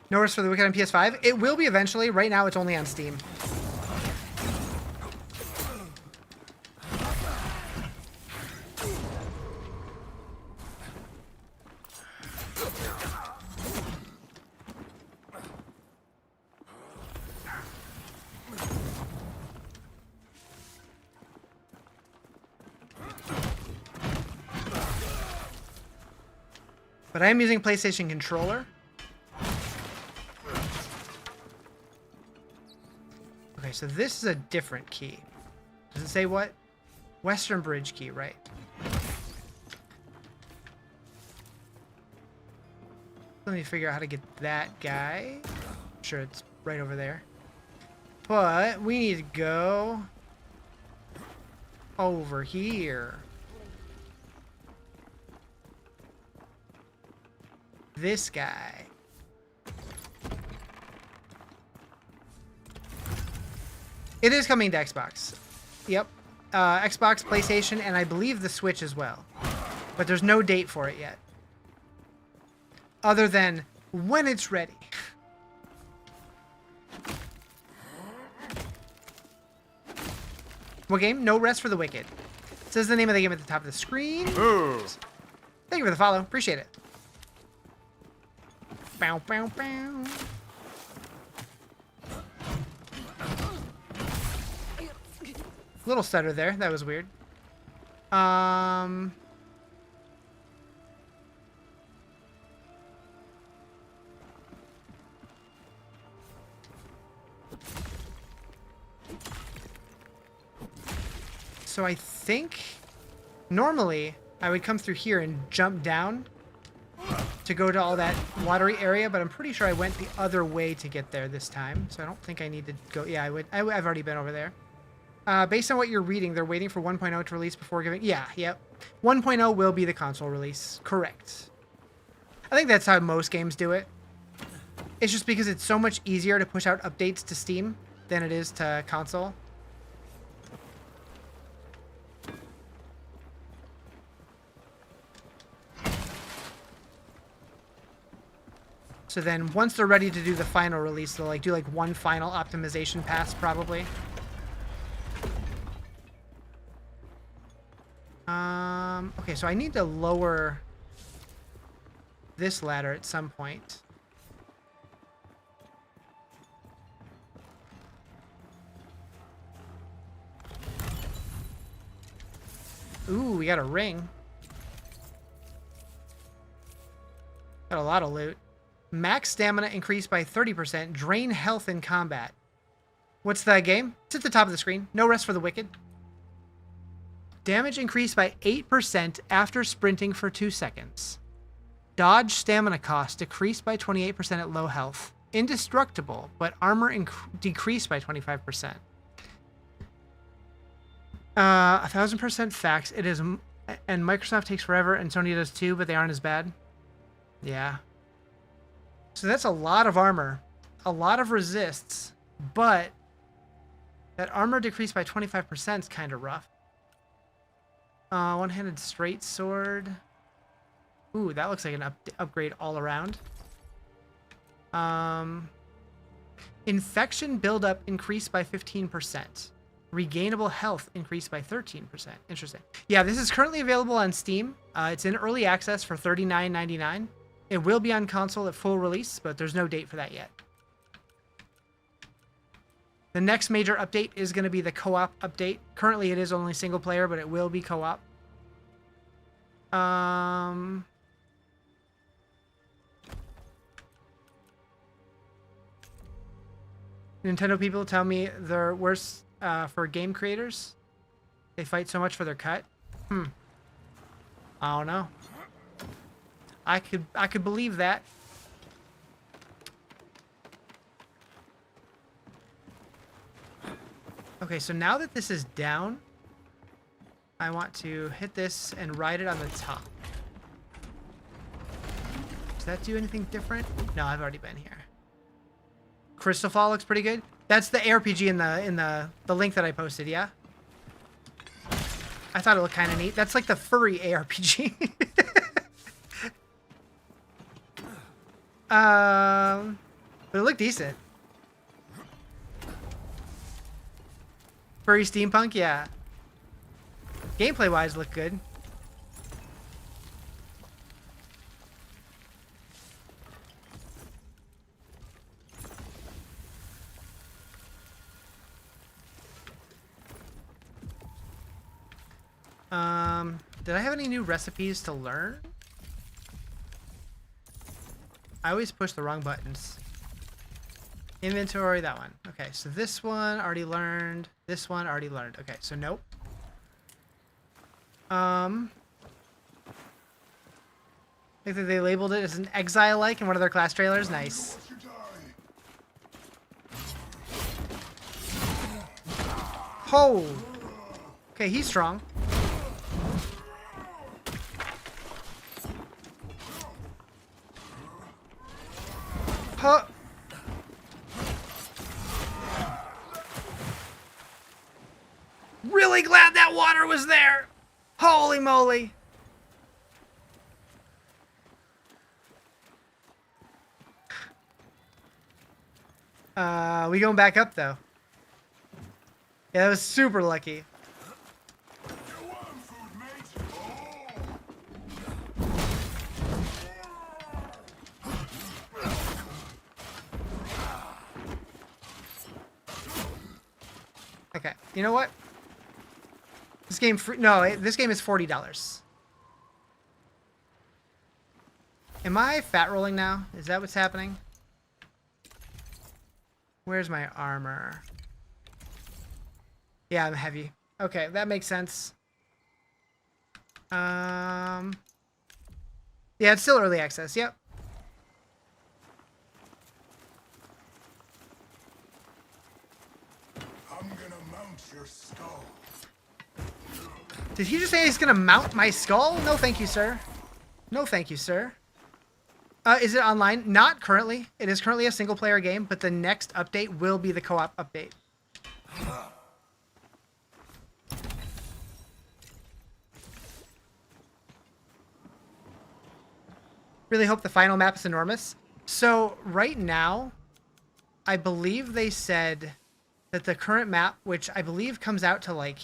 No Rest for the Wicked on PS5. It will be eventually. Right now, it's only on Steam. But I am using PlayStation controller. Okay, so this is a different key. Does it say what? Western Bridge key, right? Let me figure out how to get that guy. I'm sure it's right over there. But we need to go over here. This guy. It is coming to Xbox. Yep. Xbox, PlayStation, and I believe the Switch as well. But there's no date for it yet. Other than when it's ready. What game? No Rest for the Wicked. Says the name of the game at the top of the screen. Ooh. Thank you for the follow. Appreciate it. Bow, bow, bow. Little stutter there. That was weird. So I think normally I would come through here and jump down to go to all that watery area, but I'm pretty sure I went the other way to get there this time. So I don't think I need to go. Yeah, I've already been over there. Based on what you're reading, they're waiting for 1.0 to release before giving... Yeah, yep. 1.0 will be the console release. Correct. I think that's how most games do it. It's just because it's so much easier to push out updates to Steam than it is to console. So then once they're ready to do the final release, they'll do one final optimization pass probably. Okay, so I need to lower this ladder at some point. Ooh, we got a ring. Got a lot of loot. Max stamina increased by 30%. Drain health in combat. What's the game? It's at the top of the screen. No rest for the wicked. Damage increased by 8% after sprinting for 2 seconds. Dodge stamina cost decreased by 28% at low health. Indestructible, but armor decreased by 25%. 1000% facts. It is, and Microsoft takes forever, and Sony does too, but they aren't as bad. Yeah. So that's a lot of armor, a lot of resists, but that armor decreased by 25% is kind of rough. One-handed straight sword. Ooh, that looks like an upgrade all around. Infection buildup increased by 15%. Regainable health increased by 13%. Interesting. Yeah, this is currently available on Steam. It's in early access for $39.99. It will be on console at full release, but there's no date for that yet. The next major update is going to be the co-op update. Currently, it is only single player, but it will be co-op. Nintendo people tell me they're worse for game creators. They fight so much for their cut. I don't know. I could believe that. Okay, so now that this is down, I want to hit this and ride it on the top. Does that do anything different? No, I've already been here. Crystal Fall looks pretty good. That's the ARPG in the link that I posted, yeah? I thought it looked kind of neat. That's like the furry ARPG. But it looked decent. Furry steampunk, yeah. Gameplay wise, looked good. Did I have any new recipes to learn? I always push the wrong buttons. Inventory, that one. Okay, so this one already learned. This one already learned. Okay, so nope. I think that they labeled it as an exile-like in one of their class trailers. Nice. Oh! Okay, he's strong. Huh. Really glad that water was there. Holy moly. We going back up though. Yeah, that was super lucky. Okay, you know what? This game, no, this game is $40. Am I fat rolling now? Is that what's happening? Where's my armor? Yeah, I'm heavy. Okay, that makes sense. Yeah, it's still early access. Yep. I'm gonna mount your skull. Did he just say he's gonna mount my skull? No, thank you, sir. No, thank you, sir. Is it online? Not currently. It is currently a single-player game, but the next update will be the co-op update. Really hope the final map is enormous. So right now, I believe they said that the current map, which I believe comes out to like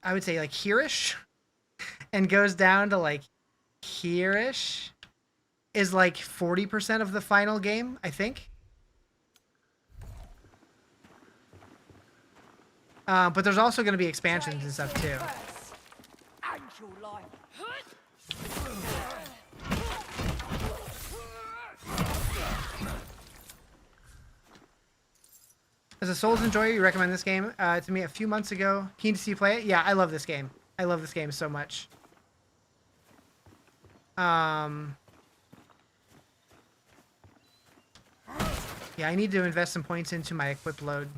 I would say like here-ish, and goes down to like here-ish, is like 40% of the final game, I think. But there's also going to be expansions and stuff too. As a Souls enjoyer, you recommend this game to me a few months ago. Keen to see you play it? Yeah, I love this game. I love this game so much. Yeah, I need to invest some points into my equip load.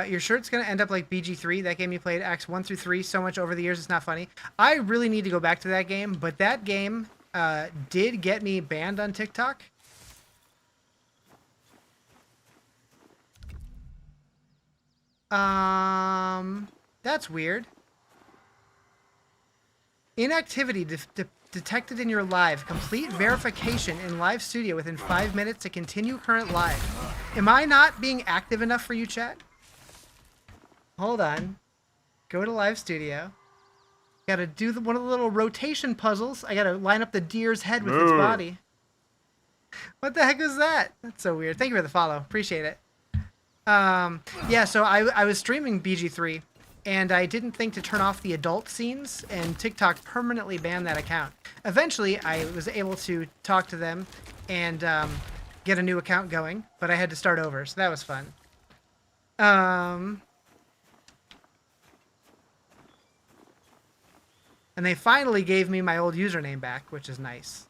Your shirt's gonna end up like BG3, that game you played, Acts 1 through 3, so much over the years, it's not funny. I really need to go back to that game, but that game did get me banned on TikTok. That's weird. Inactivity detected in your live. Complete verification in live studio within 5 minutes to continue current live. Am I not being active enough for you, chat? Hold on. Go to live studio. Gotta do one of the little rotation puzzles. I gotta line up the deer's head with its body. What the heck is that? That's so weird. Thank you for the follow. Appreciate it. Yeah, so I was streaming BG3, and I didn't think to turn off the adult scenes, and TikTok permanently banned that account. Eventually, I was able to talk to them and get a new account going, but I had to start over, so that was fun. And they finally gave me my old username back, which is nice.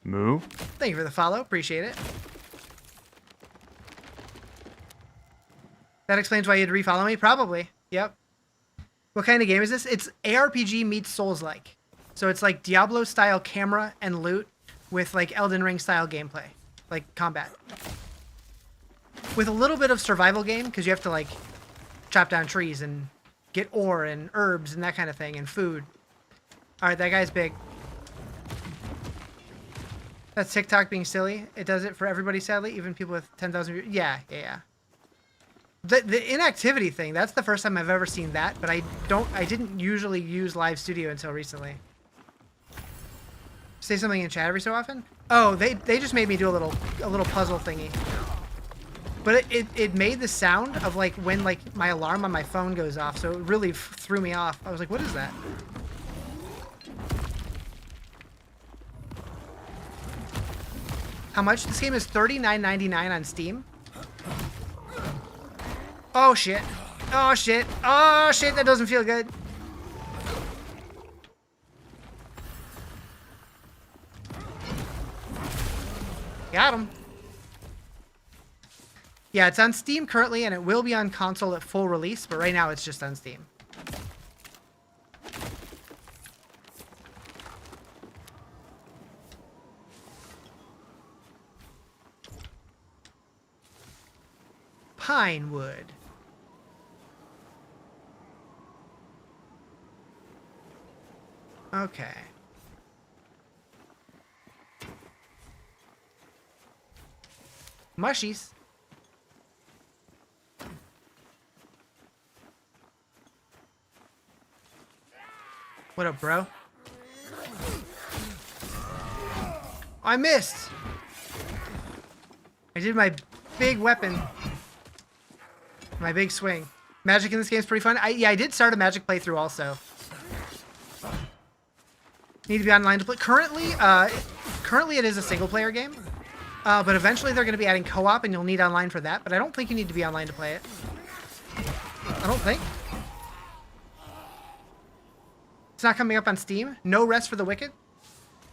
Moo. Thank you for the follow. Appreciate it. That explains why you'd refollow me? Probably. Yep. What kind of game is this? It's ARPG meets Souls-like. So it's like Diablo-style camera and loot with like Elden Ring-style gameplay. Like combat. With a little bit of survival game, because you have to like chop down trees and get ore and herbs and that kind of thing and food. Alright, that guy's big. That's TikTok being silly. It does it for everybody, sadly, even people with 10,000 views. Yeah. The inactivity thing, that's the first time I've ever seen that, but I didn't usually use live studio until recently. Say something in chat every so often? Oh, they just made me do a little puzzle thingy. But it made the sound of like when like my alarm on my phone goes off, so it really threw me off. I was like, what is that? How much? This game is $39.99 on Steam. Oh shit. Oh shit. Oh shit, that doesn't feel good. Got him. Yeah, it's on Steam currently, and it will be on console at full release, but right now it's just on Steam. Pinewood. Okay. Mushies. What up, bro? I missed! I did my big weapon. My big swing. Magic in this game is pretty fun. Yeah, I did start a Magic playthrough also. Need to be online to play. Currently it is a single player game. But eventually they're going to be adding co-op and you'll need online for that. But I don't think you need to be online to play it. I don't think. It's not coming up on Steam. No Rest for the Wicked.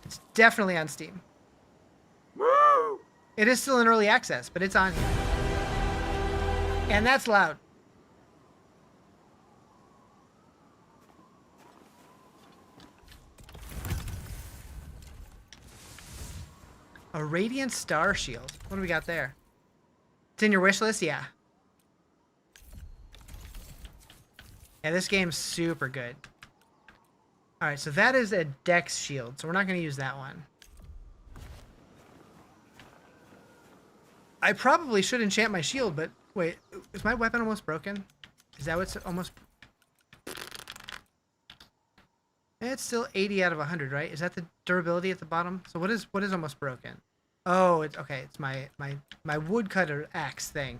It's definitely on Steam. It is still in early access, but it's on here. And that's loud. A Radiant Star Shield. What do we got there? It's in your wish list? Yeah. Yeah, this game's super good. Alright, so that is a Dex Shield, so we're not going to use that one. I probably should enchant my shield, but wait, is my weapon almost broken? Is that what's almost... It's still 80 out of 100, right? Is that the durability at the bottom? So what is almost broken? Oh, it's okay. It's my woodcutter axe thing.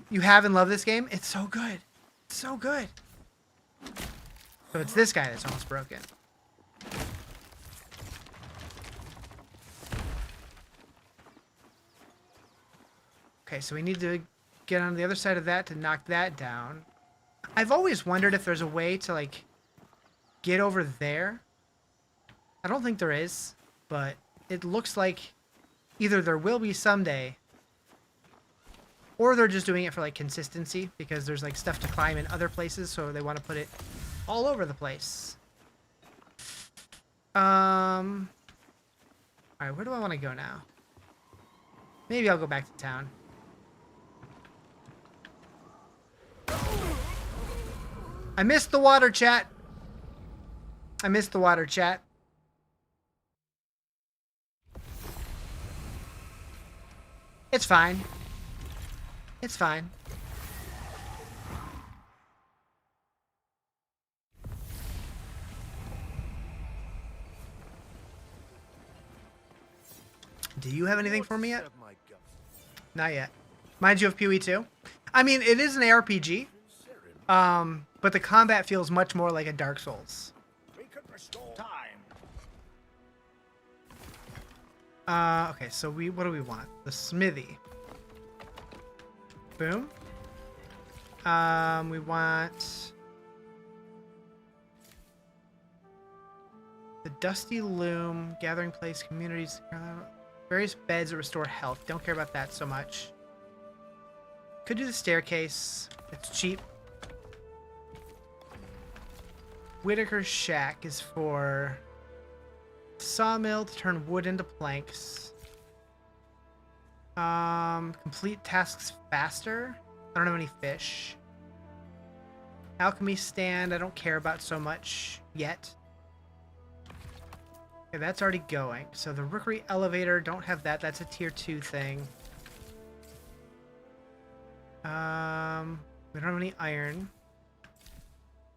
You have and love this game? It's so good. It's so good. So it's this guy that's almost broken. Okay, so we need to get on the other side of that to knock that down. I've always wondered if there's a way to, like, get over there. I don't think there is, but it looks like either there will be someday, or they're just doing it for, like, consistency, because there's, like, stuff to climb in other places, so they want to put it all over the place. Alright, where do I want to go now? Maybe I'll go back to town. I missed the water, chat. I missed the water, chat. It's fine. It's fine. Do you have anything for me yet? Not yet. Mind you of PoE 2? I mean, it is an ARPG. But the combat feels much more like a Dark Souls. We could restore time. Okay, so what do we want? The smithy. Boom. We want the dusty loom, gathering place, communities, various beds that restore health. Don't care about that so much. Could do the staircase. It's cheap. Whitaker's Shack is for sawmill to turn wood into planks. Complete tasks faster. I don't have any fish. Alchemy stand, I don't care about so much yet. Okay, that's already going. So the Rookery elevator, don't have that. That's a tier 2 thing. We don't have any iron.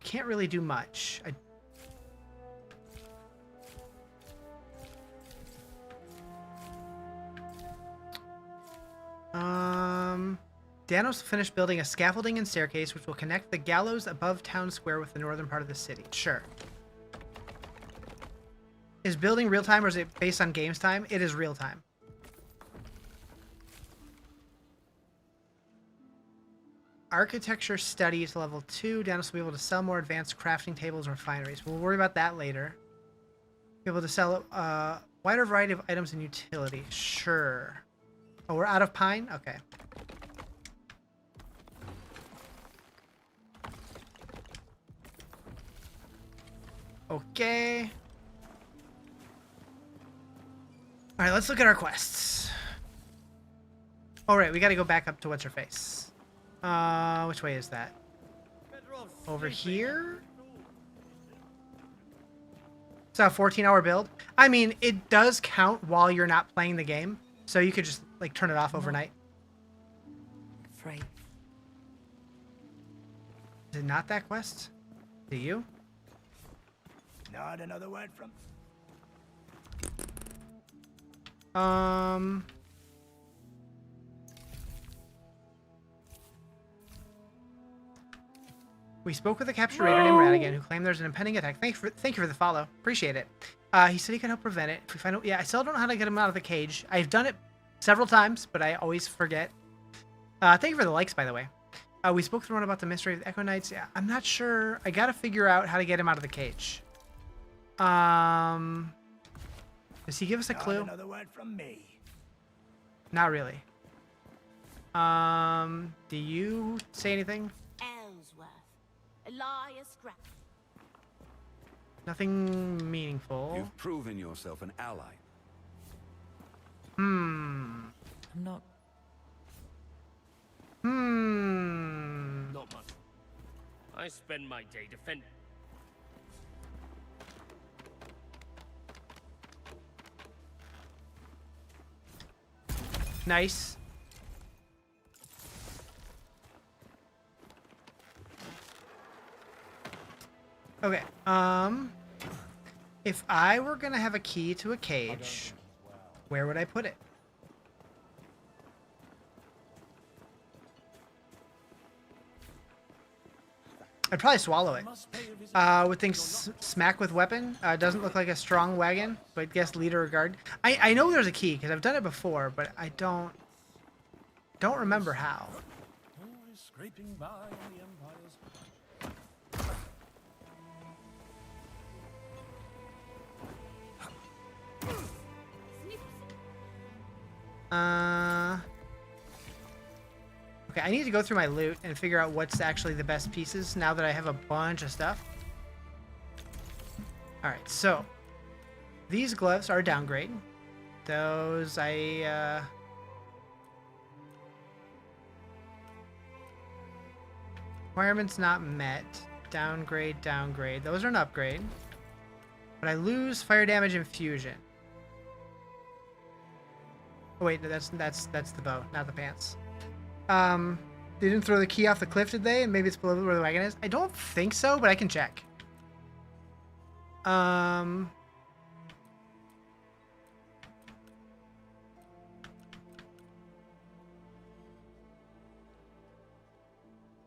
Can't really do much. Danos finished building a scaffolding and staircase which will connect the gallows above town square with the northern part of the city. Sure. Is building real time or is it based on games time? It is real time. Architecture study to level 2. Danos will be able to sell more advanced crafting tables and refineries. We'll worry about that later. Be able to sell a wider variety of items and utility. Sure. Oh, we're out of pine? Okay. Okay. Alright, let's look at our quests. Alright, we gotta go back up to what's her face. Which way is that? Over here? It's a 14-hour build. I mean, it does count while you're not playing the game, so you could just like turn it off overnight. Right. Is it not that quest? Do you? Not another word from... We spoke with a captured raider named Radigan who claimed there's an impending attack. Thank you for the follow. Appreciate it. He said he could help prevent it. If we find out, yeah, I still don't know how to get him out of the cage. I've done it several times, but I always forget. Thank you for the likes, by the way. We spoke to one about the mystery of the Echo Knights. Yeah, I'm not sure. I gotta figure out how to get him out of the cage. Does he give us a clue? Another word from me. Not really. Do you say anything? Ellsworth. Elias Graff. Nothing meaningful. You've proven yourself an ally. I'm not... Not much. I spend my day defending. Nice. Okay, if I were gonna have a key to a cage, where would I put it? I'd probably swallow it. Would think smack with weapon. Doesn't look like a strong wagon, but guess leader or guard. I know there's a key because I've done it before, but I don't remember how. Always scraping by on the Empire's... Okay, I need to go through my loot and figure out what's actually the best pieces now that I have a bunch of stuff. Alright, so these gloves are a downgrade. Those requirements not met. Downgrade, downgrade. Those are an upgrade. But I lose fire damage and fusion. Oh wait, that's the bow, not the pants. They didn't throw the key off the cliff, did they? And maybe it's below where the wagon is? I don't think so, but I can check.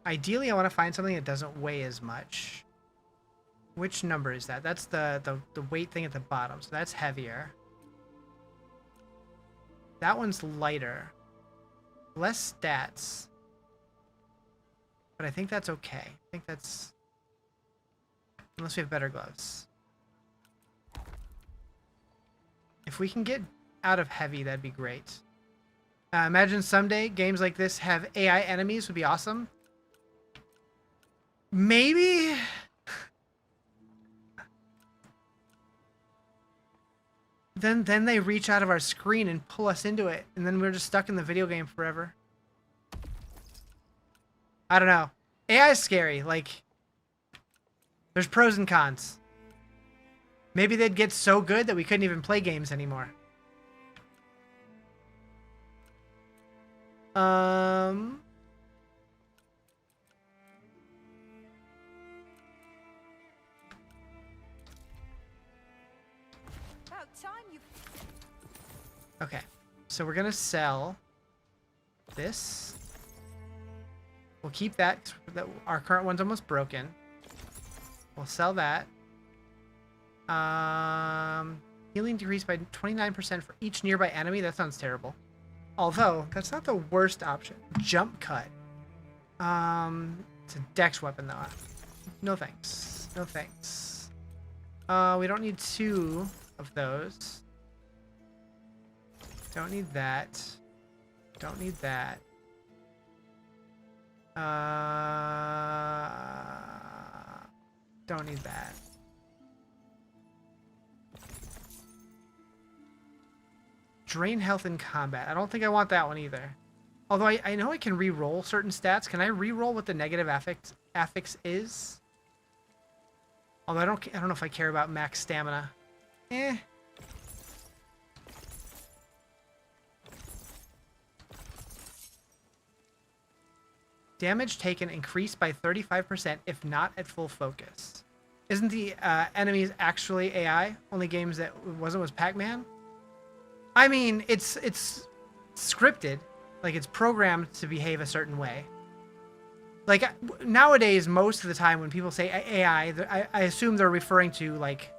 Ideally, I want to find something that doesn't weigh as much. Which number is that? That's the weight thing at the bottom, so that's heavier. That one's lighter. Less stats. But I think that's okay. I think that's... Unless we have better gloves. If we can get out of heavy, that'd be great. Imagine someday games like this have AI enemies would be awesome. Maybe... Then they reach out of our screen and pull us into it, and then we're just stuck in the video game forever. I don't know. AI is scary. Like, there's pros and cons. Maybe they'd get so good that we couldn't even play games anymore. Okay, so we're gonna sell this. We'll keep that. Our current one's almost broken. We'll sell that. Healing decreased by 29% for each nearby enemy. That sounds terrible. Although that's not the worst option. Jump cut. It's a dex weapon though. No thanks. No thanks. We don't need 2 of those. Don't need that. Don't need that. Don't need that. Drain health in combat. I don't think I want that one either. Although I know I can re-roll certain stats. Can I re-roll what the negative affix is? Although I don't know if I care about max stamina. Eh. Damage taken increased by 35% if not at full focus. Isn't the enemies actually AI? Only games that wasn't was Pac-Man? I mean, it's scripted. Like, it's programmed to behave a certain way. Like, nowadays, most of the time when people say AI, I assume they're referring to, like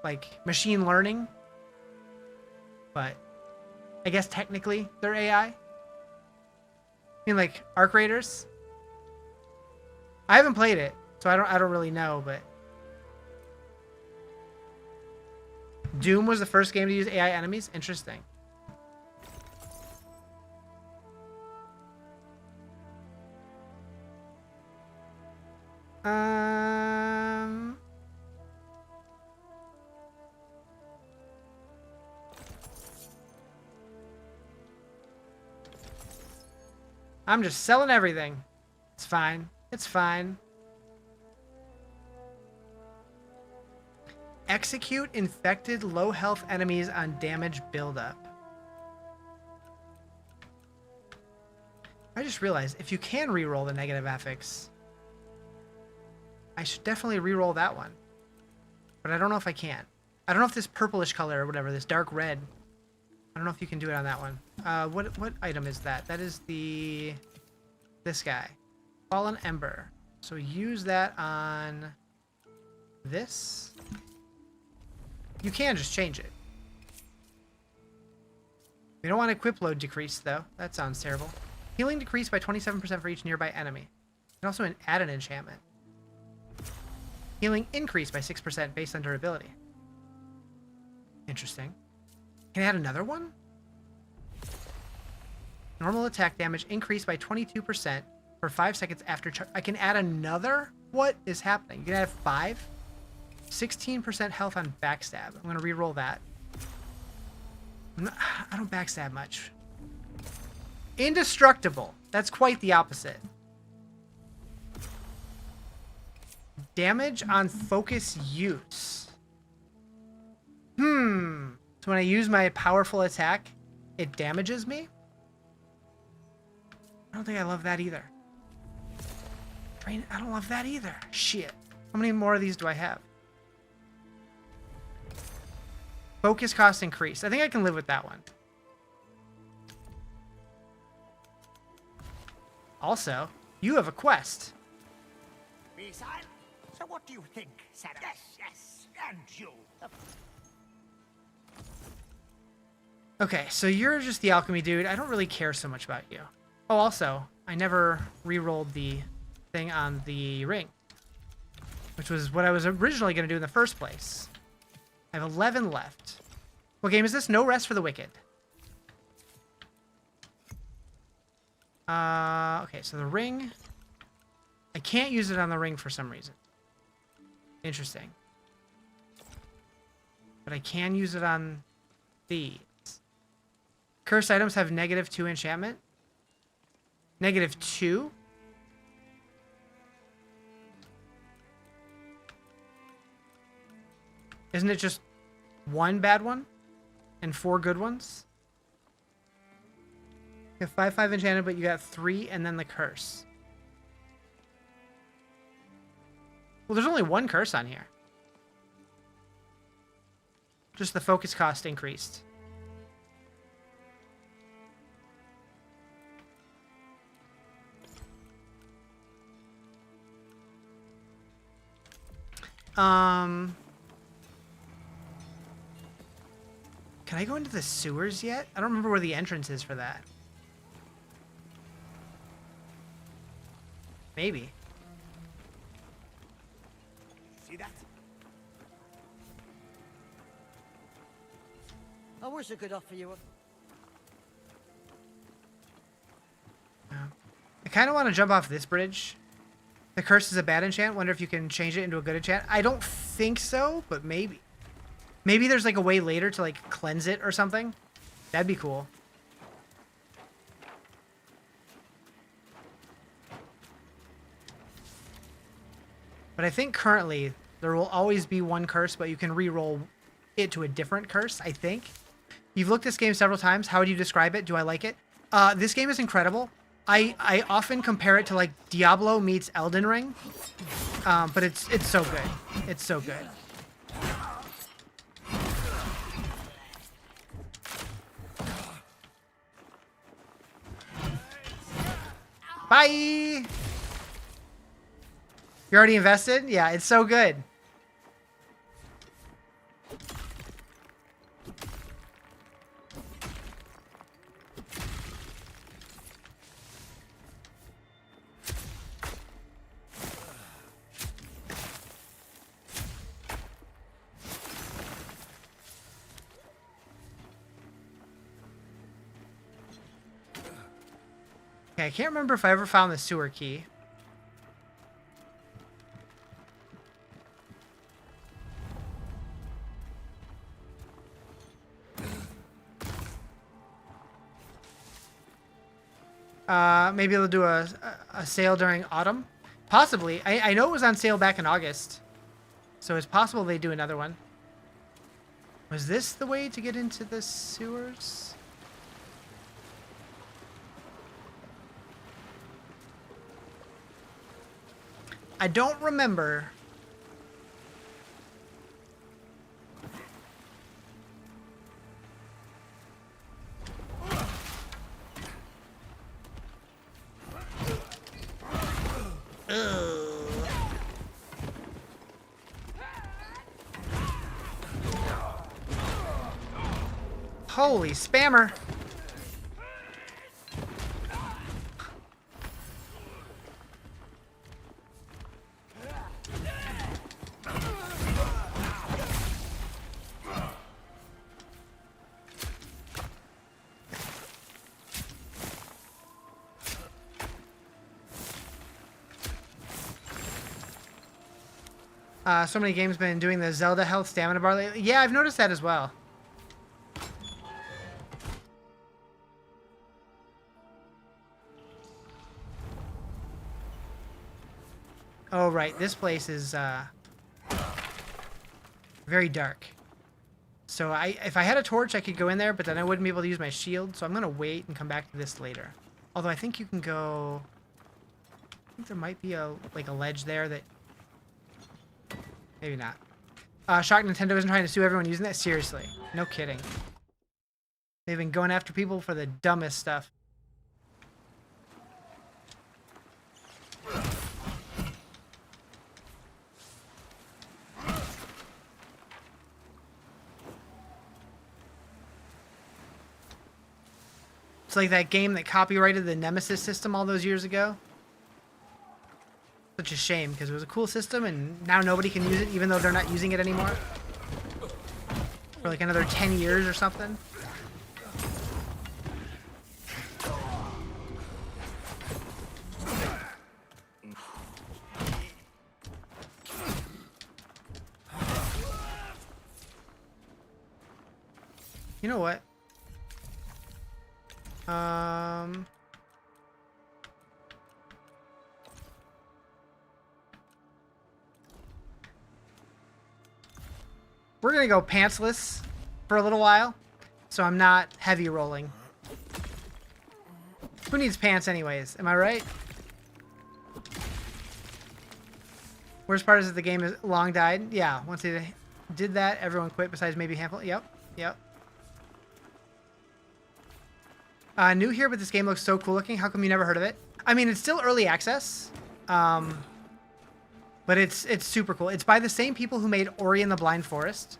machine learning. But I guess technically they're AI. I mean, like, Arc Raiders? I haven't played it, so I don't really know, but... Doom was the first game to use AI enemies? Interesting. I'm just selling everything. It's fine. It's fine. Execute infected low health enemies on damage buildup. I just realized if you can reroll the negative affix, I should definitely reroll that one. But I don't know if I can. I don't know if this purplish color or whatever, this dark red, I don't know if you can do it on that one. What item is that? That is this guy. Fallen Ember. So use that on this. You can just change it. We don't want equip load decrease though. That sounds terrible. Healing decreased by 27% for each nearby enemy. You can also add an enchantment. Healing increased by 6% based on durability. Interesting. Can I add another one? Normal attack damage increased by 22% for 5 seconds after charge. I can add another? What is happening? You can add 5? 16% health on backstab. I'm going to re-roll that. I don't backstab much. Indestructible. That's quite the opposite. Damage on focus use. So when I use my powerful attack, it damages me? I don't think I love that either. I don't love that either. Shit. How many more of these do I have? Focus cost increased. I think I can live with that one. Also, you have a quest. Rizarjay, so what do you think, Sarah? Yes, and you. Okay, so you're just the alchemy dude. I don't really care so much about you. Oh, also, I never re-rolled the thing on the ring, which was what I was originally going to do in the first place. I have 11 left. What game is this? No Rest for the Wicked. Okay, so the ring. I can't use it on the ring for some reason. Interesting. But I can use it on these. Cursed items have -2 enchantment. -2? Isn't it just 1 bad one and 4 good ones? You have 5/5 enchanted, but you got 3 and then the curse. Well, there's only 1 curse on here. Just the focus cost increased. Can I go into the sewers yet? I don't remember where the entrance is for that. Maybe. See that? I wish I could offer you a... I kind of want to jump off this bridge. The curse is a bad enchant. Wonder if you can change it into a good enchant. I don't think so, but maybe. Maybe there's like a way later to like cleanse it or something. That'd be cool. But I think currently there will always be 1 curse, but you can re-roll it to a different curse, I think. You've looked this game several times. How would you describe it? Do I like it? This game is incredible. I often compare it to like Diablo meets Elden Ring, but it's so good. It's so good. Bye. You already invested? Yeah, it's so good. Okay, I can't remember if I ever found the sewer key. Maybe they'll do a sale during autumn. Possibly. I know it was on sale back in August. So it's possible they do another one. Was this the way to get into the sewers? I don't remember. Holy spammer. So many games been doing the Zelda health stamina bar lately. Yeah, I've noticed that as well. Oh, right. This place is very dark. So if I had a torch, I could go in there, but then I wouldn't be able to use my shield. So I'm going to wait and come back to this later. Although I think you can go... I think there might be a ledge there that... Maybe not. Shock Nintendo isn't trying to sue everyone using that? Seriously. No kidding. They've been going after people for the dumbest stuff. It's like that game that copyrighted the Nemesis system all those years ago. Such a shame, because it was a cool system, and now nobody can use it, even though they're not using it anymore. For like another 10 years or something. You know what? We're gonna go pantsless for a little while, so I'm not heavy rolling. Who needs pants anyways? Am I right? Worst part is that the game is long died. Yeah, once they did that, everyone quit besides maybe a handful. Yep, yep. New here, but this game looks so cool looking. How come you never heard of it? I mean, it's still early access, but it's super cool. It's by the same people who made Ori and the Blind Forest.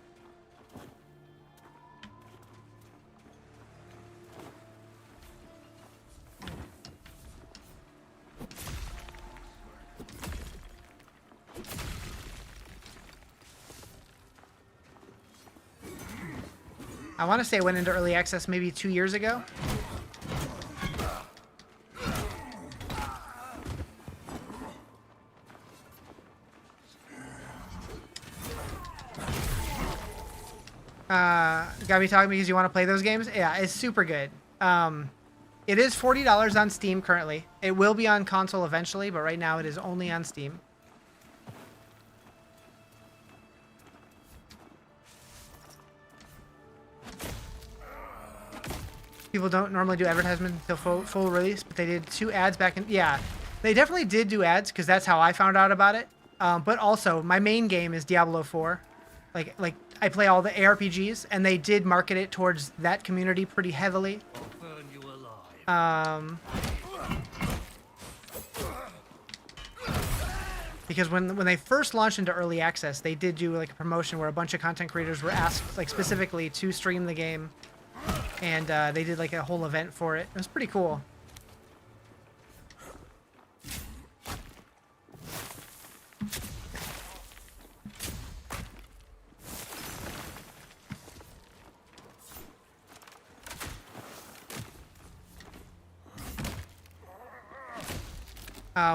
I want to say it went into early access maybe 2 years ago. Got me talking because you want to play those games? Yeah, it's super good. It is $40 on Steam currently. It will be on console eventually, but right now it is only on Steam. People don't normally do advertisement until full release, but they did 2 ads back in... Yeah, they definitely did do ads because that's how I found out about it. But also, my main game is Diablo 4. Like I play all the ARPGs, and they did market it towards that community pretty heavily. Because when they first launched into early access, they did do like a promotion where a bunch of content creators were asked like specifically to stream the game, and they did like a whole event for it. It was pretty cool.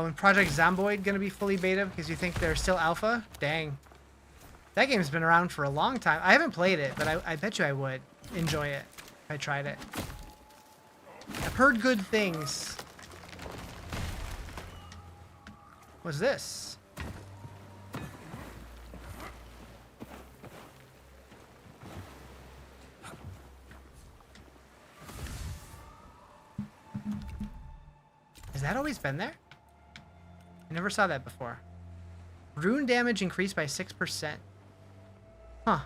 When Project Zomboid gonna be fully beta because you think they're still alpha? Dang. That game's been around for a long time. I haven't played it, but I bet you I would enjoy it if I tried it. I've heard good things. What's this? Has that always been there? I never saw that before. Rune damage increased by 6%. Huh.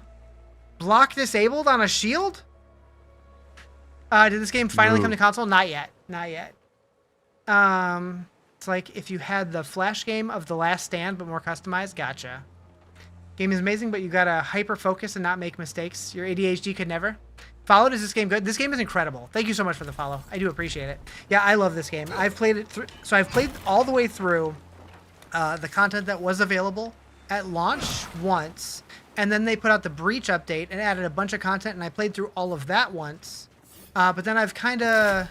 Block disabled on a shield? Did this game finally come to console? Not yet. Not yet. It's like if you had the Flash game of The Last Stand, but more customized. Gotcha. Game is amazing, but you gotta hyper focus and not make mistakes. Your ADHD could never. Followed, is this game good? This game is incredible. Thank you so much for the follow. I do appreciate it. Yeah, I love this game. I've played it through. So I've played all the way through the content that was available at launch once, and then they put out the Breach update and added a bunch of content, and I played through all of that once. But then I've kind of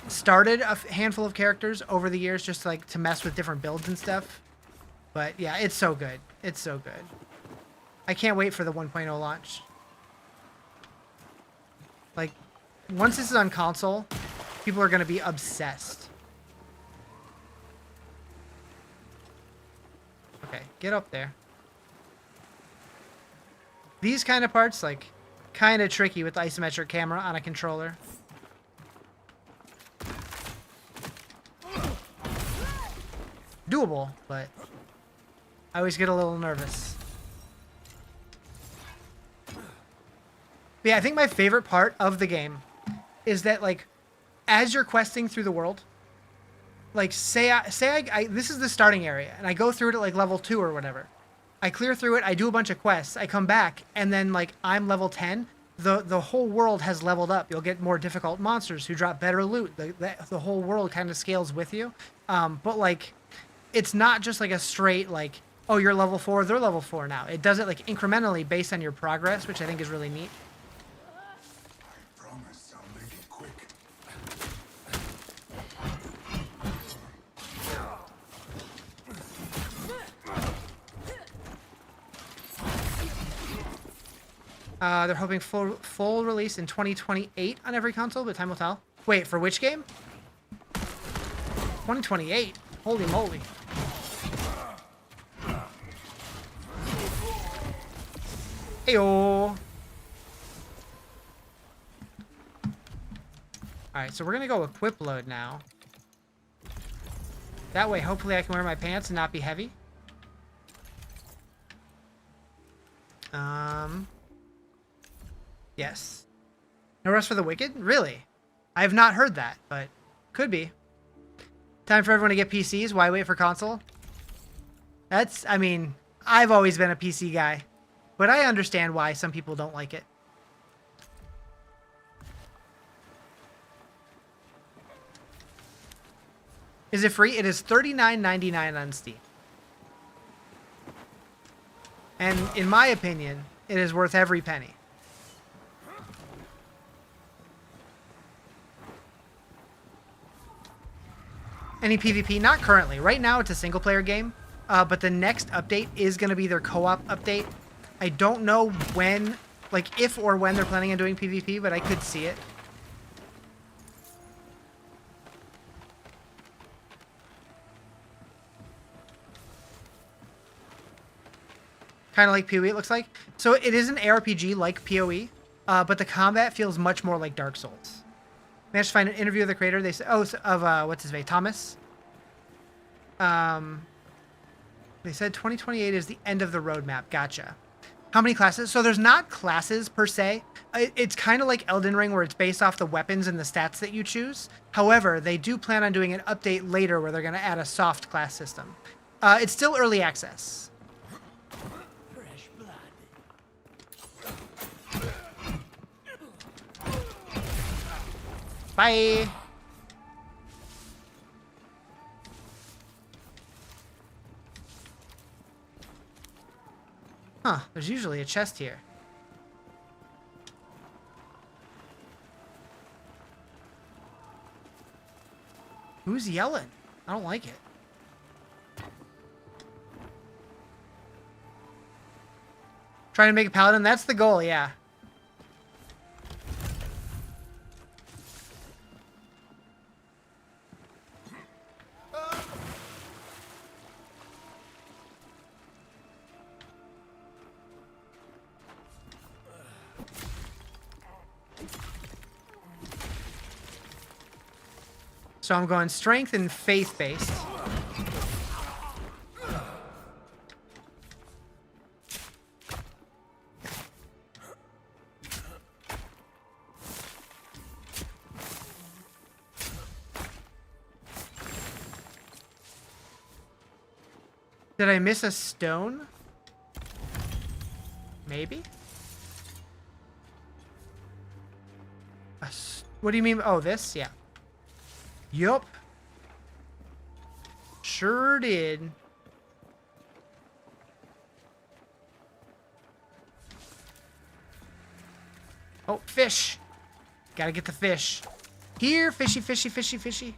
started a handful of characters over the years just like to mess with different builds and stuff. But yeah, it's so good. It's so good. I can't wait for the 1.0 launch. Like, once this is on console, people are going to be obsessed. Okay, get up there. These kind of parts, like, kind of tricky with the isometric camera on a controller. Doable, but I always get a little nervous. But yeah, I think my favorite part of the game is that, like, as you're questing through the world, like, say this is the starting area, and I go through it at, like, level 2 or whatever. I clear through it, I do a bunch of quests, I come back, and then, like, I'm level 10. The whole world has leveled up. You'll get more difficult monsters who drop better loot. The whole world kind of scales with you. But, like, it's not just, like, a straight, like, oh, you're level 4, they're level 4 now. It does it, like, incrementally based on your progress, which I think is really neat. They're hoping full release in 2028 on every console, but time will tell. Wait, for which game? 2028? Holy moly. Heyo. Alright, so we're gonna go equip load now. That way, hopefully I can wear my pants and not be heavy. Yes. No rest for the wicked? Really? I have not heard that, but could be. Time for everyone to get PCs. Why wait for console? I mean, I've always been a PC guy, but I understand why some people don't like it. Is it free? It is $39.99 on Steam. And in my opinion, it is worth every penny. Any PvP? Not currently. Right now it's a single player game, but the next update is going to be their co-op update. I don't know when, like if or when they're planning on doing PvP, but I could see it. Kind of like PoE it looks like. So it is an ARPG like PoE, but the combat feels much more like Dark Souls. Managed to find an interview of the creator. They said, what's his name, Thomas. They said 2028 is the end of the roadmap. Gotcha. How many classes? So there's not classes per se. It's kind of like Elden Ring where it's based off the weapons and the stats that you choose. However, they do plan on doing an update later where they're going to add a soft class system. It's still early access. Fresh blood. Bye. Huh, there's usually a chest here. Who's yelling? I don't like it. Trying to make a paladin? That's the goal, yeah. So I'm going strength and faith-based. Did I miss a stone? Maybe? What do you mean? Oh, this? Yeah. Yup. Sure did. Oh, fish. Gotta get the fish. Here, fishy, fishy, fishy, fishy.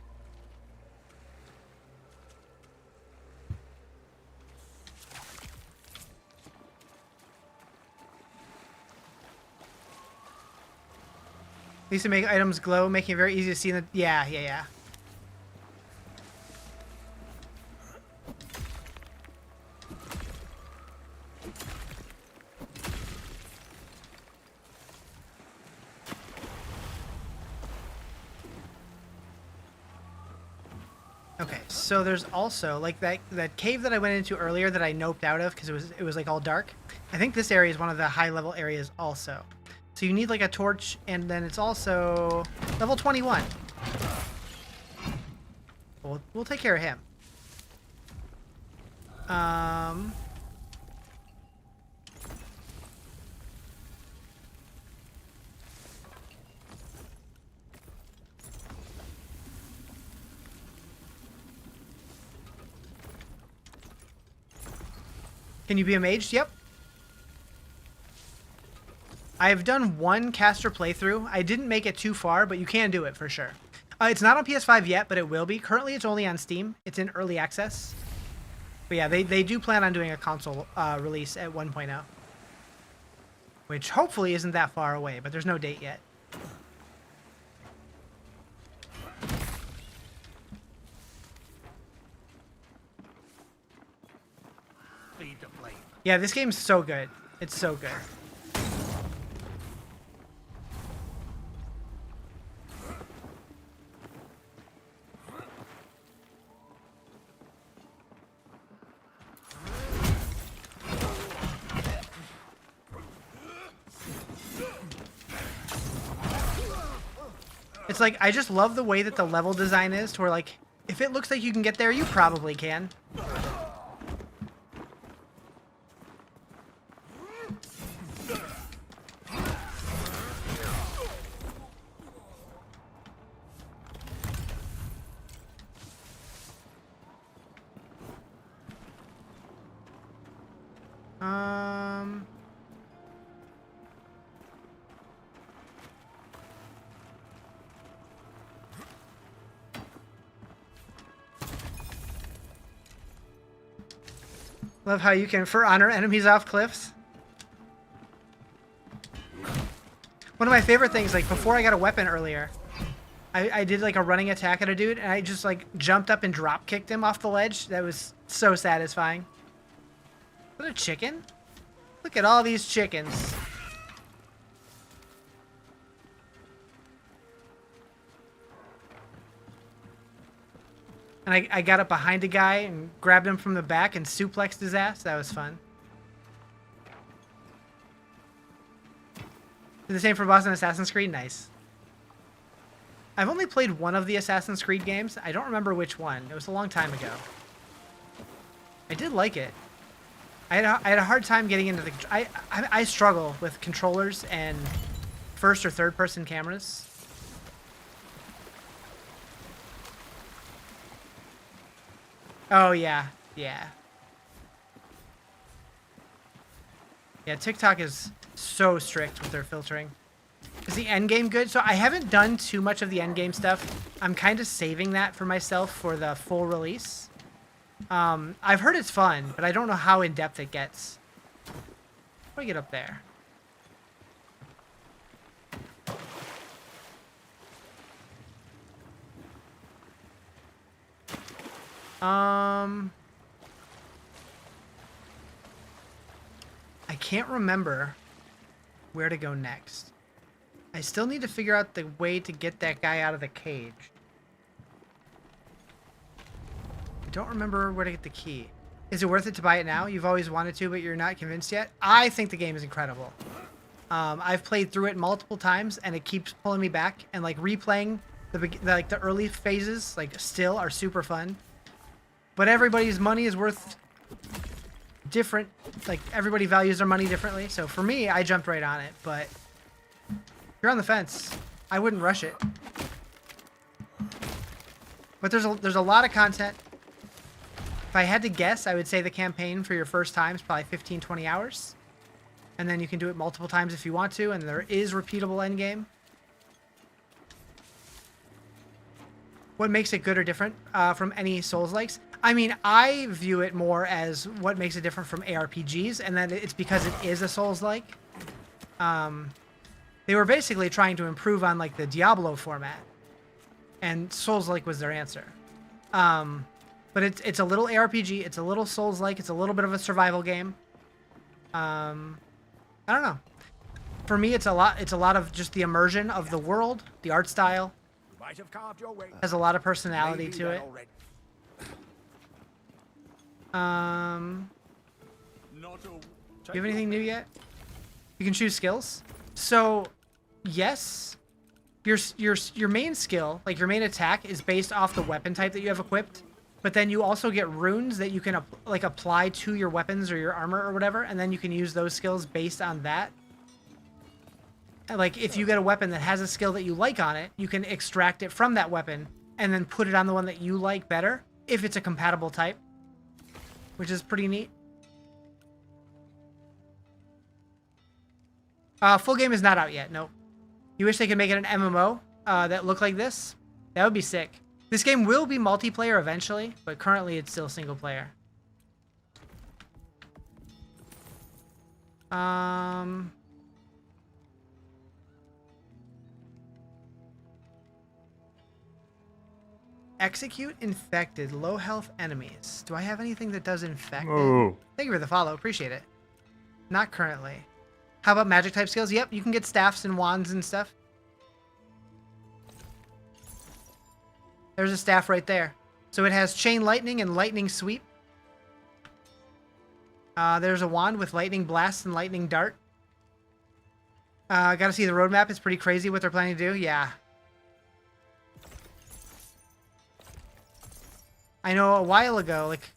These to make items glow, making it very easy to see in the... Yeah. Okay, so there's also like that cave that I went into earlier that I noped out of because it was like all dark. I think this area is one of the high level areas also. So you need like a torch, and then it's also level 21. We'll take care of him. Can you be a mage? Yep. I have done one caster playthrough. I didn't make it too far, but you can do it for sure. It's not on PS5 yet, but it will be. Currently, it's only on Steam. It's in early access. But yeah, they do plan on doing a console release at 1.0. Which hopefully isn't that far away, but there's no date yet. Feed the flame. Yeah, this game's so good. It's so good. It's like, I just love the way that the level design is to where, like, if it looks like you can get there, you probably can. Love how you can for honor enemies off cliffs. One of my favorite things, like before I got a weapon earlier, I did like a running attack at a dude and I just like jumped up and drop kicked him off the ledge. That was so satisfying. Is that a chicken? Look at all these chickens. And I got up behind a guy and grabbed him from the back and suplexed his ass. That was fun. Did the same for boss in Assassin's Creed? Nice. I've only played one of the Assassin's Creed games. I don't remember which one. It was a long time ago. I did like it. I had a hard time getting into the... I struggle with controllers and first or third person cameras. Oh, yeah. Yeah. Yeah, TikTok is so strict with their filtering. Is the endgame good? So I haven't done too much of the endgame stuff. I'm kind of saving that for myself for the full release. I've heard it's fun, but I don't know how in-depth it gets. How do I get up there? I can't remember where to go next. I still need to figure out the way to get that guy out of the cage. I don't remember where to get the key. Is it worth it to buy it now? You've always wanted to, but you're not convinced yet? I think the game is incredible. I've played through it multiple times, and it keeps pulling me back. And like replaying the early phases, like still are super fun. But everybody's money is worth different. Like everybody values their money differently. So for me, I jumped right on it. But if you're on the fence, I wouldn't rush it. But there's a lot of content. If I had to guess, I would say the campaign for your first time is probably 15, 20 hours. And then you can do it multiple times if you want to, and there is repeatable endgame. What makes it good or different from any Souls-likes? I mean, I view it more as what makes it different from ARPGs, and then it's because it is a Souls-like. They were basically trying to improve on like the Diablo format, and Souls-like was their answer. But it's a little ARPG, it's a little Souls-like, it's a little bit of a survival game. I don't know. For me, it's a lot of just the immersion of the world, the art style. Might have carved your way. Has a lot of personality Maybe to that it. already. Do you have anything new yet? You can choose skills. So, yes, your main skill, like your main attack, is based off the weapon type that you have equipped. But then you also get runes that you can like apply to your weapons or your armor or whatever, and then you can use those skills based on that. Like if you get a weapon that has a skill that you like on it, you can extract it from that weapon and then put it on the one that you like better if it's a compatible type, which is pretty neat. Full game is not out yet. Nope. You wish they could make it an MMO that looked like this? That would be sick. This game will be multiplayer eventually, but currently it's still single player. Execute infected, low health enemies. Do I have anything that does infected? Oh. Thank you for the follow. Appreciate it. Not currently. How about magic type skills? Yep, you can get staffs and wands and stuff. There's a staff right there. So it has chain lightning and lightning sweep. There's a wand with lightning blast and lightning dart. Gotta see the roadmap. It's pretty crazy what they're planning to do. Yeah. I know a while ago, like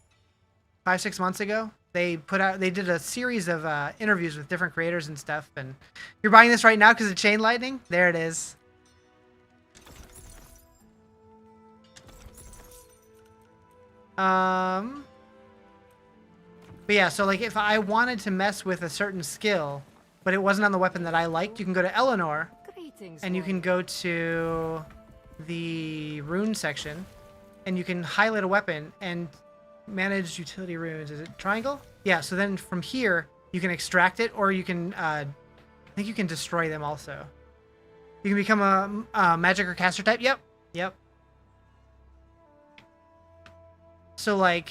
5-6 months ago, they did a series of interviews with different creators and stuff. And you're buying this right now because of chain lightning? There it is. But yeah, so like if I wanted to mess with a certain skill, but it wasn't on the weapon that I liked, you can go to Eleanor, and you can go to the rune section, and you can highlight a weapon and manage utility runes. Is it triangle? Yeah, so then from here, you can extract it, or you can, I think you can destroy them also. You can become a magic or caster type. Yep. So like,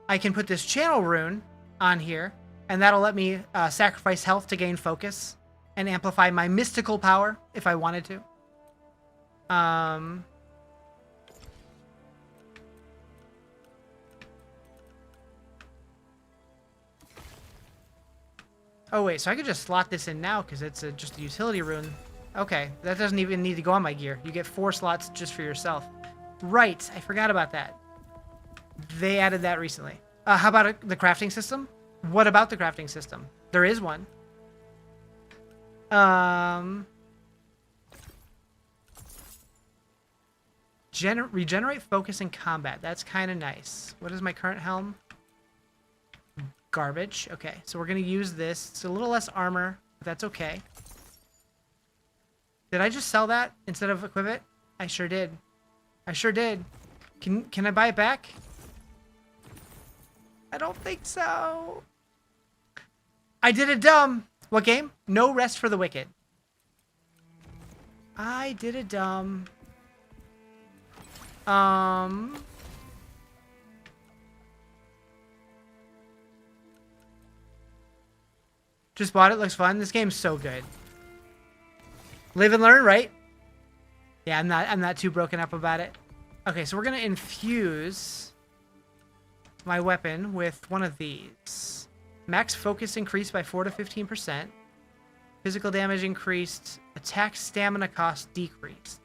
I can put this channel rune on here, and that'll let me sacrifice health to gain focus and amplify my mystical power if I wanted to. Oh, wait, so I could just slot this in now because it's just a utility rune. Okay, that doesn't even need to go on my gear. You get 4 slots just for yourself. Right, I forgot about that. They added that recently. How about the crafting system? What about the crafting system? There is one. Regenerate focus in combat. That's kind of nice. What is my current helm? Garbage. Okay, so we're going to use this. It's a little less armor, but that's okay. Did I just sell that instead of equip it? I sure did. I sure did. Can I buy it back? I don't think so. I did it dumb. What game? No Rest for the Wicked. I did it dumb. Just bought it. Looks fun. This game's so good. Live and learn, right? Yeah, I'm not too broken up about it. Okay, so we're gonna infuse my weapon with one of these. Max focus increased by 4 to 15%. Physical damage increased. Attack stamina cost decreased.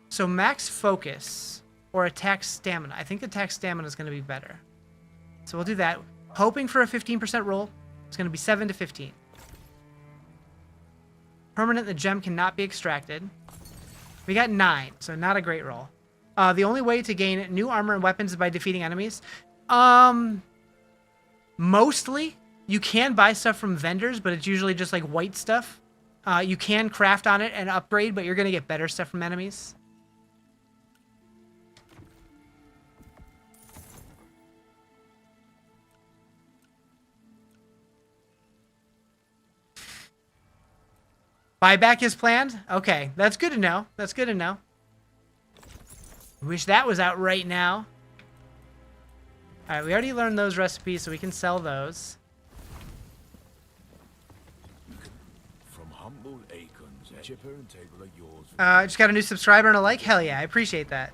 So max focus or attack stamina. I think attack stamina is going to be better. So we'll do that. Hoping for a 15% roll. It's going to be 7 to 15. Permanent, the gem cannot be extracted. We got 9, so not a great roll. The only way to gain new armor and weapons is by defeating enemies. Mostly, you can buy stuff from vendors, but it's usually just like white stuff. You can craft on it and upgrade, but you're going to get better stuff from enemies. Buyback is planned? Okay, that's good to know. That's good to know. Wish that was out right now. Alright, we already learned those recipes, so we can sell those. From humble acorns, chipper and table are yours. I just got a new subscriber and a like. Hell yeah, I appreciate that.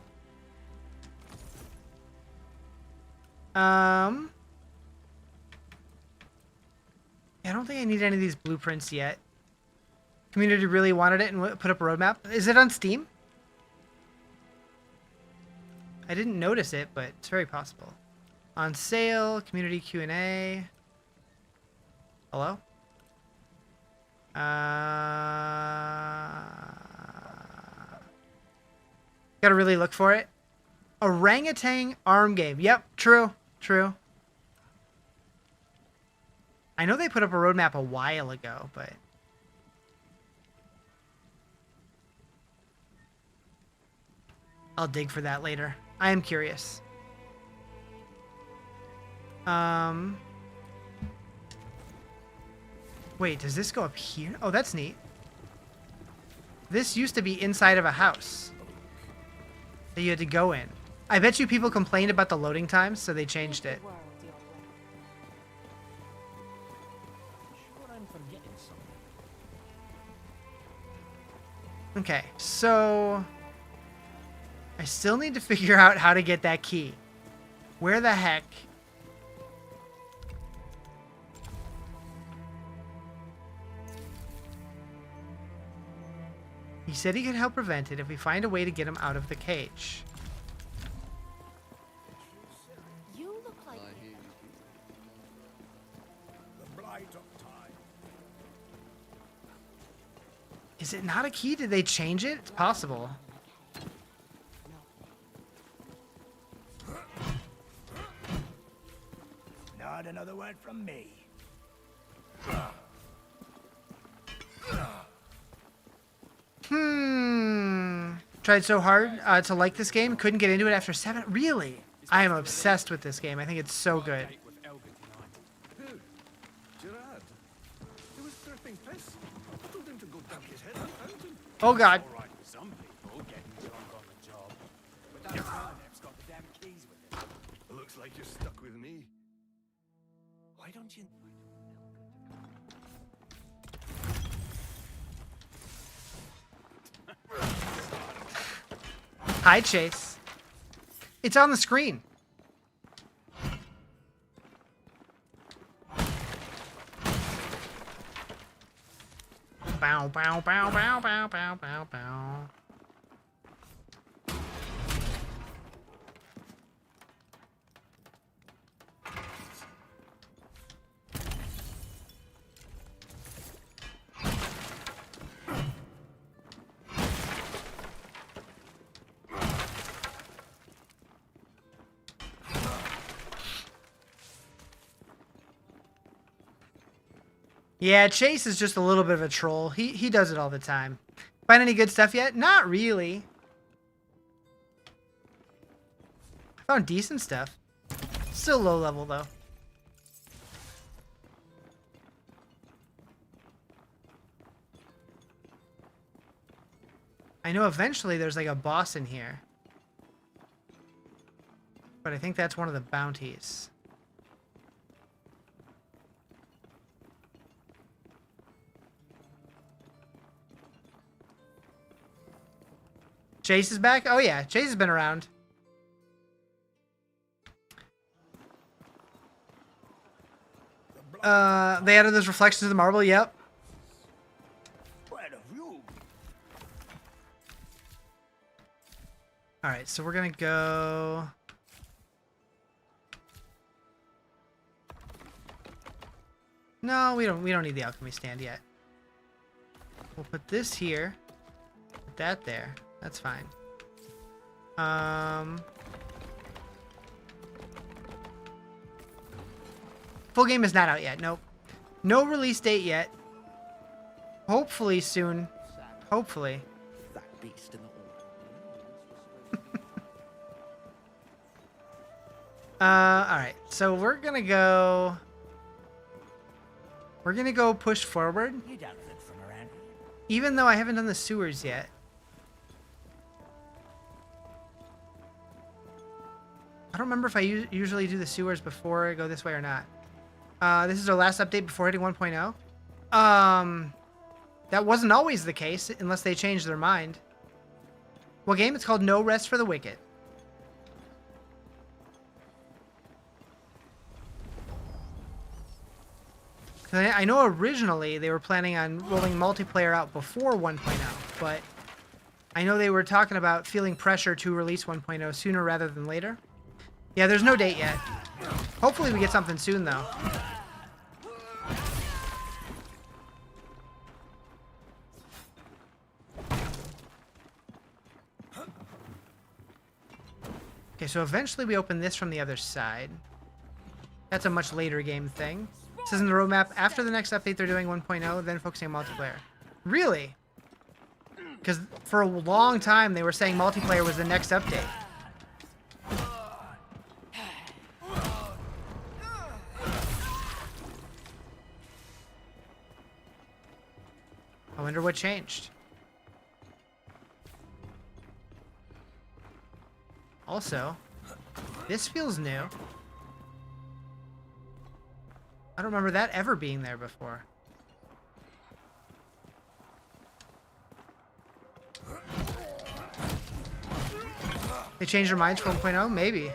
I don't think I need any of these blueprints yet. Community really wanted it and put up a roadmap. Is it on Steam? I didn't notice it, but it's very possible. On sale, community Q&A. Hello? Gotta really look for it. Orangutan arm game. Yep, true, true. I know they put up a roadmap a while ago, but... I'll dig for that later. I am curious. Wait, does this go up here? Oh, that's neat. This used to be inside of a house that you had to go in. I bet you people complained about the loading times, so they changed it. Okay, so... I still need to figure out how to get that key. Where the heck? He said he could help prevent it if we find a way to get him out of the cage. You look like The blight of time. Is it not a key? Did they change it? It's possible. Not another word from me. Tried so hard to like this game. Couldn't get into it after 7. Really? I am obsessed with this game. I think it's so good. Who? Gerard. He was surfing piss. I told him to go dunk his head out fountain. Oh God. All right with some people getting drunk on the job. But that Paladin's got the damn keys with him. Looks like you're stuck with me. Why don't you... Hi, Chase. It's on the screen. Bow, bow, bow, bow, bow, bow, bow, bow. Yeah, Chase is just a little bit of a troll. He does it all the time. Find any good stuff yet? Not really. I found decent stuff. Still low level though. I know eventually there's like a boss in here. But I think that's one of the bounties. Chase is back? Oh yeah, Chase has been around. They added those reflections to the marble, yep. Alright, so we're gonna go... No, we don't need the alchemy stand yet. We'll put this here. Put that there. That's fine. Full game is not out yet. Nope. No release date yet. Hopefully soon. Hopefully. That beast in the alright. So we're gonna go push forward. You don't look from around. Even though I haven't done the sewers yet. I don't remember if I usually do the sewers before I go this way or not. This is our last update before hitting 1.0. That wasn't always the case, unless they changed their mind. What game? It's called No Rest for the Wicked. I know originally they were planning on rolling multiplayer out before 1.0, but I know they were talking about feeling pressure to release 1.0 sooner rather than later. Yeah, there's no date yet. Hopefully we get something soon, though. Okay, so eventually we open this from the other side. That's a much later game thing. It says in the roadmap, after the next update they're doing 1.0, then focusing on multiplayer. Really? Because for a long time they were saying multiplayer was the next update. I wonder what changed. Also, this feels new. I don't remember that ever being there before. They changed their minds for 1.0? Maybe.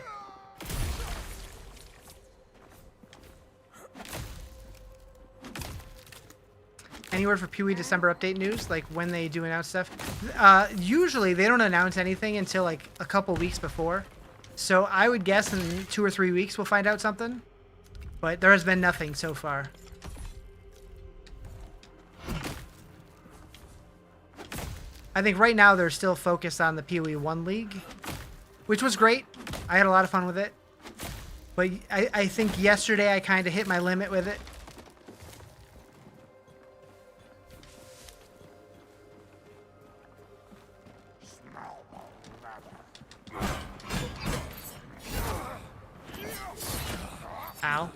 Any word for PoE December update news? Like when they do announce stuff? Usually they don't announce anything until like a couple weeks before. So I would guess in 2 or 3 weeks we'll find out something. But there has been nothing so far. I think right now they're still focused on the PoE 1 League, which was great. I had a lot of fun with it. But I think yesterday I kind of hit my limit with it. Ow.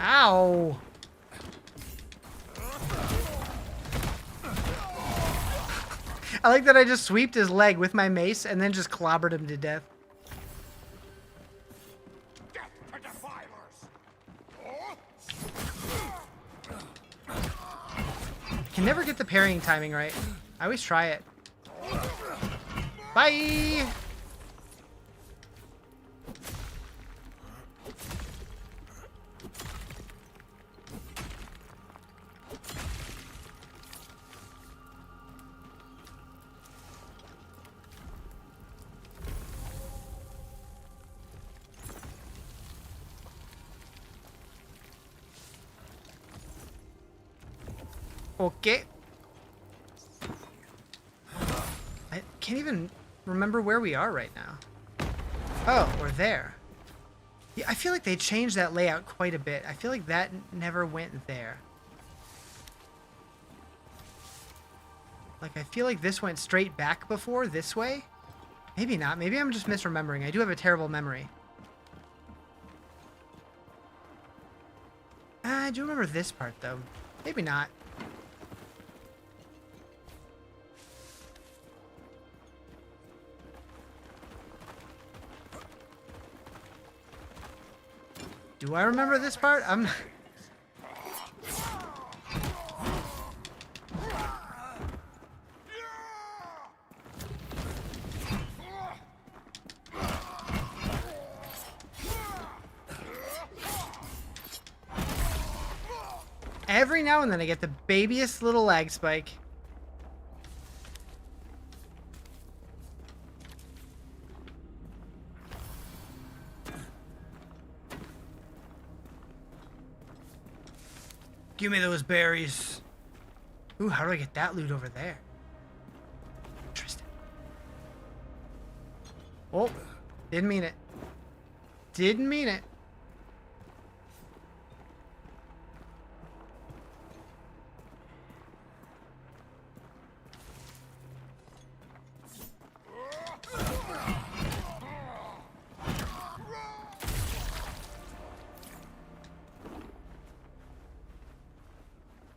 Ow. I like that I just sweeped his leg with my mace and then just clobbered him to death. I can never get the parrying timing right. I always try it. Bye! Okay. I can't even remember where we are right now. Oh, we're there. Yeah, I feel like they changed that layout quite a bit. I feel like that never went there. Like, I feel like this went straight back before, this way. Maybe not. Maybe I'm just misremembering. I do have a terrible memory. I do remember this part, though. Maybe not. Do I remember this part? I'm not... Every now and then I get the babyest little lag spike. Give me those berries. Ooh, how do I get that loot over there? Interesting. Oh, didn't mean it. Didn't mean it.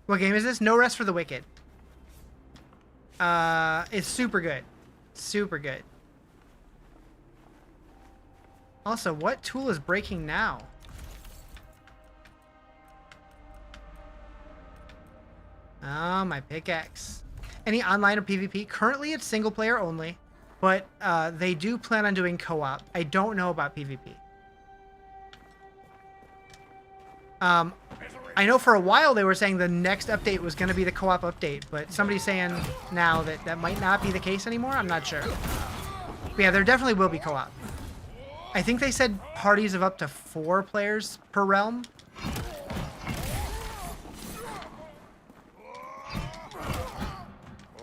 What game is this? No Rest for the Wicked. It's super good. Super good. Also, what tool is breaking now? Oh, my pickaxe. Any online or PvP? Currently, it's single player only, but they do plan on doing co-op. I don't know about PvP. I know for a while they were saying the next update was going to be the co-op update, but somebody's saying now that that might not be the case anymore. I'm not sure. But yeah, there definitely will be co-op. I think they said parties of up to 4 players per realm.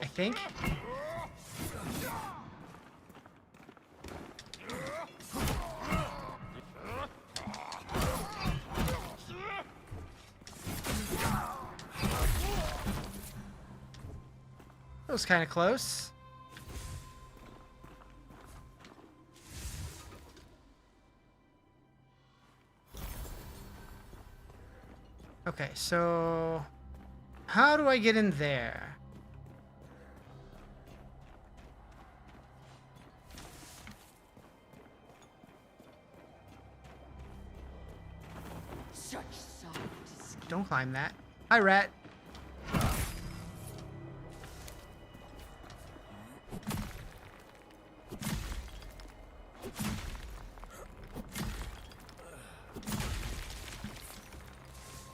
I think. That was kind of close. Okay, so how do I get in there? Such soft. Don't climb that. Hi, rat.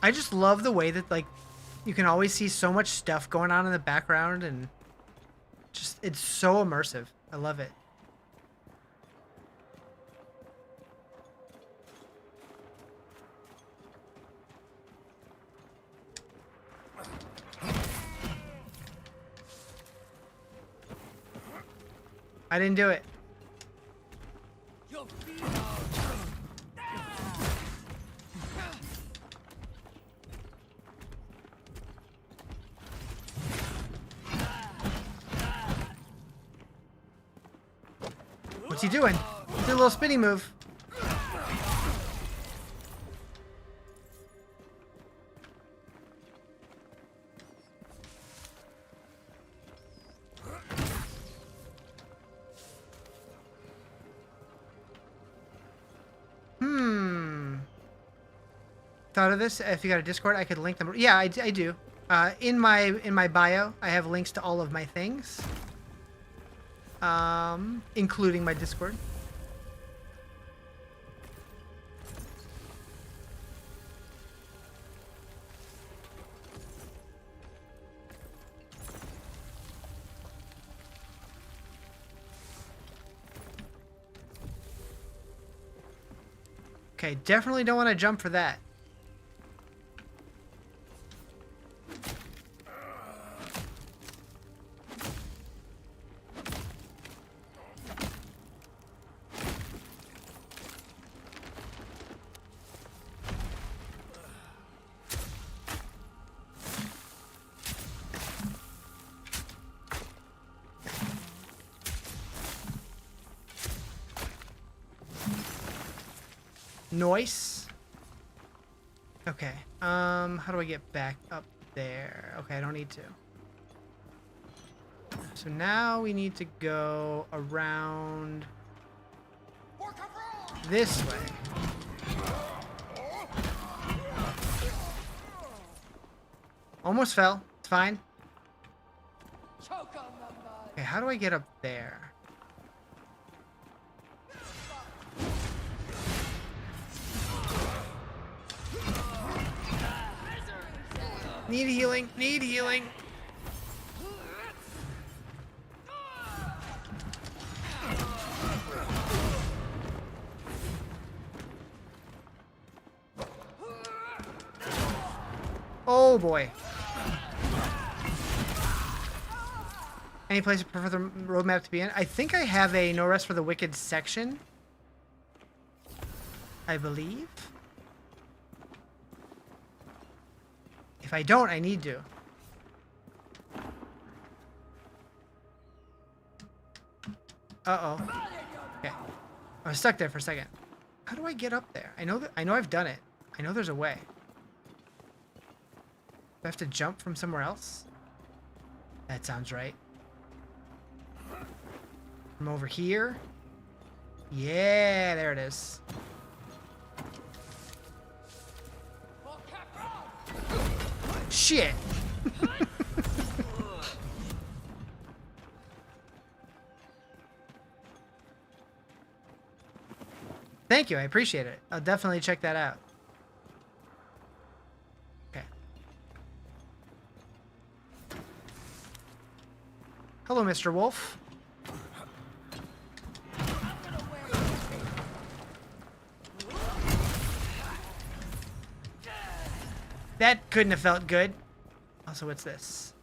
I just love the way that, like, you can always see so much stuff going on in the background, and just, it's so immersive. I love it. I didn't do it. What's he doing? Did a little spinny move. Thought of this? If you got a Discord, I could link them. Yeah, I do. In my bio, I have links to all of my things, including my Discord. Okay, definitely don't want to jump for that. Noise. Okay. How do I get back up there? Okay, I don't need to. So now we need to go around this way. Almost fell. It's fine. Okay, how do I get up there? Need healing. Need healing. Oh boy. Any place you prefer the roadmap to be in? I think I have a No Rest for the Wicked section. I believe. If I don't, I need to. Uh-oh. Okay. I was stuck there for a second. How do I get up there? I know I've done it. I know there's a way. Do I have to jump from somewhere else? That sounds right. From over here? Yeah, there it is. Shit. Thank you, I appreciate it. I'll definitely check that out. Okay. Hello, Mr. Wolf. That couldn't have felt good. Also, what's this?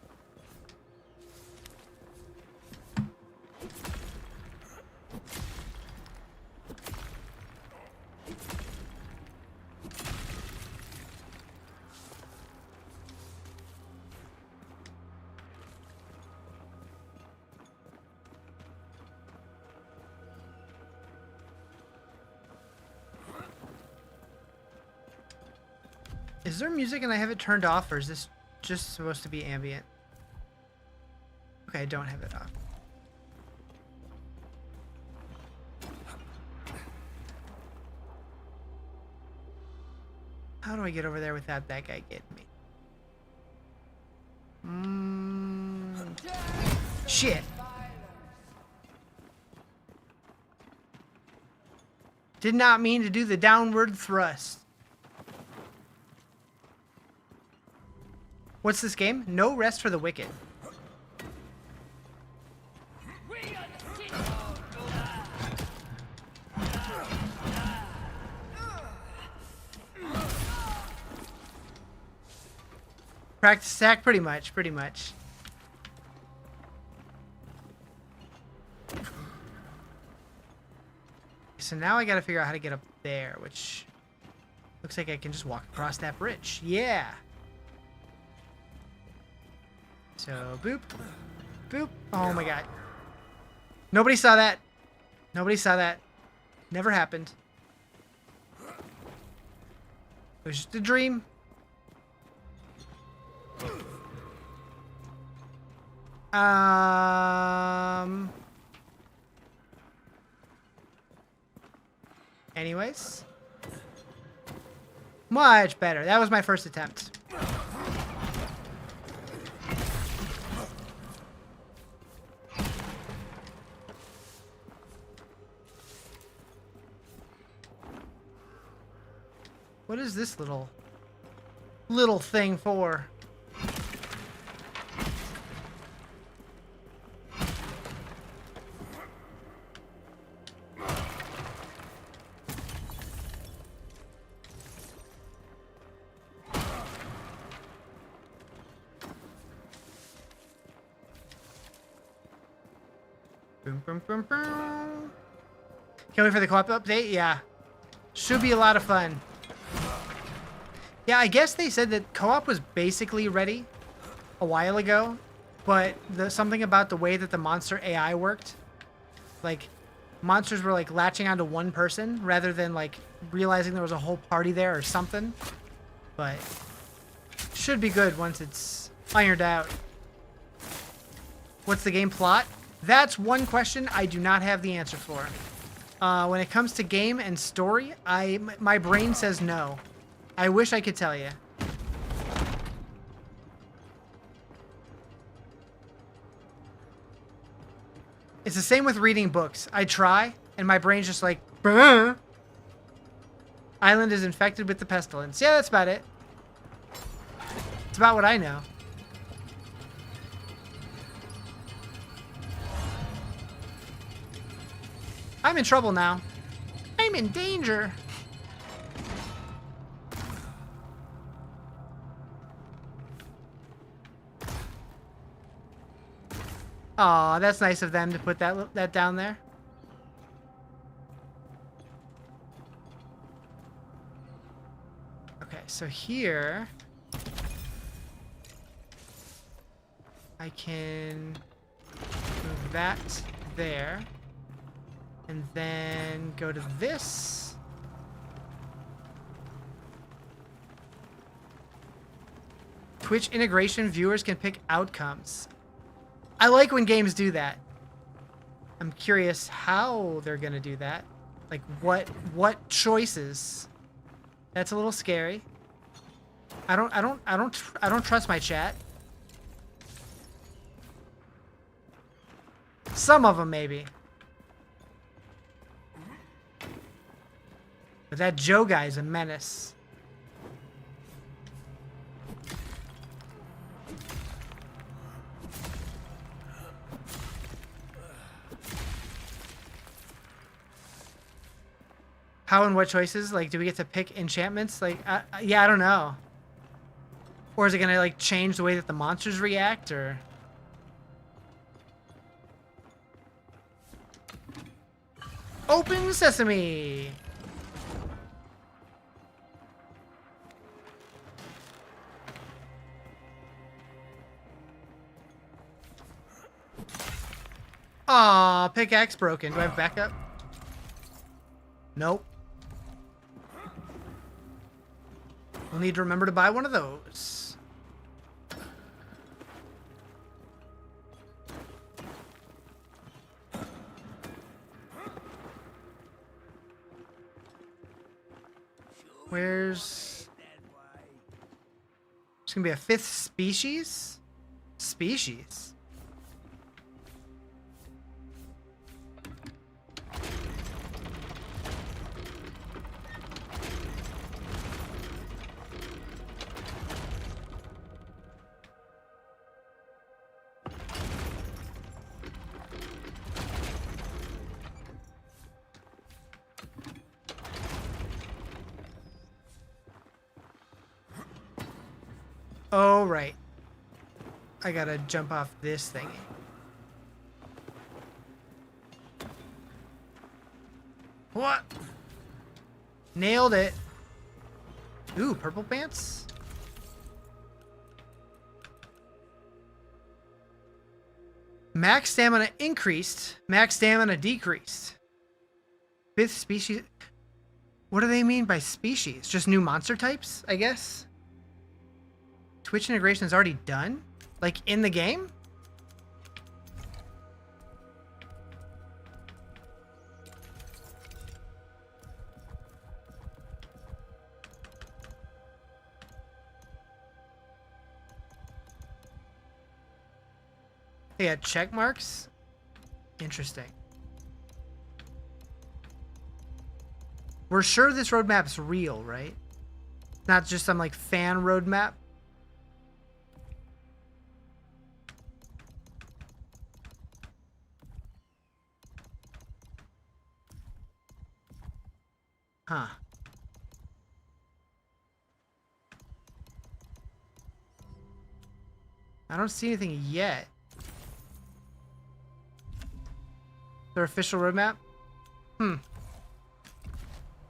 Is there music and I have it turned off, or is this just supposed to be ambient? Okay, I don't have it off. How do I get over there without that guy getting me? Shit. Did not mean to do the downward thrust. What's this game? No Rest for the Wicked. Practice stack, pretty much. So now I gotta figure out how to get up there, which looks like I can just walk across that bridge. Yeah. So, boop. Boop. Oh my god. Nobody saw that. Nobody saw that. Never happened. It was just a dream. Anyways. Much better. That was my first attempt. What is this little thing for? Boom, boom, boom, boom. Can't wait for the co-op update? Yeah. Should be a lot of fun. Yeah, I guess they said that co-op was basically ready a while ago, but something about the way that the monster AI worked, like, monsters were like latching onto one person rather than like realizing there was a whole party there or something. But should be good once it's ironed out. What's the game plot? That's one question I do not have the answer for. When it comes to game and story, my brain says no. I wish I could tell you. It's the same with reading books. I try, and my brain's just like, "Bruh." Island is infected with the pestilence. Yeah, that's about it. It's about what I know. I'm in trouble now. I'm in danger. Aw, that's nice of them to put that down there. Okay, so here I can move that there. And then go to this. Twitch integration, viewers can pick outcomes. I like when games do that. I'm curious how they're gonna do that. Like what choices? That's a little scary. I don't trust my chat. Some of them maybe. But that Joe guy's a menace. How and what choices? Like, do we get to pick enchantments? Like, yeah, I don't know. Or is it gonna, like, change the way that the monsters react, or... Open sesame! Aw, pickaxe broken. Do I have backup? Nope. We'll need to remember to buy one of those. Where's... There's gonna be a 5th species? Species? Oh, right. I gotta jump off this thingy. What? Nailed it. Ooh, purple pants? Max stamina increased. Max stamina decreased. 5th species. What do they mean by species? Just new monster types, I guess? Twitch integration is already done? Like, in the game? They got check marks? Interesting. We're sure this roadmap's real, right? Not just some, like, fan roadmap? Huh. I don't see anything yet. Their official roadmap? I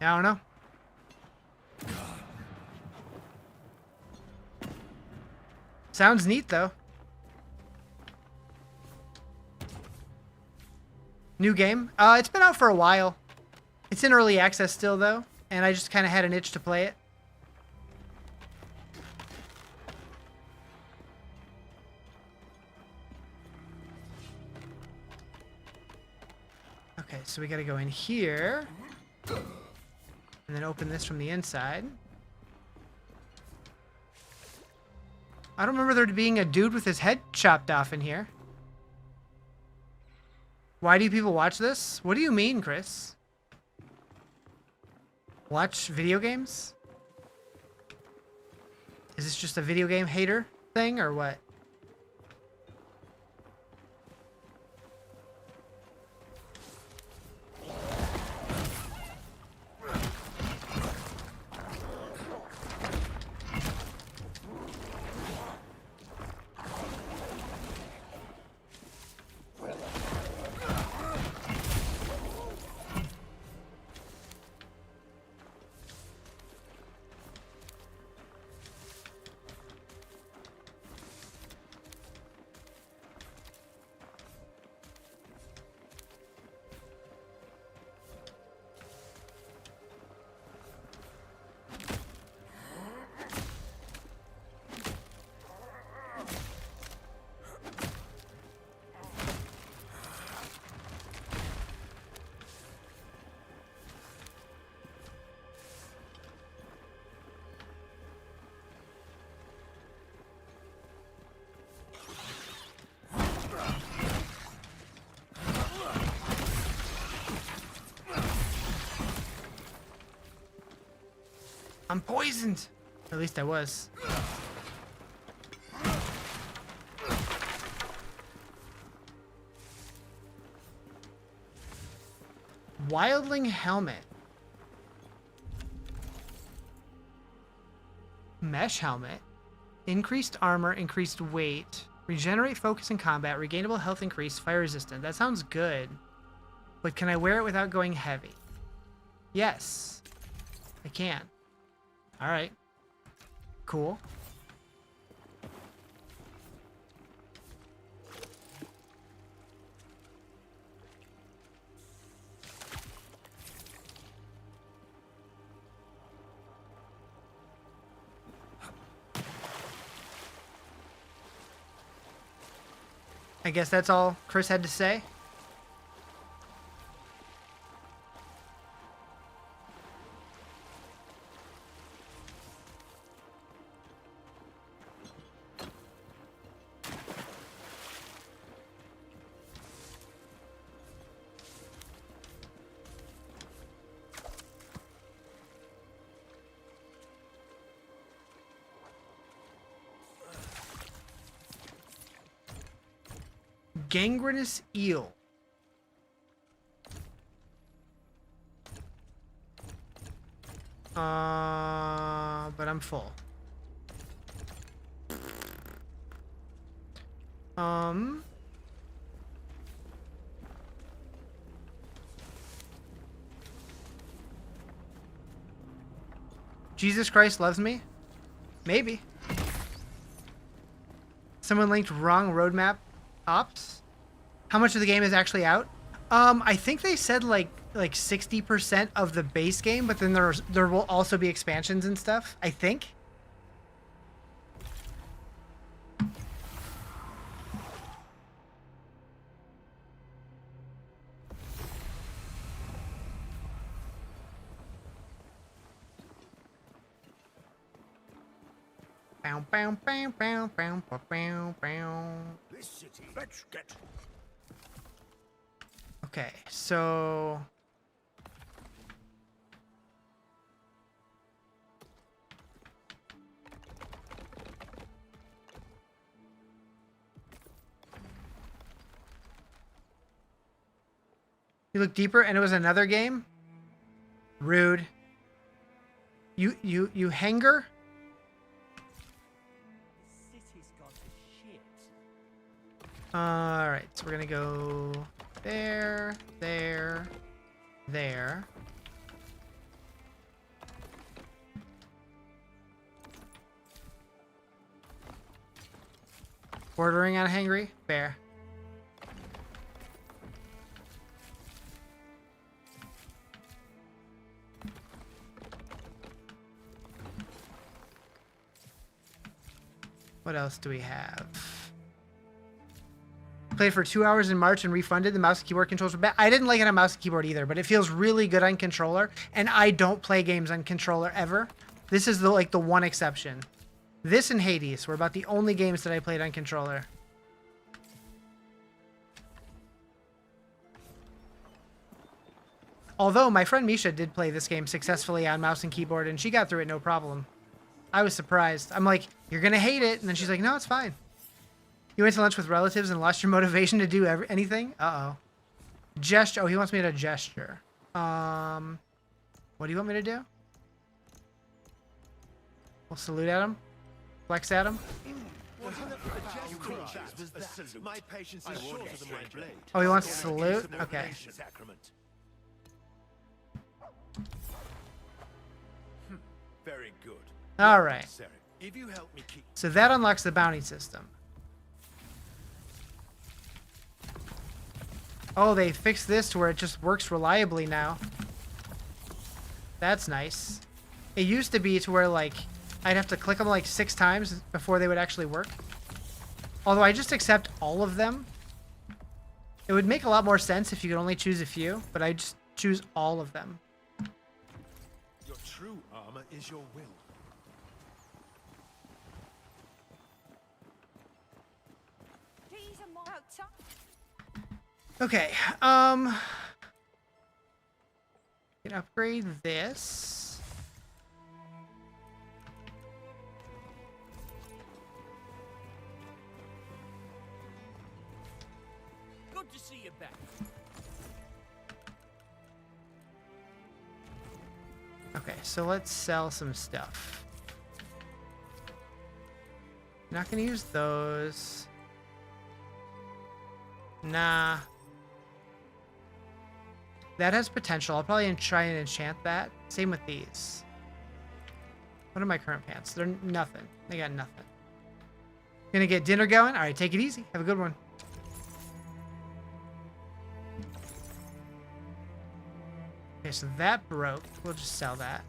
don't know. Sounds neat, though. New game? It's been out for a while. It's in early access still, though, and I just kind of had an itch to play it. Okay, so we gotta go in here. And then open this from the inside. I don't remember there being a dude with his head chopped off in here. Why do people watch this? What do you mean, Chris? Watch video games? Is this just a video game hater thing or what? I'm poisoned. At least I was. Wildling helmet. Mesh helmet. Increased armor, increased weight. Regenerate focus in combat. Regainable health increase. Fire resistant. That sounds good. But can I wear it without going heavy? Yes. I can. Alright. Cool. I guess that's all Chris had to say. Gangrenous eel. But I'm full. Jesus Christ loves me? Maybe. Someone linked wrong roadmap ops. How much of the game is actually out? I think they said like 60% of the base game, but then there will also be expansions and stuff, I think. Bow, bow, bow, bow, bow, bow, bow, bow. This city, let's get. Okay, so you look deeper and it was another game? Rude. You hanger? City's gone to shit. Alright, so we're gonna go there, there, there. Bordering on hangry? Fair. What else do we have? Played for 2 hours in March and refunded. The mouse and keyboard controls were bad. I didn't like it on mouse and keyboard either, but it feels really good on controller. And I don't play games on controller ever. This is the one exception. This and Hades were about the only games that I played on controller. Although my friend Misha did play this game successfully on mouse and keyboard, and she got through it no problem. I was surprised. I'm like, you're going to hate it. And then she's like, no, it's fine. You went to lunch with relatives and lost your motivation to do anything? Uh-oh. Gesture. Oh, he wants me to gesture. What do you want me to do? We'll salute at him. Flex at him. My patience is shorter than my blade. Oh, he wants to salute? Okay. Very good. All right. If you help me keep... So that unlocks the bounty system. Oh, they fixed this to where it just works reliably now. That's nice. It used to be to where, like, I'd have to click them like 6 times before they would actually work. Although I just accept all of them. It would make a lot more sense if you could only choose a few, but I just choose all of them. Your true armor is your will. Okay, can upgrade this. Good to see you back. Okay, so let's sell some stuff. Not gonna use those. Nah. That has potential. I'll probably try and enchant that. Same with these. What are my current pants? They're nothing. They got nothing. Gonna get dinner going? Alright, take it easy. Have a good one. Okay, so that broke. We'll just sell that.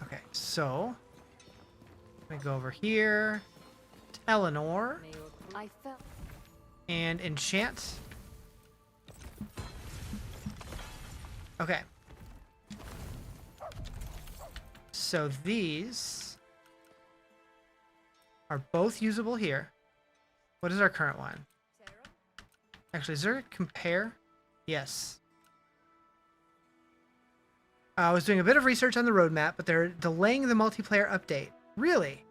Okay, so I'm gonna go over here to Eleanor and enchant. Okay. So these are both usable here. What is our current one? Actually, is there a compare? Yes. I was doing a bit of research on the roadmap, but they're delaying the multiplayer update. Really?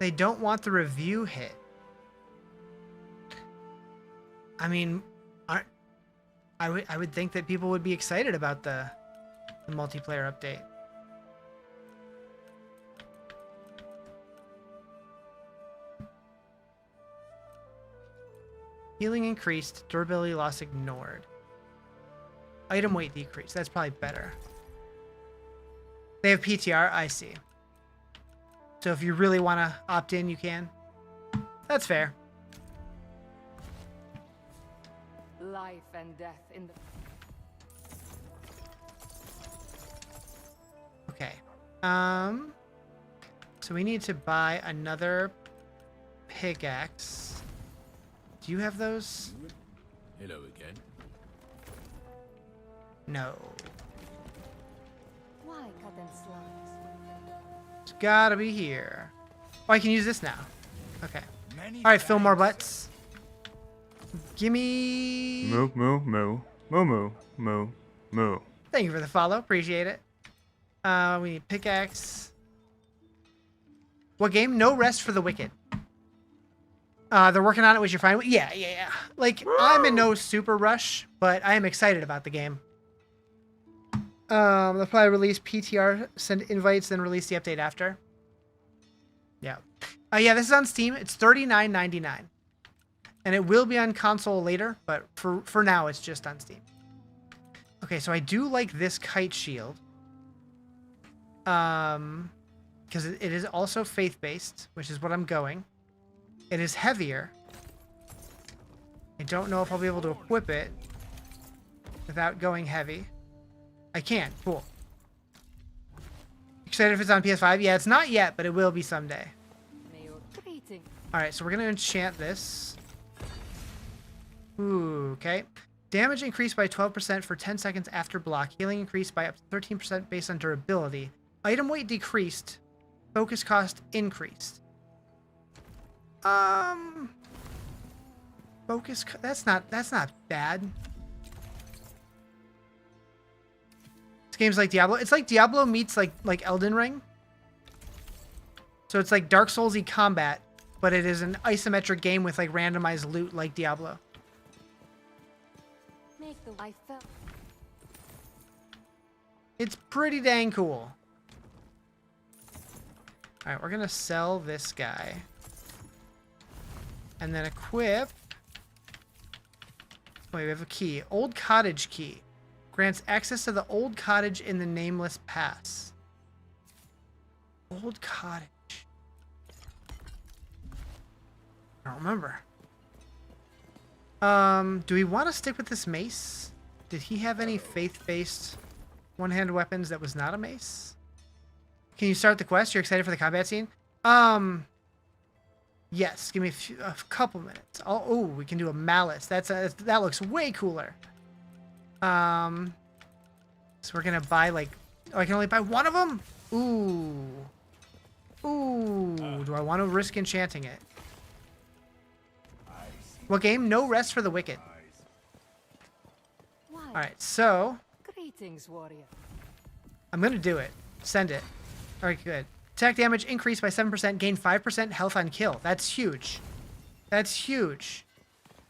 They don't want the review hit. I mean, I would think that people would be excited about the multiplayer update. Healing increased, durability loss ignored. Item weight decreased. That's probably better. They have PTR? I see. So if you really want to opt in, you can. That's fair. Life and death in the... Okay. So we need to buy another pickaxe. Do you have those? Hello again. No. Why cut and slice? It's gotta be here. Oh, I can use this now. Okay. Alright, fill more butts. Gimme... Moo, moo, moo. Moo, moo, moo, moo. Thank you for the follow. Appreciate it. We need pickaxe. What game? No Rest for the Wicked. They're working on it, which you're fine with. Yeah. Like, I'm in no super rush, but I am excited about the game. They'll probably release PTR, send invites, then release the update after. Yeah. Yeah, this is on Steam. It's $39.99. And it will be on console later, but for now, it's just on Steam. Okay, so I do like this kite shield. because it is also faith-based, which is what I'm going. It is heavier. I don't know if I'll be able to equip it without going heavy. I can. Cool. Excited if it's on PS5? Yeah, it's not yet, but it will be someday. Alright, so we're going to enchant this. Ooh, okay. Damage increased by 12% for 10 seconds after block. Healing increased by up to 13% based on durability. Item weight decreased. Focus cost increased. Focus... That's not bad. This game's like Diablo. It's like Diablo meets like Elden Ring. So it's like Dark Souls-y combat, but it is an isometric game with like randomized loot like Diablo. It's pretty dang cool. Alright, we're gonna sell this guy. And then equip... Wait, we have a key. Old Cottage Key. Grants access to the Old Cottage in the Nameless Pass. Old Cottage. I don't remember. Do we want to stick with this mace? Did he have any faith-based one-handed weapons that was not a mace? Can you start the quest? You're excited for the combat scene? Yes. Give me a couple minutes. Oh, we can do a malice. That looks way cooler. So we're gonna buy like... Oh, I can only buy one of them? Ooh. Do I want to risk enchanting it? What game? No Rest for the Wicked. Alright, so... Greetings, warrior. I'm gonna do it. Send it. Alright, good. Attack damage increased by 7%, gain 5% health on kill. That's huge. That's huge.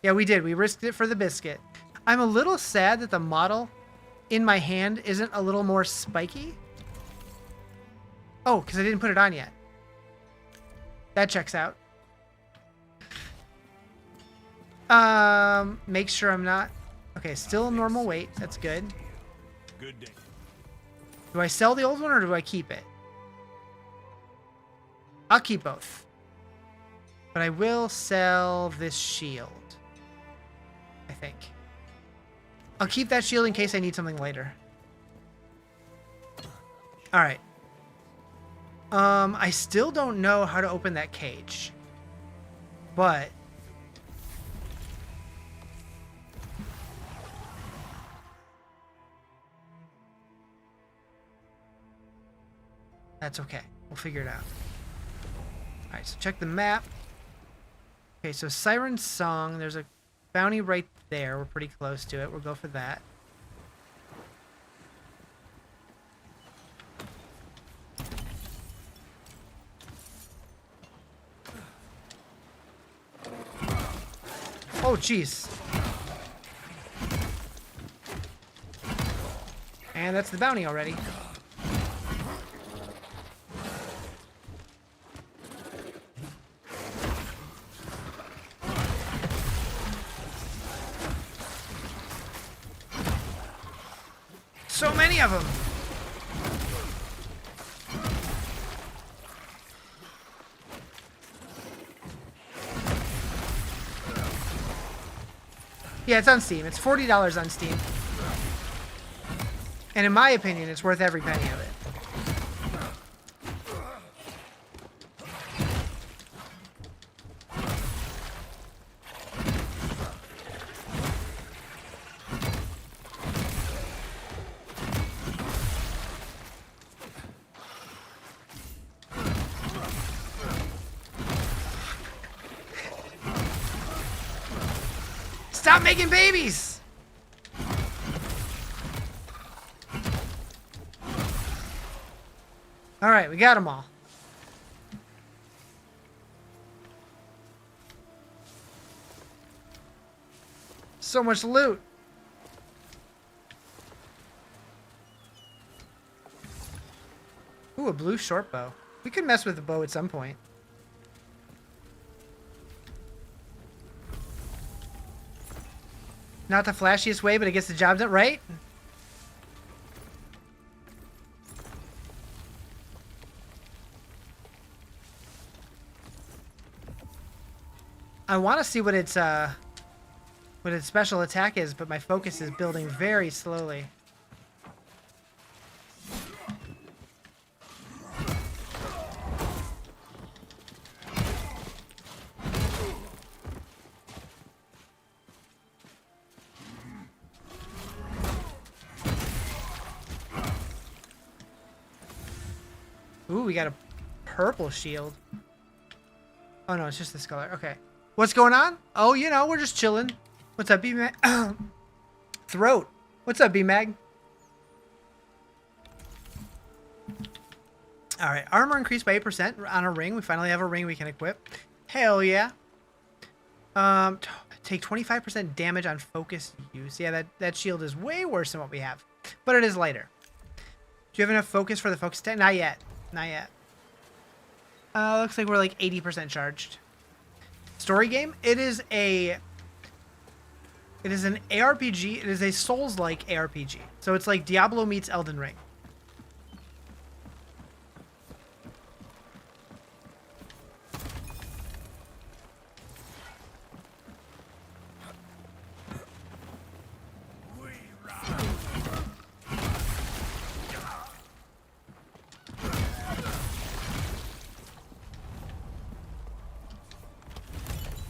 Yeah, we did. We risked it for the biscuit. I'm a little sad that the model in my hand isn't a little more spiky. Oh, because I didn't put it on yet. That checks out. Make sure I'm not... Okay, still normal weight. That's good. Good day. Do I sell the old one or do I keep it? I'll keep both. But I will sell this shield. I think. I'll keep that shield in case I need something later. Alright. I still don't know how to open that cage. But... that's okay. We'll figure it out. Alright, so check the map. Okay, so Siren's Song. There's a bounty right there. We're pretty close to it. We'll go for that. Oh, jeez. And that's the bounty already. So many of them. Yeah, it's on Steam. It's $40 on Steam. And in my opinion, it's worth every penny of it. Stop making babies! Alright, we got them all. So much loot. Ooh, a blue short bow. We could mess with the bow at some point. Not the flashiest way, but it gets the job done, right? I want to see what its special attack is, but my focus is building very slowly. Ooh, we got a purple shield. Oh no, it's just this color. Okay. What's going on? Oh, you know, we're just chilling. What's up, B-Mag? Throat. What's up, B-Mag? Alright, armor increased by 8% on a ring. We finally have a ring we can equip. Hell yeah. Take 25% damage on focused use. Yeah, that shield is way worse than what we have. But it is lighter. Do you have enough focus for the focus attack? Not yet. Not yet. Looks like we're like 80% charged. Story game? It is an ARPG. It is a Souls-like ARPG. So it's like Diablo meets Elden Ring.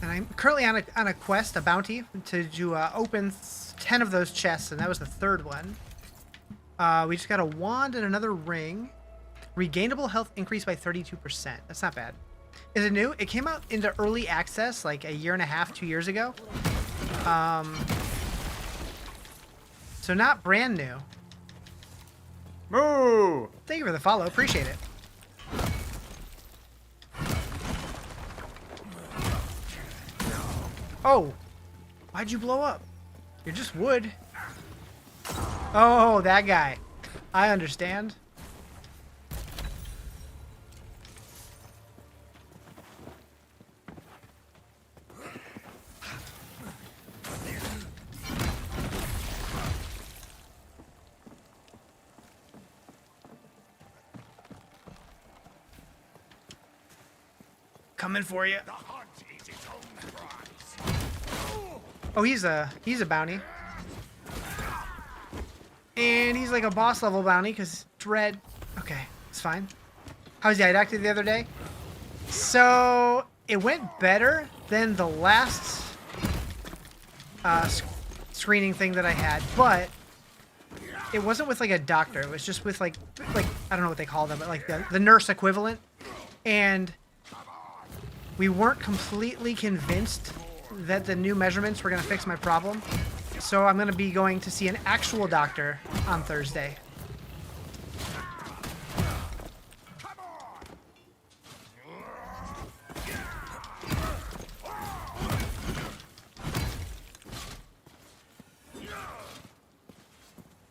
And I'm currently on a quest, a bounty, to open 10 of those chests, and that was the third one. We just got a wand and another ring. Regainable health increased by 32%. That's not bad. Is it new? It came out into early access like a year and a half, 2 years ago. So not brand new. Moo! Thank you for the follow. Appreciate it. Oh, why'd you blow up? You're just wood. Oh, that guy. I understand. Coming for you. Oh, he's a bounty. And he's like a boss level bounty because it's red. Okay, it's fine. How was the eye doctor the other day? So it went better than the last screening thing that I had, but it wasn't with like a doctor. It was just with like I don't know what they call them, but like the nurse equivalent. And we weren't completely convinced that the new measurements were going to fix my problem. So I'm going to be going to see an actual doctor on Thursday.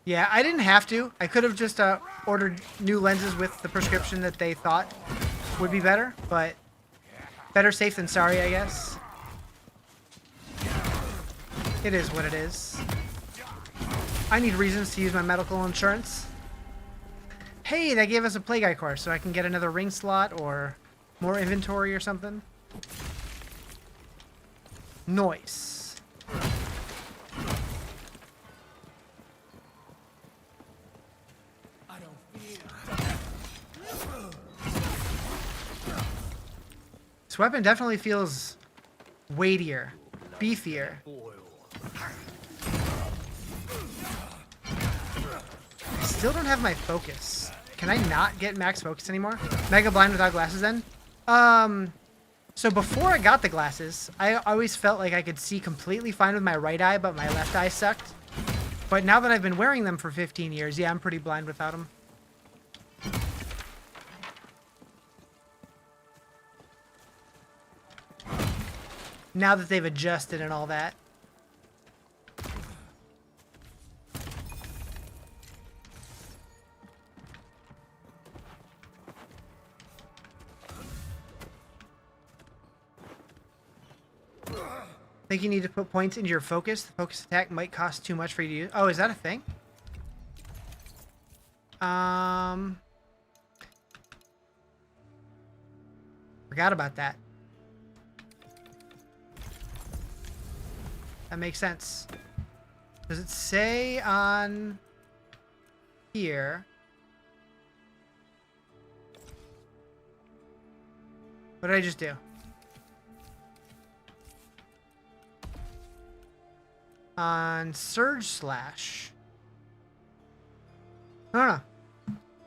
Yeah, I didn't have to. I could have just ordered new lenses with the prescription that they thought would be better, but better safe than sorry, I guess. It is what it is. I need reasons to use my medical insurance. Hey, they gave us a Plague Eye course, so I can get another ring slot or more inventory or something. Nice. This weapon definitely feels weightier, beefier. I still don't have my focus. Can I not get max focus anymore? Mega blind without glasses then? So before I got the glasses, I always felt like I could see completely fine with my right eye, but my left eye sucked. But now that I've been wearing them for 15 years, yeah, I'm pretty blind without them. Now that they've adjusted and all that. Think you need to put points into your focus. The focus attack might cost too much for you to use. Oh, is that a thing? Forgot about that. That makes sense. Does it say on here? What did I just do? On Surge Slash. I don't know.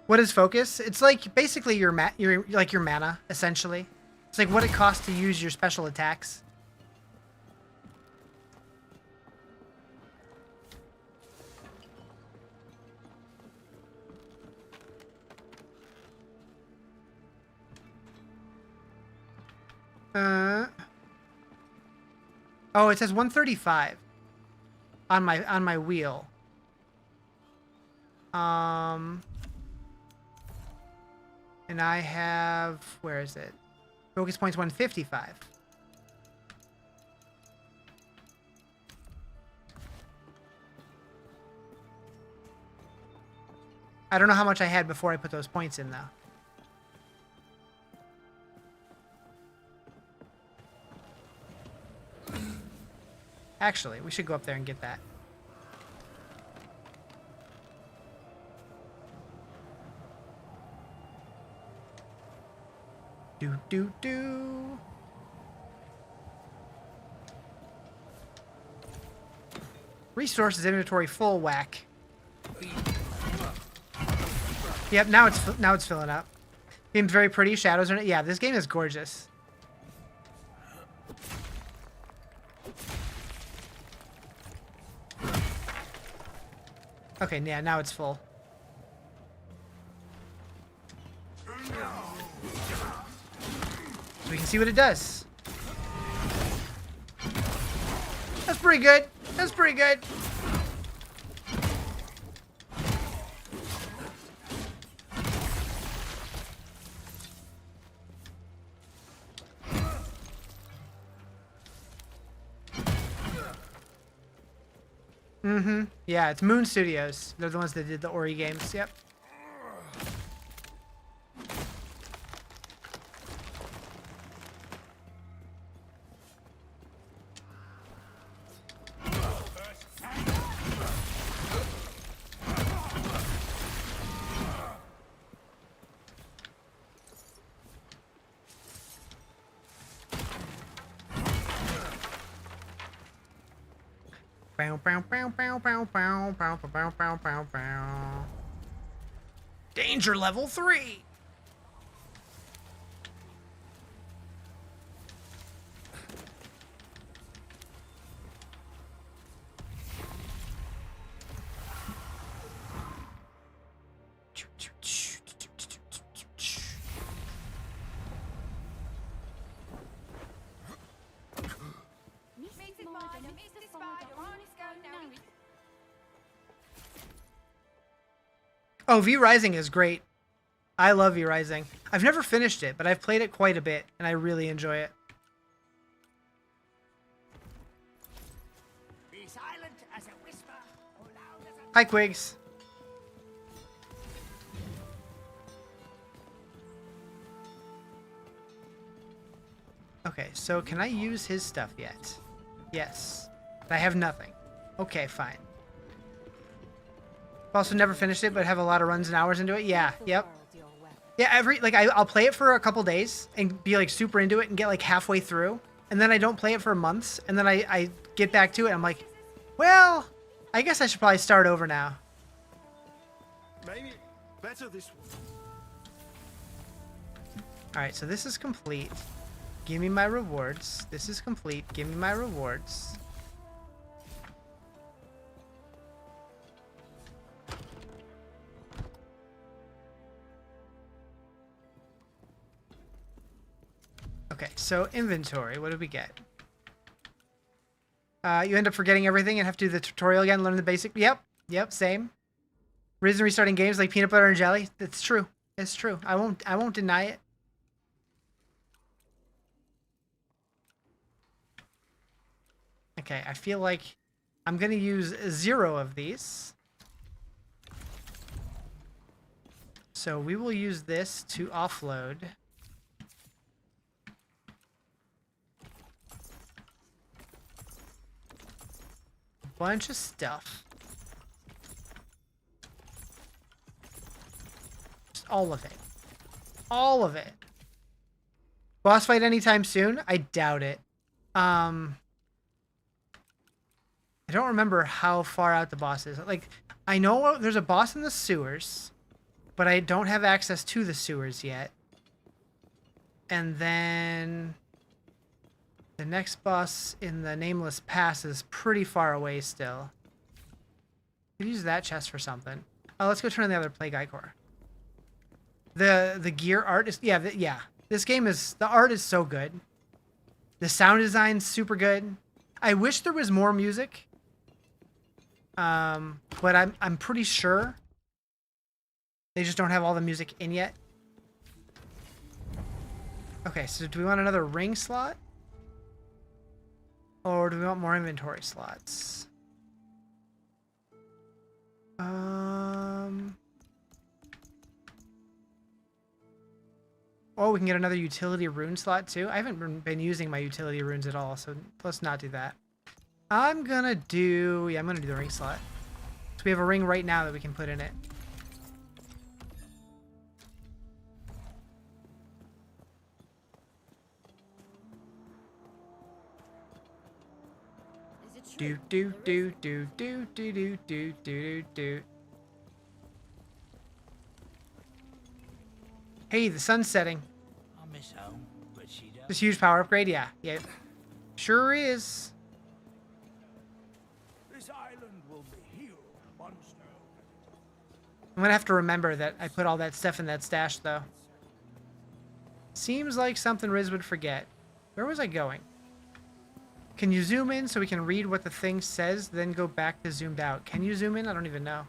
What is focus? It's like basically your mana, essentially. It's like what it costs to use your special attacks. Oh, it says 135 on my wheel. And I have, where is it? Focus points 155. I don't know how much I had before I put those points in, though. Actually, we should go up there and get that. Do. Resources inventory full, whack. Yep, now it's filling up. Game's very pretty. Shadows are in it. Yeah, this game is gorgeous. Okay, yeah, now it's full. So we can see what it does. That's pretty good. That's pretty good. Mm-hmm. Yeah, it's Moon Studios. They're the ones that did the Ori games. Yep. Danger level 3. Oh, V Rising is great. I love V Rising. I've never finished it, but I've played it quite a bit, and I really enjoy it. Be silent as a whisper, or loud as a... Hi, Quigs. Okay, so can I use his stuff yet? Yes. I have nothing. Okay, fine. I've also never finished it, but have a lot of runs and hours into it. Yeah, yep. Yeah, I'll play it for a couple days and be like super into it and get like halfway through. And then I don't play it for months. And then I get back to it. And I'm like, well, I guess I should probably start over now. Maybe better this one. All right, so this is complete. Give me my rewards. This is complete. Give me my rewards. Okay, so inventory. What did we get? You end up forgetting everything and have to do the tutorial again, learn the basic. Yep, same. Reason restarting games like peanut butter and jelly. It's true. It's true. I won't deny it. Okay, I feel like I'm gonna use 0 of these. So we will use this to offload. bunch of stuff. Just all of it. All of it. Boss fight anytime soon? I doubt it. I don't remember how far out the boss is. Like, I know there's a boss in the sewers, but I don't have access to the sewers yet. And then the next boss in the Nameless Pass is pretty far away still. Could use that chest for something. Oh, let's go turn on the other Plague Eye Core. The gear art is yeah. This game is, the art is so good. The sound design's super good. I wish there was more music. But I'm pretty sure they just don't have all the music in yet. Okay, so do we want another ring slot? Or do we want more inventory slots? Oh, we can get another utility rune slot too. I haven't been using my utility runes at all, so let's not do that. I'm gonna do the ring slot. So we have a ring right now that we can put in it. Do do do do do do do do do do. Hey, the sun's setting. I miss home, but she does. This huge power upgrade, yeah, sure is. This island will be healed once now. I'm gonna have to remember that I put all that stuff in that stash, though. Seems like something Riz would forget. Where was I going? Can you zoom in so we can read what the thing says, then go back to zoomed out? Can you zoom in? I don't even know.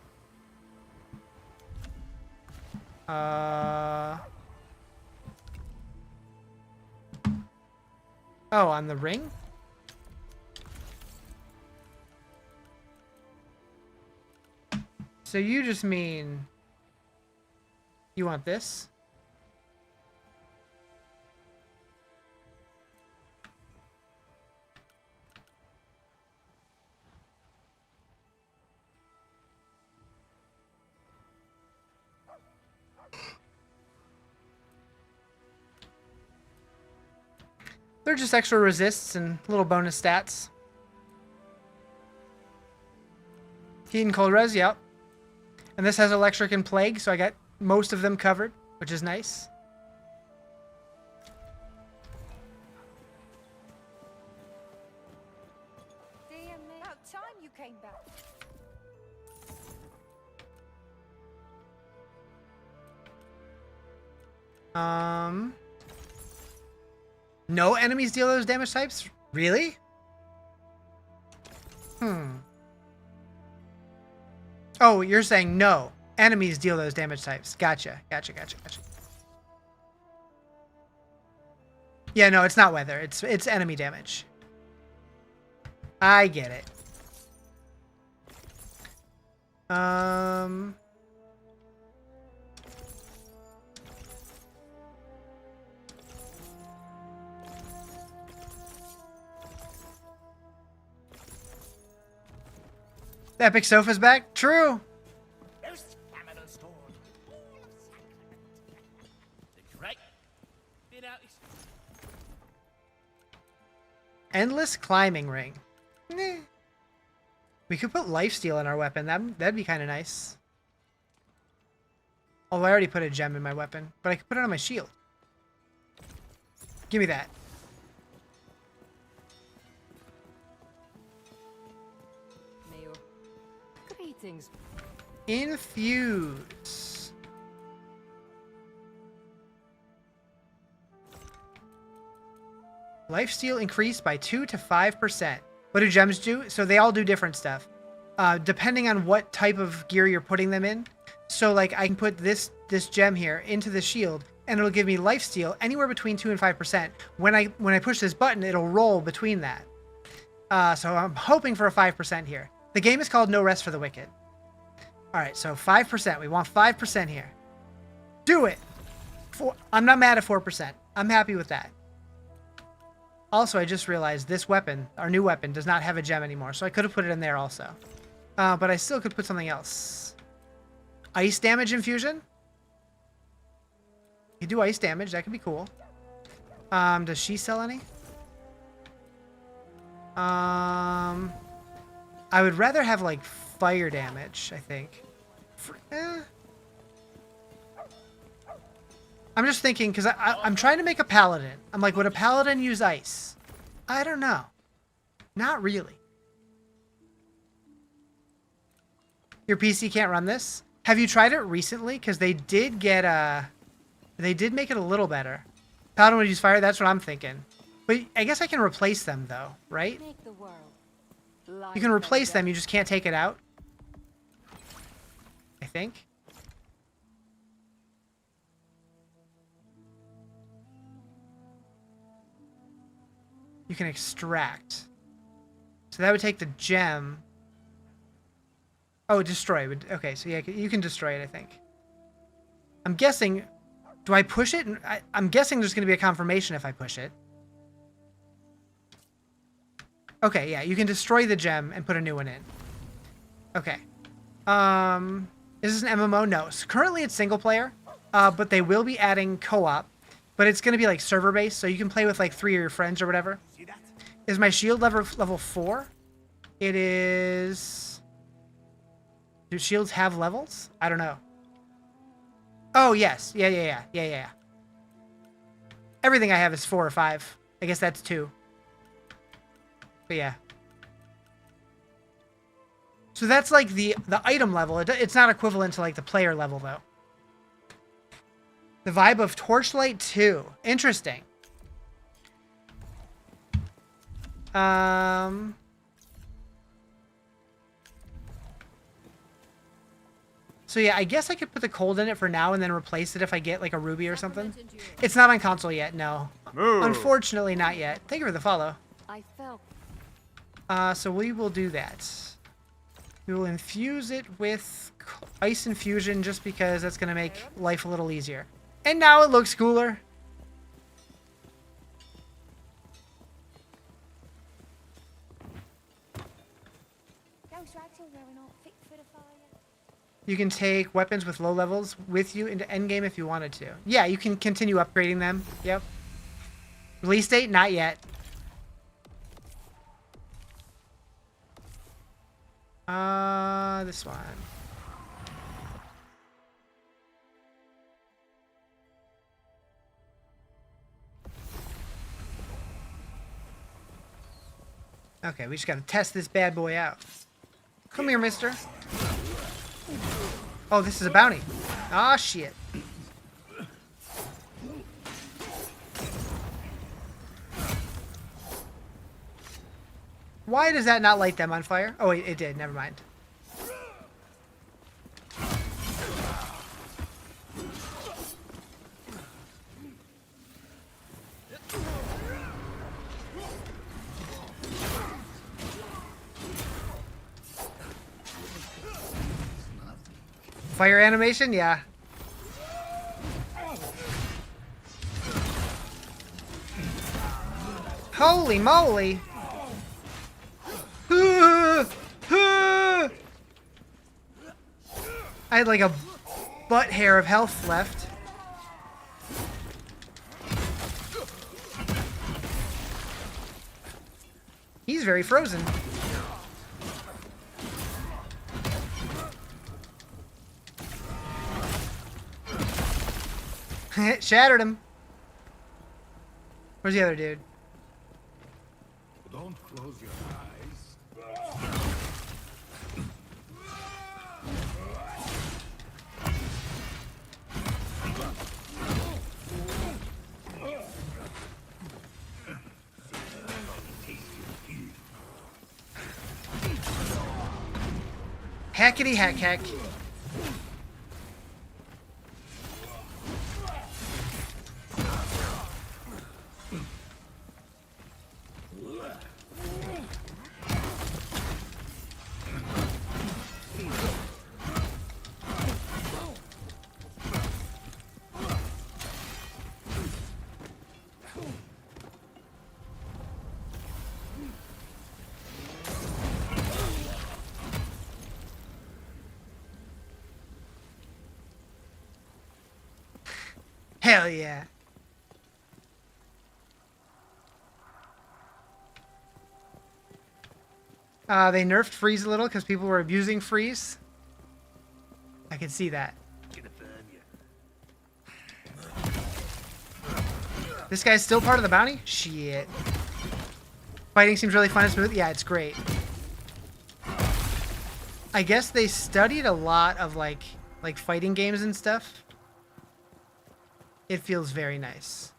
Oh, on the ring? So you just mean you want this? They're just extra resists and little bonus stats. Heat and cold res, yep. And this has electric and plague, so I got most of them covered, which is nice. About time you came back. No enemies deal those damage types? Really? Oh, you're saying no. Enemies deal those damage types. Gotcha. Yeah, no, it's not weather. It's enemy damage. I get it. The epic sofa's back? True. Endless climbing ring. We could put lifesteal in our weapon. That'd be kind of nice. Although I already put a gem in my weapon, but I could put it on my shield. Give me that. Greetings. Infuse. Lifesteal increased by 2 to 5%. What do gems do? So they all do different stuff. Depending on what type of gear you're putting them in. So like I can put this gem here into the shield and it'll give me lifesteal anywhere between 2 and 5%. When I push this button, it'll roll between that. So I'm hoping for a 5% here. The game is called No Rest for the Wicked. All right, so 5%. We want 5% here. Do it. I'm not mad at 4%. I'm happy with that. Also, I just realized this weapon, our new weapon, does not have a gem anymore, so I could have put it in there also. But I still could put something else. Ice damage infusion? You do ice damage, that could be cool. Does she sell any? I would rather have, like, fire damage, I think. I'm just thinking, because I'm trying to make a paladin. I'm like, would a paladin use ice? I don't know. Not really. Your PC can't run this? Have you tried it recently? Because they did get they did make it a little better. Paladin would use fire? That's what I'm thinking. But I guess I can replace them, though, right? You can replace them, you just can't take it out. I think. You can extract. So that would take the gem. Oh, destroy. Okay, so yeah, you can destroy it, I think. I'm guessing... Do I push it? I'm guessing there's going to be a confirmation if I push it. Okay, yeah, you can destroy the gem and put a new one in. Okay. Is this an MMO? No. So currently it's single player, but they will be adding co-op. But it's going to be like server-based, so you can play with like 3 of your friends or whatever. Is my shield level 4? It is... Do shields have levels? I don't know. Oh, yes. Yeah. Everything I have is 4 or 5. I guess that's 2. But yeah. So that's like the item level. It's not equivalent to like the player level, though. The vibe of Torchlight 2. Interesting. So yeah, I guess I could put the cold in it for now and then replace it if I get like a ruby or something. It's not on console yet, no. Ooh. Unfortunately, not yet. Thank you for the follow. I felt. So we will do that. We will infuse it with ice infusion just because that's going to make life a little easier. And now it looks cooler. You can take weapons with low levels with you into endgame if you wanted to. Yeah, you can continue upgrading them. Yep. Release date? Not yet. This one. Okay, we just gotta test this bad boy out. Come here, mister. Oh, this is a bounty. Ah, shit. Why does that not light them on fire? Oh, wait, it did. Never mind. Fire animation? Yeah. Holy moly! I had like a butt hair of health left. He's very frozen. Shattered him. Where's the other dude? Don't close your eyes. Hackety hack hack. Hell yeah. They nerfed freeze a little because people were abusing freeze. I can see that. This guy's still part of the bounty? Shit. Fighting seems really fun and smooth. Yeah, it's great. I guess they studied a lot of like fighting games and stuff. It feels very nice.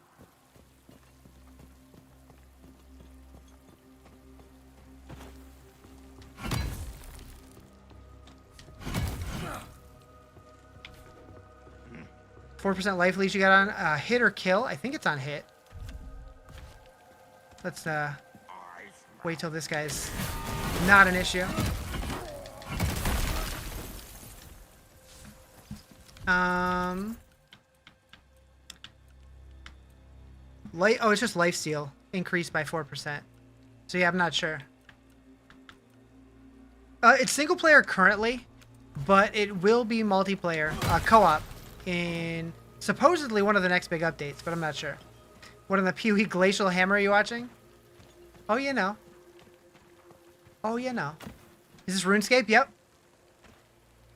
%4 life leash you got on hit or kill. I think it's on hit. Let's wait till this guy's not an issue. Oh, it's just life steal increased by 4%. So yeah, I'm not sure. It's single player currently, but it will be multiplayer co-op in supposedly one of the next big updates, but I'm not sure. What in the PoE Glacial Hammer are you watching? Oh, you know. Oh, you know. Is this RuneScape? Yep.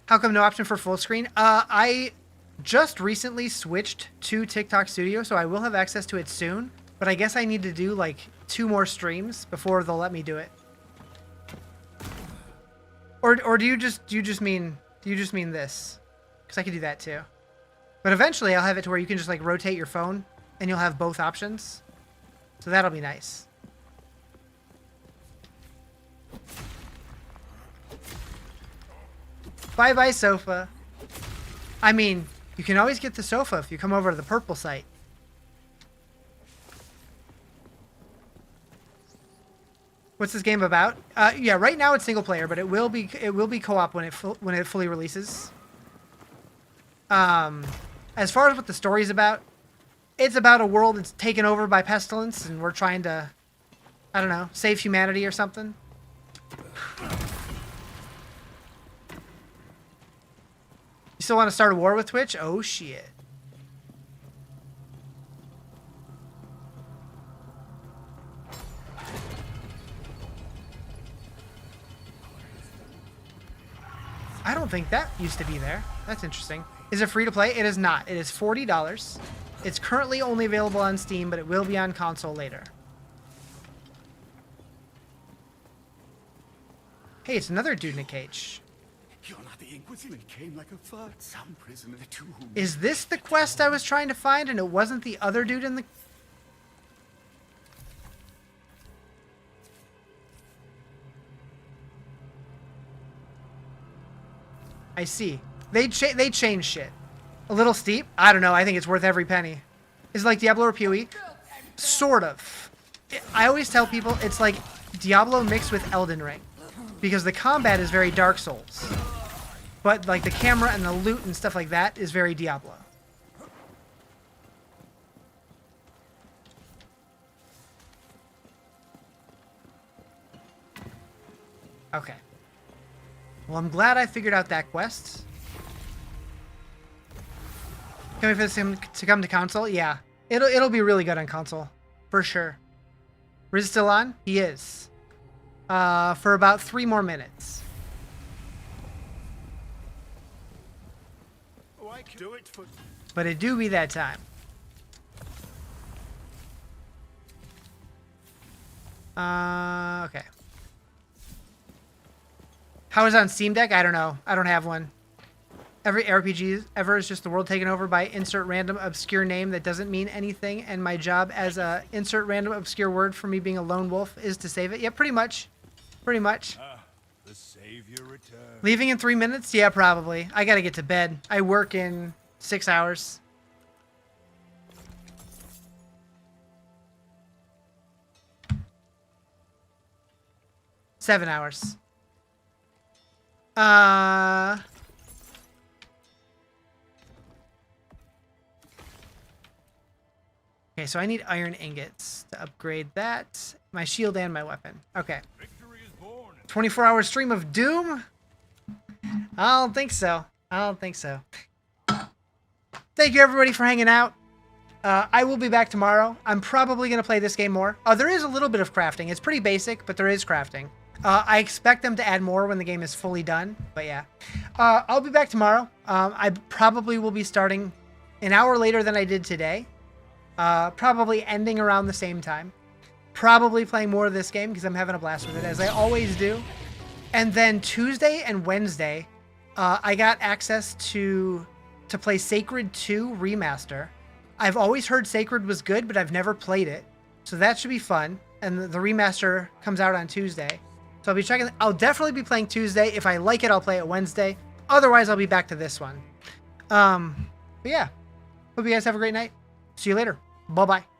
How come no option for full screen? I just recently switched to TikTok Studio, so I will have access to it soon. But I guess I need to do like 2 more streams before they'll let me do it. Or do you just mean this? Because I could do that too. But eventually I'll have it to where you can just like rotate your phone and you'll have both options. So that'll be nice. Bye-bye sofa. I mean, you can always get the sofa if you come over to the purple site. What's this game about? Yeah, right now it's single player, but it will be co-op when it fully releases. As far as what the story's about, it's about a world that's taken over by pestilence, and we're trying to, I don't know, save humanity or something. You still want to start a war with Twitch? Oh shit. I don't think that used to be there. That's interesting. Is it free to play? It is not. It is $40. It's currently only available on Steam, but it will be on console later. Hey, it's another dude in a cage. You're not the Inquisition came like a flood. Some prisoner to whom... Is this the quest I was trying to find and it wasn't the other dude in the... I see. They changed shit. A little steep? I don't know. I think it's worth every penny. Is it like Diablo or PoE? Sort of. I always tell people it's like Diablo mixed with Elden Ring. Because the combat is very Dark Souls. But like the camera and the loot and stuff like that is very Diablo. Okay. Well, I'm glad I figured out that quest. Can we for this to come to console? Yeah. It'll be really good on console. For sure. Riz still on? He is. For about 3 more minutes. Oh, I can do it for... But it do be that time. Okay. How is it on Steam Deck? I don't know. I don't have one. Every RPG ever is just the world taken over by insert random obscure name that doesn't mean anything, and my job as a insert random obscure word for me being a lone wolf is to save it. Yeah, pretty much. Pretty much. The savior returns. Leaving in 3 minutes? Yeah, probably. I gotta get to bed. I work in 6 hours. Seven hours. Okay, so I need iron ingots to upgrade that. My shield and my weapon. Okay. 24-hour stream of Doom? I don't think so. I don't think so. Thank you, everybody, for hanging out. I will be back tomorrow. I'm probably going to play this game more. There is a little bit of crafting. It's pretty basic, but there is crafting. I expect them to add more when the game is fully done, but yeah. I'll be back tomorrow. I probably will be starting an hour later than I did today. Probably ending around the same time. Probably playing more of this game because I'm having a blast with it, as I always do. And then Tuesday and Wednesday, I got access to play Sacred 2 Remaster. I've always heard Sacred was good, but I've never played it. So that should be fun. And the remaster comes out on Tuesday. So I'll be checking. I'll definitely be playing Tuesday. If I like it, I'll play it Wednesday. Otherwise, I'll be back to this one. But yeah. Hope you guys have a great night. See you later. Bye-bye.